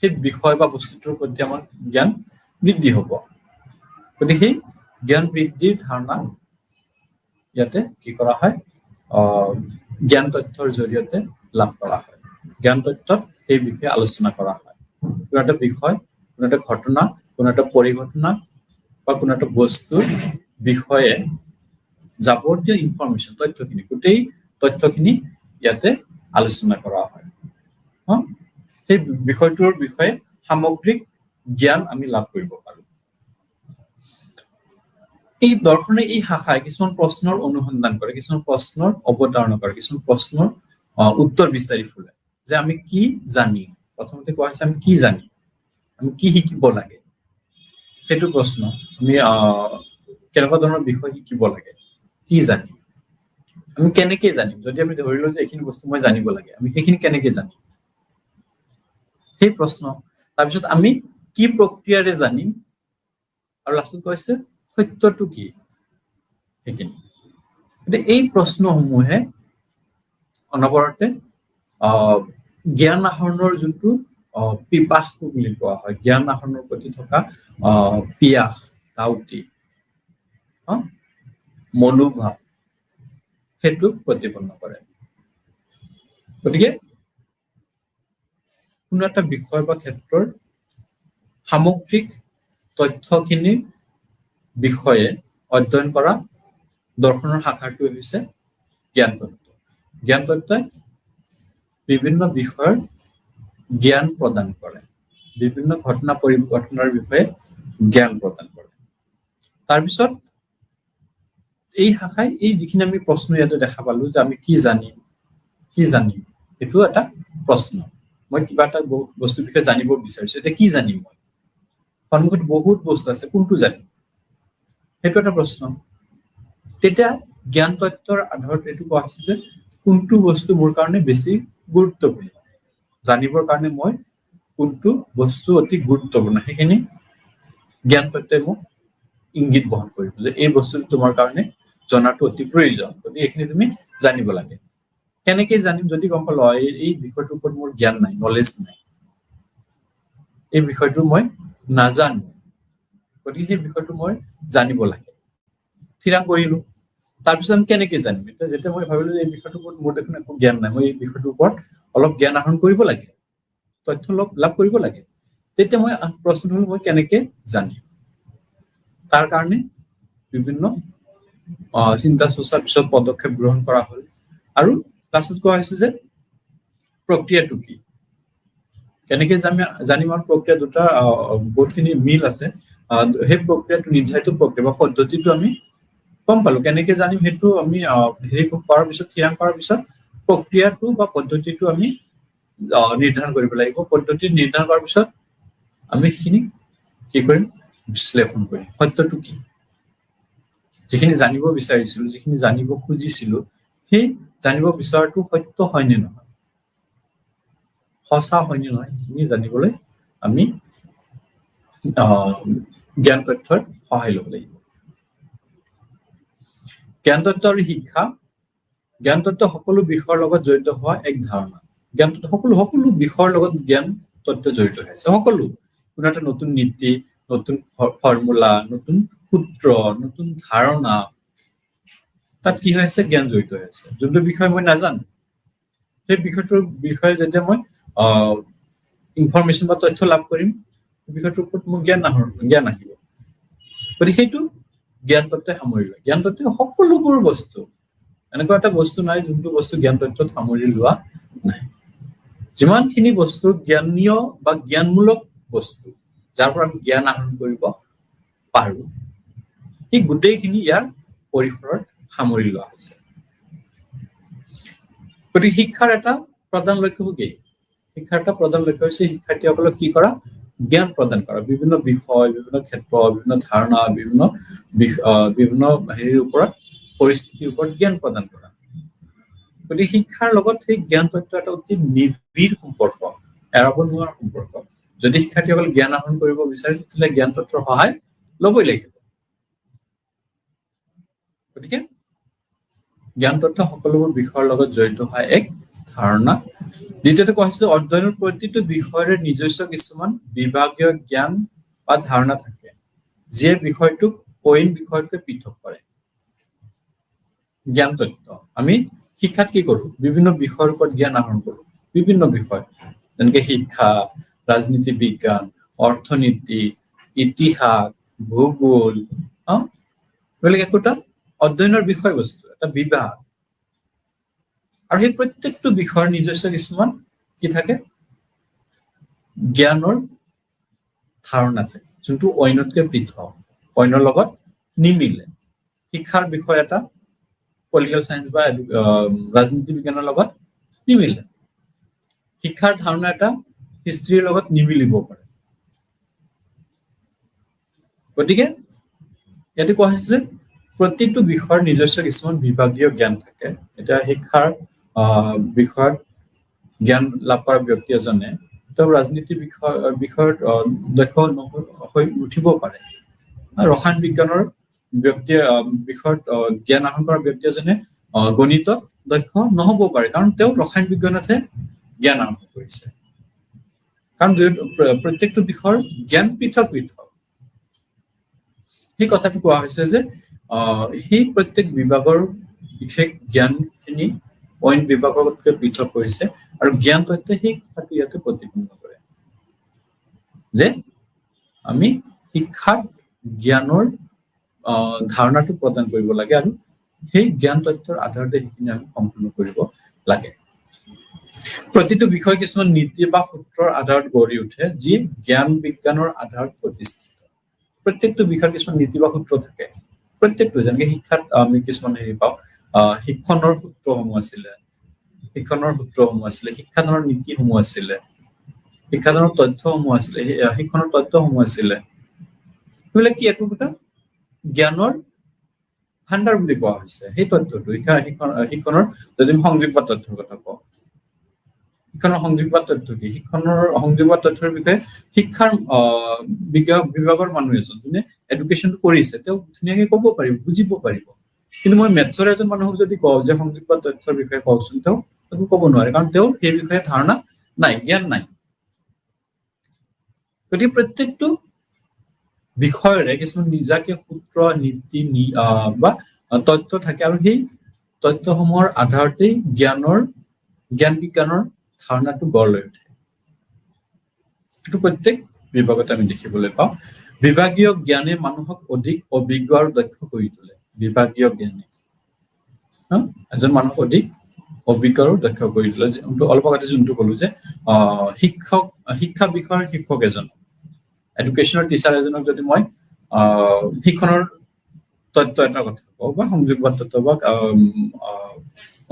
সেই বিষয় বা বস্তুটোৰ প্ৰতি আমাৰ জ্ঞান বৃদ্ধি হ'ব গতিকে সেই জ্ঞান বৃদ্ধিৰ ধাৰণা ইয়াতে কি কৰা হয় জ্ঞান তথ্যৰ জৰিয়তে লাভ কৰা হয় জ্ঞান তথ্যত এই বিষয়ে আলোচনা কৰা হয় কোনো এটা বিষয় কোনো এটা ঘটনা কোনো এটা পৰিঘটনা বা কোনো এটা বস্তুৰ বিষয়ে যাৱতীয় ইনফৰমেশ্যন তথ্যখিনি গোটেই তথ্যখিনি ইয়াতে আলোচনা কৰা হয় সেই বিষয়টোৰ বিষয়ে সামগ্ৰিক জ্ঞান আমি লাভ কৰিব পাৰো এই দৰ্শনে এই শাখাই কিছুমান প্ৰশ্নৰ অনুসন্ধান কৰে কিছুমান প্ৰশ্নৰ অৱতাৰণা কৰে কিছুমান প্ৰশ্নৰ উত্তৰ বিচাৰি ফুৰে যে আমি কি জানিম প্ৰথমতে কোৱা হৈছে আমি কি জানিম আমি কি শিকিব লাগে সেইটো প্ৰশ্ন আমি কেনেকুৱা ধৰণৰ বিষয় শিকিব লাগে কি জানিম আমি কেনেকৈ জানিম যদি আমি ধৰিলো যে এইখিনি বস্তু মই জানিব লাগে আমি সেইখিনি কেনেকৈ জানিম সেই প্ৰশ্ন তাৰপিছত আমি কি প্ৰক্ৰিয়াৰে জানিম আৰু লাষ্টত কৈছে সত্যটো কি সেইখিনি এই প্ৰশ্নসমূহে অনবৰতে জ্ঞান আহৰণৰ যোনটো পিপাসু বুলি কোৱা হয় জ্ঞান আহৰণৰ প্ৰতি থকা পিয়াস ধাউতি মনোভাৱ সেইটোক প্ৰতিপন্ন কৰে গতিকে কোনো এটা বিষয় বা ক্ষেত্ৰৰ সামগ্ৰিক তথ্যখিনিৰ বিষয়ে অধ্যয়ন কৰা দৰ্শনৰ শাখাটো হৈছে জ্ঞান তত্ত্ব জ্ঞান তত্ত্বই বিভিন্ন বিষয়ৰ জ্ঞান প্ৰদান কৰে বিভিন্ন ঘটনা পৰিঘটনাৰ বিষয়ে জ্ঞান প্ৰদান কৰে তাৰপিছত এই শাখাই এই যিখিনি আমি প্ৰশ্ন ইয়াতে দেখা পালো যে আমি কি জানিম এইটো এটা প্ৰশ্ন মই কিবা এটা বস্তুৰ বিষয়ে জানিব বিচাৰিছো এতিয়া কি জানিম মই সন্মুখত বহুত বস্তু আছে কোনটো জানিম সেইটো এটা প্ৰশ্ন তেতিয়া জ্ঞান তত্ত্বৰ আধাৰত এইটো কোৱা হৈছে যে কোনটো বস্তু মোৰ কাৰণে বেছি গুৰুত্বপূৰ্ণ জানিবৰ কাৰণে মই কোনটো বস্তু অতি গুৰুত্বপূৰ্ণ সেইখিনি জ্ঞান তত্ত্বই মোক ইংগিত বহন কৰিব যে এই বস্তুটো তোমাৰ কাৰণে জনাটো অতি প্ৰয়োজন গতিকে এইখিনি তুমি জানিব লাগে কেনেকৈ জানিম যদি গম পালো এই বিষয়টোৰ ওপৰত মোৰ জ্ঞান নাই নলেজ নাই এই বিষয়টো মই নাজানো গতিকে সেই বিষয়টো মই জানিব লাগে থিৰাং কৰিলো তাৰপিছত আমি কেনেকৈ জানিম এতিয়া যেতিয়া মই ভাবিলো এই বিষয়টোৰ ওপৰত মোৰ দেখোন একো জ্ঞান নাই মই এই বিষয়টোৰ ওপৰত অলপ জ্ঞান আহৰণ কৰিব লাগে তথ্য লাভ কৰিব লাগে তেতিয়া মই প্ৰশ্ন হল মই কেনেকৈ জানিম তাৰ কাৰণে বিভিন্ন চিন্তা চৰ্চাৰ পিছত পদক্ষেপ গ্ৰহণ কৰা হ'ল আৰু লাষ্টত কোৱা হৈছে যে প্ৰক্ৰিয়াটো কি কেনেকৈ জানিম আৰু প্ৰক্ৰিয়া দুটা বহুতখিনি মিল আছে সেই প্ৰক্ৰিয়াটো নিৰ্ধাৰিত প্ৰক্ৰিয়া বা পদ্ধতিটো আমি গম পালো কেনেকৈ জানিম সেইটো আমি কৰাৰ পিছত থিৰাং কৰাৰ পিছত প্ৰক্ৰিয়াটো বা পদ্ধতিটো আমি নিৰ্ধাৰণ কৰিব লাগিব পদ্ধতি নিৰ্ধাৰণ কৰাৰ পিছত আমি সেইখিনি কি কৰিম বিশ্লেষণ কৰিম সত্যটো কি যিখিনি জানিব বিচাৰিছিলো যিখিনি জানিব খুজিছিলো সেই জানিব বিচৰাটো সত্য হয় নে নহয়, সঁচা হয় নে নহয়, সেইখিনি জানিবলৈ আমি জ্ঞান তথ্যৰ সহায় ল'ব লাগিব। জ্ঞান তত্ত্ব আৰু শিক্ষা, জ্ঞান তত্ত্ব সকলো বিষয়ৰ লগত জড়িত হোৱা এক ধাৰণা। জ্ঞান তত্ত্ব সকলো বিষয়ৰ লগত জ্ঞান তত্ত্ব জড়িত হৈ আছে, সকলো। কোনো এটা নতুন নীতি, নতুন ফৰ্মুলা, নতুন সূত্ৰ, নতুন ধাৰণা, তাত কি হৈ আছে, জ্ঞান জড়িত হৈ আছে। যোনটো বিষয় মই নাজানো, সেই বিষয়টোৰ বিষয়ে যেতিয়া মই ইনফৰমেশ্যন বা তথ্য লাভ কৰিম, বিষয়টোৰ ওপৰত মোৰ জ্ঞান আহিব। গতিকে সেইটো জ্ঞান তত্ত্বই সামৰি লয়। জ্ঞান তত্ত্বই সকলোবোৰ বস্তু, এনেকুৱা এটা বস্তু নাই যোনটো বস্তু জ্ঞান তত্ত্বত সামৰি লোৱা নাই। যিমানখিনি বস্তু জ্ঞানীয় বা জ্ঞানমূলক বস্তু, যাৰ পৰা আমি জ্ঞান আহৰণ কৰিব পাৰো, সেই গোটেইখিনি ইয়াৰ পৰিসৰত সামৰি লোৱা হৈছে। গতিকে শিক্ষাৰ এটা প্ৰধান লক্ষ্য কি? শিক্ষাৰ এটা প্ৰধান লক্ষ্য হৈছে শিক্ষাৰ্থীসকলক কি কৰা, জ্ঞান প্ৰদান কৰা, বিভিন্ন বিষয়, বিভিন্ন ক্ষেত্ৰ, বিভিন্ন ধাৰণা, বিভিন্ন হেৰিৰ ওপৰত, পৰিস্থিতিৰ ওপৰত জ্ঞান প্ৰদান কৰা। গতিকে শিক্ষাৰ লগত সেই জ্ঞান তত্ত্ব এটা অতি নিবিড় সম্পৰ্ক, এৰাব নোৱাৰা সম্পৰ্ক। যদি শিক্ষাৰ্থীসকল জ্ঞান আহৰণ কৰিব বিচাৰে, তেতিয়াহ'লে জ্ঞান তত্ত্বৰ সহায় ল'বই লাগিব। গতিকে জ্ঞান তত্ত্ব সকলোবোৰ বিষয়ৰ লগত জড়িত হোৱা এক ধাৰণা। দ্বিতীয়তে কোৱা হৈছে অধ্যয়নৰ প্ৰতিটো বিষয়ৰে নিজস্ব কিছুমান বিভাগীয় জ্ঞান বা ধাৰণা থাকে, যিয়ে বিষয়টোক অইন বিষয়তকৈ পৃথক কৰে। জ্ঞান তত্ত্ব আমি শিক্ষাত কি কৰো, বিভিন্ন বিষয়ৰ ওপৰত জ্ঞান আহৰণ কৰো, বিভিন্ন বিষয়, যেনেকে শিক্ষা, ৰাজনীতি বিজ্ঞান, অৰ্থনীতি, ইতিহাস, ভূগোল, এইবিলাক একোটা অধ্যয়নৰ বিষয়বস্তু, এটা বিভাগ। আৰু সেই প্ৰত্যেকটো বিষয়ৰ নিজস্ব কিছুমান কি থাকে, জ্ঞানৰ ধাৰণা থাকে, যোনটো অন্যতকৈ পৃথক, অন্যৰ লগত নিমিলে। শিক্ষাৰ বিষয় এটা পলিটিকেল চায়েন্স বা ৰাজনীতি বিজ্ঞানৰ লগত নিমিলে। শিক্ষাৰ ধাৰণা এটা হিষ্ট্ৰীৰ লগত নিমিলিব পাৰে। গতিকে ইয়াতে কোৱা হৈছে যে প্ৰতিটো বিষয়ৰ নিজস্ব কিছুমান বিভাগীয় জ্ঞান থাকে। এতিয়া শিক্ষাৰ বিষয়ত জ্ঞান লাভ কৰা ব্যক্তি এজনে তেওঁ ৰাজনীতি বিষয়ত দক্ষ হৈ উঠিব পাৰে। ৰসায়ন বিজ্ঞানৰ বিষয়ত জ্ঞান আহৰণ কৰা ব্যক্তি এজনে গণিতত দক্ষ নহ'ব পাৰে, কাৰণ তেওঁ ৰসায়ন বিজ্ঞানতহে জ্ঞান আহৰণ কৰিছে। কাৰণ প্ৰত্যেকটো বিষয়ৰ জ্ঞান পৃথক পৃথক। সেই কথাটো কোৱা হৈছে যে সেই প্ৰত্যেক বিভাগৰ বিশেষ জ্ঞানখিনি অইন বিভাগতকৈ পৃথক কৰিছে, আৰু জ্ঞান তত্ত্বই সেই কথাটো ইয়াতে প্ৰতিপন্ন কৰে যে আমি শিক্ষাত জ্ঞানৰ ধাৰণাটো প্ৰদান কৰিব লাগে, আৰু সেই জ্ঞান তত্ত্বৰ আধাৰতে সেইখিনি আমি সম্পূৰ্ণ কৰিব লাগে। প্ৰতিটো বিষয় কিছুমান নীতি বা সূত্ৰৰ আধাৰত গঢ়ি উঠে, যি জ্ঞান বিজ্ঞানৰ আধাৰত প্ৰতিষ্ঠিত। প্ৰত্যেকটো বিষয়ৰ কিছুমান নীতি বা সূত্ৰ থাকে, প্ৰত্যেকটো। যেনেকে শিক্ষাত আমি কিছুমান হেৰি পাওঁ, শিক্ষণৰ সূত্ৰসমূহ আছিলে, শিক্ষাদানৰ নীতিসমূহ আছিলে, শিক্ষাদানৰ তথ্যসমূহ আছিলে, শিক্ষণৰ তথ্যসমূহ আছিলে। সেইবিলাক কি একোটা জ্ঞানৰ ভাণ্ডাৰ বুলি কোৱা হৈছে। সেই তথ্যটো শিক্ষণৰ, যদি আমি সংযোগবাদ তথ্যৰ কথা কওঁ, শিক্ষণৰ সংযোগবাদ তথ্য কি? শিক্ষণৰ সংযোগবাদ তথ্যৰ বিষয়ে শিক্ষাৰ বিভাগৰ মানুহ এজন যোনে এডুকেশ্যনটো কৰিছে, তেওঁ ধুনীয়াকে ক'ব পাৰিব, বুজিব পাৰিব। কিন্তু মই মেথছৰ এজন মানুহক যদি কওঁ যে সংযোগবাদ তথ্যৰ বিষয়ে কওকচোন, তেওঁ একো ক'ব নোৱাৰে, কাৰণ তেওঁৰ সেই বিষয়ে ধাৰণা নাই, জ্ঞান নাই। গতিকে প্ৰত্যেকটো বিষয়ৰে কিছুমান নিজাকে সূত্ৰ, নীতি বা তথ্য থাকে, আৰু সেই তথ্যসমূহৰ আধাৰতেই জ্ঞান বিজ্ঞানৰ ধাৰণাটো গঢ় লৈ উঠে। এইটো প্ৰত্যেক বিভাগতে আমি দেখিবলৈ পাওঁ। বিভাগীয় জ্ঞানে মানুহক অধিক অভিজ্ঞ আৰু দক্ষ কৰি তোলে। বিভাগীয় জ্ঞানে এজন মানুহক অধিক অভিজ্ঞ আৰু দক্ষ কৰি তোলে। অলপ আগতে যোনটো ক'লো যে শিক্ষা বিষয়ৰ শিক্ষক এজন, এডুকেশ্যনৰ টিচাৰ এজনক যদি মই শিক্ষণৰ তথ্য এটাৰ কথা কওঁ, বা সংযোগবাদ তথ্য বা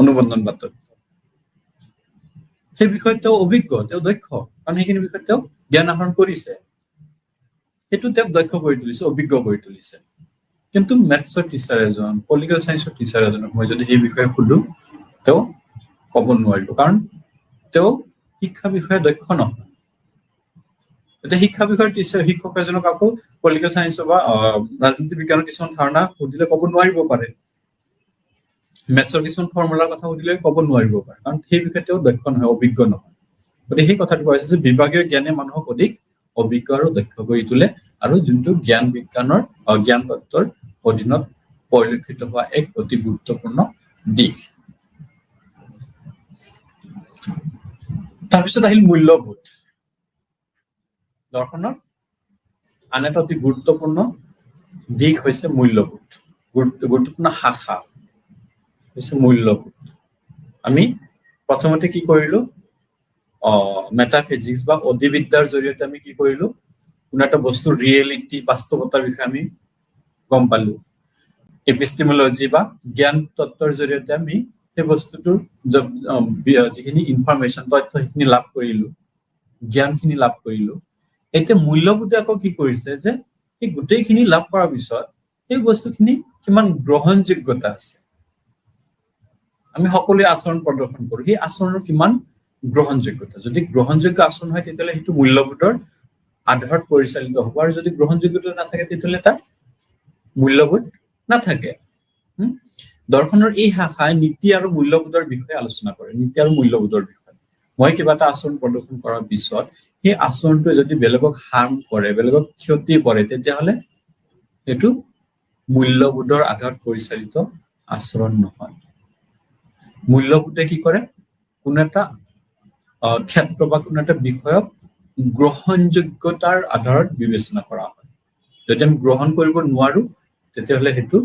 অনুবন্ধনবাদ তথ্য, সেই বিষয়ত তেওঁ অভিজ্ঞ, তেওঁ দক্ষ, কাৰণ সেইখিনি বিষয়ত তেওঁ জ্ঞান আহৰণ কৰিছে। সেইটো তেওঁক দক্ষ কৰি তুলিছে, অভিজ্ঞ কৰি তুলিছে। কিন্তু মেথছৰ টিচাৰ এজন, পলিটিকেল চায়েন্সৰ টিচাৰ এজনক মই যদি সেই বিষয়ে সুধো, তেওঁ ক'ব নোৱাৰিব, কাৰণ তেওঁ শিক্ষা বিষয়ে দক্ষ নহয়। এতিয়া শিক্ষা বিষয়ৰ শিক্ষক এজনক আকৌ পলিটিকেল চায়েন্স বা ৰাজনীতি বিজ্ঞানৰ কিছুমান ধাৰণা সুধিলে ক'ব নোৱাৰিব পাৰে, মেথছৰ কিছুমান ফৰ্মুলাৰ কথা সুধিলে ক'ব নোৱাৰিব পাৰে, কাৰণ সেই বিষয়ে তেওঁ দক্ষ নহয়, অভিজ্ঞ নহয়। গতিকে সেই কথাটো কৈছে যে বিভাগীয় জ্ঞানে মানুহক অধিক অভিজ্ঞ আৰু দক্ষ কৰি তোলে, আৰু যোনটো জ্ঞান বিজ্ঞানৰ জ্ঞান তত্ত্বৰ অধীনত পৰিলক্ষিত হোৱা এক অতি গুৰুত্বপূৰ্ণ দিশ। তাৰপিছত আহিল মূল্যবোধ। দৰ্শনৰ আন এটা অতি গুৰুত্বপূৰ্ণ দিশ হৈছে মূল্যবোধ, গুৰুত্বপূৰ্ণ শাখা হৈছে মূল্যবোধ। আমি প্ৰথমতে কি কৰিলো, মেটাফিজিক্স বা অধিবিদ্যাৰ জৰিয়তে আমি কি কৰিলো, কোনো এটা বস্তুৰ ৰিয়েলিটি, বাস্তৱতাৰ বিষয়ে আমি গম পালো। এপিষ্টেমোলজি বা জ্ঞান তত্ত্বৰ জৰিয়তে আমি সেই বস্তুটোৰ যিখিনি ইনফৰমেশ্যন, তথ্য সেইখিনি লাভ কৰিলো, জ্ঞানখিনি লাভ কৰিলো। এতিয়া মূল্যবোধে আকৌ কি কৰিছে যে সেই গোটেইখিনি লাভ কৰাৰ পিছত সেই বস্তুখিনি কিমান গ্ৰহণযোগ্যতা আছে, আমি সকলোৱে আচৰণ প্ৰদৰ্শন কৰো, সেই আচৰণৰ কিমান গ্ৰহণযোগ্যতা। যদি গ্ৰহণযোগ্য আচৰণ হয় তেতিয়াহ'লে সেইটো মূল্যবোধৰ আধাৰত পৰিচালিত হ'ব, আৰু যদি গ্ৰহণযোগ্যতা নাথাকে তেতিয়াহ'লে তাৰ মূল্যবোধ নাথাকে। দৰ্শনৰ এই শাখাই নীতি আৰু মূল্যবোধৰ বিষয়ে আলোচনা কৰে। নীতি আৰু মূল্যবোধৰ বিষয়ে মই কিবা এটা আচৰণ প্ৰদৰ্শন কৰাৰ পিছত সেই আচৰণটোৱে যদি বেলেগক হাৰ্ম কৰে, বেলেগক ক্ষতি কৰে, তেতিয়াহ'লে সেইটো মূল্যবোধৰ আধাৰত পৰিচালিত আচৰণ নহয়। মূল্যবোধে কি কৰে, কোনো এটা ক্ষেত্ৰ বা কোনো এটা বিষয়ক গ্ৰহণযোগ্যতাৰ আধাৰত বিবেচনা কৰা হয়। যদি আমি গ্ৰহণ কৰিব নোৱাৰো তেতিয়াহ'লে সেইটো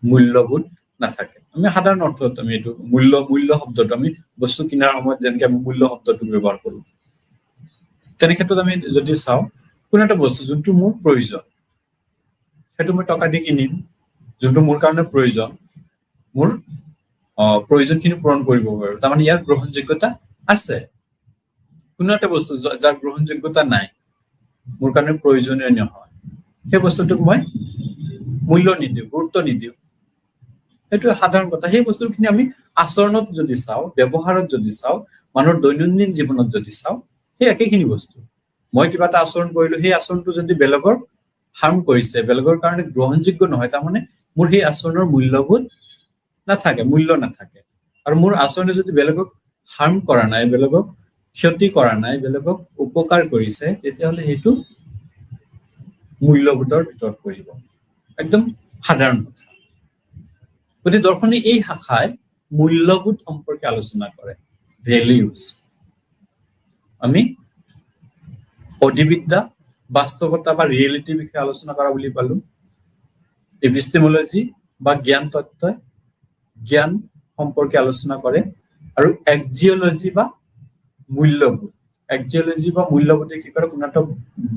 মূল্যবোধ নাথাকে। আমি সাধাৰণ অৰ্থত আমি এইটো মূল্য শব্দটো আমি বস্তু কিনাৰ সময়ত যেনেকে আমি মূল্য শব্দটো ব্যৱহাৰ কৰো, তেনে ক্ষেত্ৰত আমি যদি চাওঁ, কোনো এটা বস্তু যোনটো মোৰ প্ৰয়োজন সেইটো মই টকা দি কিনিম, যোনটো মোৰ কাৰণে প্ৰয়োজন, মোৰ প্ৰয়োজনখিনি পূৰণ কৰিব পাৰো, তাৰমানে ইয়াৰ গ্ৰহণযোগ্যতা আছে। কোনো এটা বস্তু যাৰ গ্ৰহণযোগ্যতা নাই, মোৰ কাৰণে প্ৰয়োজনীয় নহয়, সেই বস্তুটোক মই মূল্য নিদিওঁ, গুৰুত্ব নিদিওঁ। সেইটো সাধাৰণ কথা। সেই বস্তুখিনি আমি আচৰণত যদি চাওঁ, ব্যৱহাৰত যদি চাওঁ, মানুহৰ দৈনন্দিন জীৱনত যদি চাওঁ, সেই একেখিনি বস্তু। মই কিবা এটা আচৰণ কৰিলো, সেই আচৰণটো যদি বেলেগৰ হাৰ্ম কৰিছে, বেলেগৰ কাৰণে গ্ৰহণযোগ্য নহয়, তাৰমানে মোৰ সেই আচৰণৰ মূল্যবোধ নাথাকে, মূল্য নাথাকে। আৰু মোৰ আচৰণে যদি বেলেগক হাৰ্ম কৰা নাই, বেলেগক ক্ষতি কৰা নাই, বেলেগক উপকাৰ কৰিছে, তেতিয়াহ'লে সেইটো মূল্যবোধৰ ভিতৰত পৰিব। একদম সাধাৰণ কথা। গতিকে দৰ্শনে এই শাখাই মূল্যবোধ সম্পৰ্কে আলোচনা কৰে, ভেলিউজ। আমি অধিবিদ্যা, বাস্তৱতা বা ৰিয়েলিটিৰ বিষয়ে আলোচনা কৰা বুলি পালো। এপিষ্টেমোলজি বা জ্ঞান তত্ত্বই জ্ঞান সম্পৰ্কে আলোচনা কৰে, আৰু এক্সিঅলজি বা মূল্যবোধ, এক্সিঅলজি বা মূল্যবোধে কি কৰে, কোনো এটা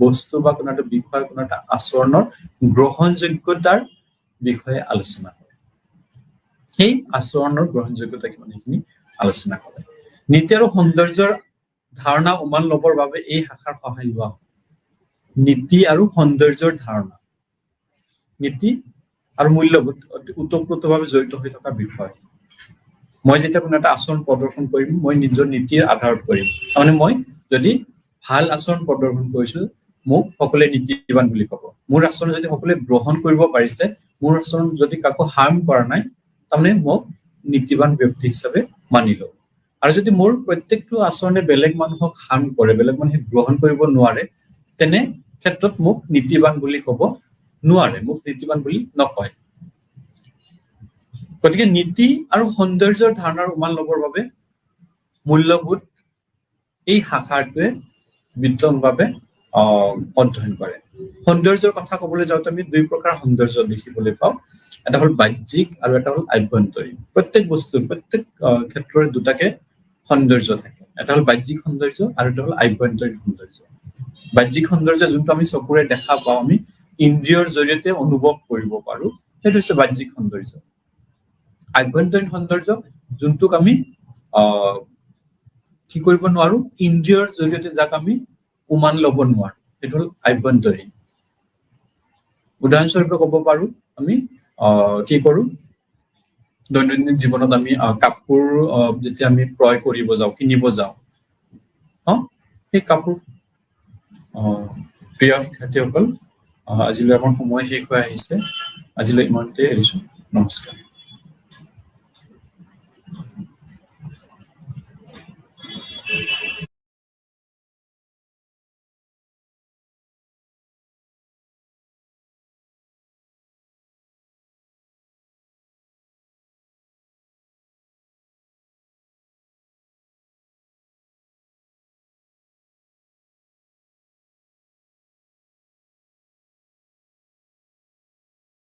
বস্তু বা কোনো এটা বিষয়, কোনো এটা আচৰণৰ গ্ৰহণযোগ্যতাৰ বিষয়ে আলোচনা কৰে। সেই আচৰণৰ গ্ৰহণযোগ্যতা কিমান এইখিনি আলোচনা কৰে। নীতি আৰু সৌন্দৰ্যৰ ধাৰণা উমান ল'বৰ বাবে এই শাখাৰ সহায় লোৱা হয়। নীতি আৰু সৌন্দৰ্যৰ ধাৰণা, নীতি আৰু মূল্যবোধ ওতঃপ্ৰোতভাৱে জড়িত হৈ থকা বিষয়। মই যেতিয়া কোনো এটা আচৰণ প্ৰদৰ্শন কৰিম, মই নিজৰ নীতিৰ আধাৰত কৰিম। তাৰমানে মই যদি ভাল আচৰণ প্ৰদৰ্শন কৰিছো, মোক সকলোৱে নীতিবান বুলি ক'ব। মোৰ আচৰণ যদি সকলোৱে গ্ৰহণ কৰিব পাৰিছে, মোৰ আচৰণ যদি কাকো হাৰ্ম কৰা নাই, তাৰমানে মোক নীতিবান ব্যক্তি হিচাপে মানি লব। আৰু যদি মোৰ প্ৰত্যেকটো আচৰণে বেলেগ মানুহক হাৰ্ম কৰে, বেলেগ মানুহে গ্ৰহণ কৰিব নোৱাৰে, তেনে ক্ষেত্ৰত মোক নীতিবান বুলি ক'ব নোৱাৰে, মোক নীতিবান বুলি নকয়। গতিকে নীতি আৰু সৌন্দৰ্যৰ ধাৰণাৰ উমান ল'বৰ বাবে মূল্যবোধ এই শাখাটোৱে বিতংভাৱে অধ্যয়ন কৰে। সৌন্দৰ্যৰ কথা ক'বলৈ যাওঁতে আমি দুই প্ৰকাৰ সৌন্দৰ্য দেখিবলৈ পাওঁ। এটা হ'ল বাহ্যিক আৰু এটা হ'ল আভ্যন্তৰীণ। প্ৰত্যেক বস্তুৰ, প্ৰত্যেক ক্ষেত্ৰৰে দুটাকে সৌন্দৰ্য থাকে। এটা হ'ল বাহ্যিক সৌন্দৰ্য আৰু এটা হ'ল আভ্যন্তৰীণ সৌন্দৰ্য। বাহ্যিক সৌন্দৰ্য যোনটো আমি চকুৰে দেখা পাওঁ, আমি ইন্দ্ৰিয়ৰ জৰিয়তে অনুভৱ কৰিব পাৰো, সেইটো হৈছে বাহ্যিক সৌন্দৰ্য। আভ্যন্তৰীণ সৌন্দৰ্য যোনটোক আমি কি কৰিব নোৱাৰো, ইন্দ্ৰিয়ৰ জৰিয়তে যাক আমি উমান ল'ব নোৱাৰো, সেইটো হ'ল আভ্যন্তৰীণ। উদাহৰণস্বৰূপে ক'ব পাৰো, আমি কি কৰো, দৈনন্দিন জীৱনত আমি কাপোৰ যেতিয়া আমি ক্ৰয় কৰিব যাওঁ কিনিব যাওঁ সেই কাপোৰ প্ৰিয় শিক্ষাৰ্থীসকল আজিলৈ আমাৰ সময় শেষ হৈ আহিছে আজিলৈ ইমানতে এৰিছো নমস্কাৰ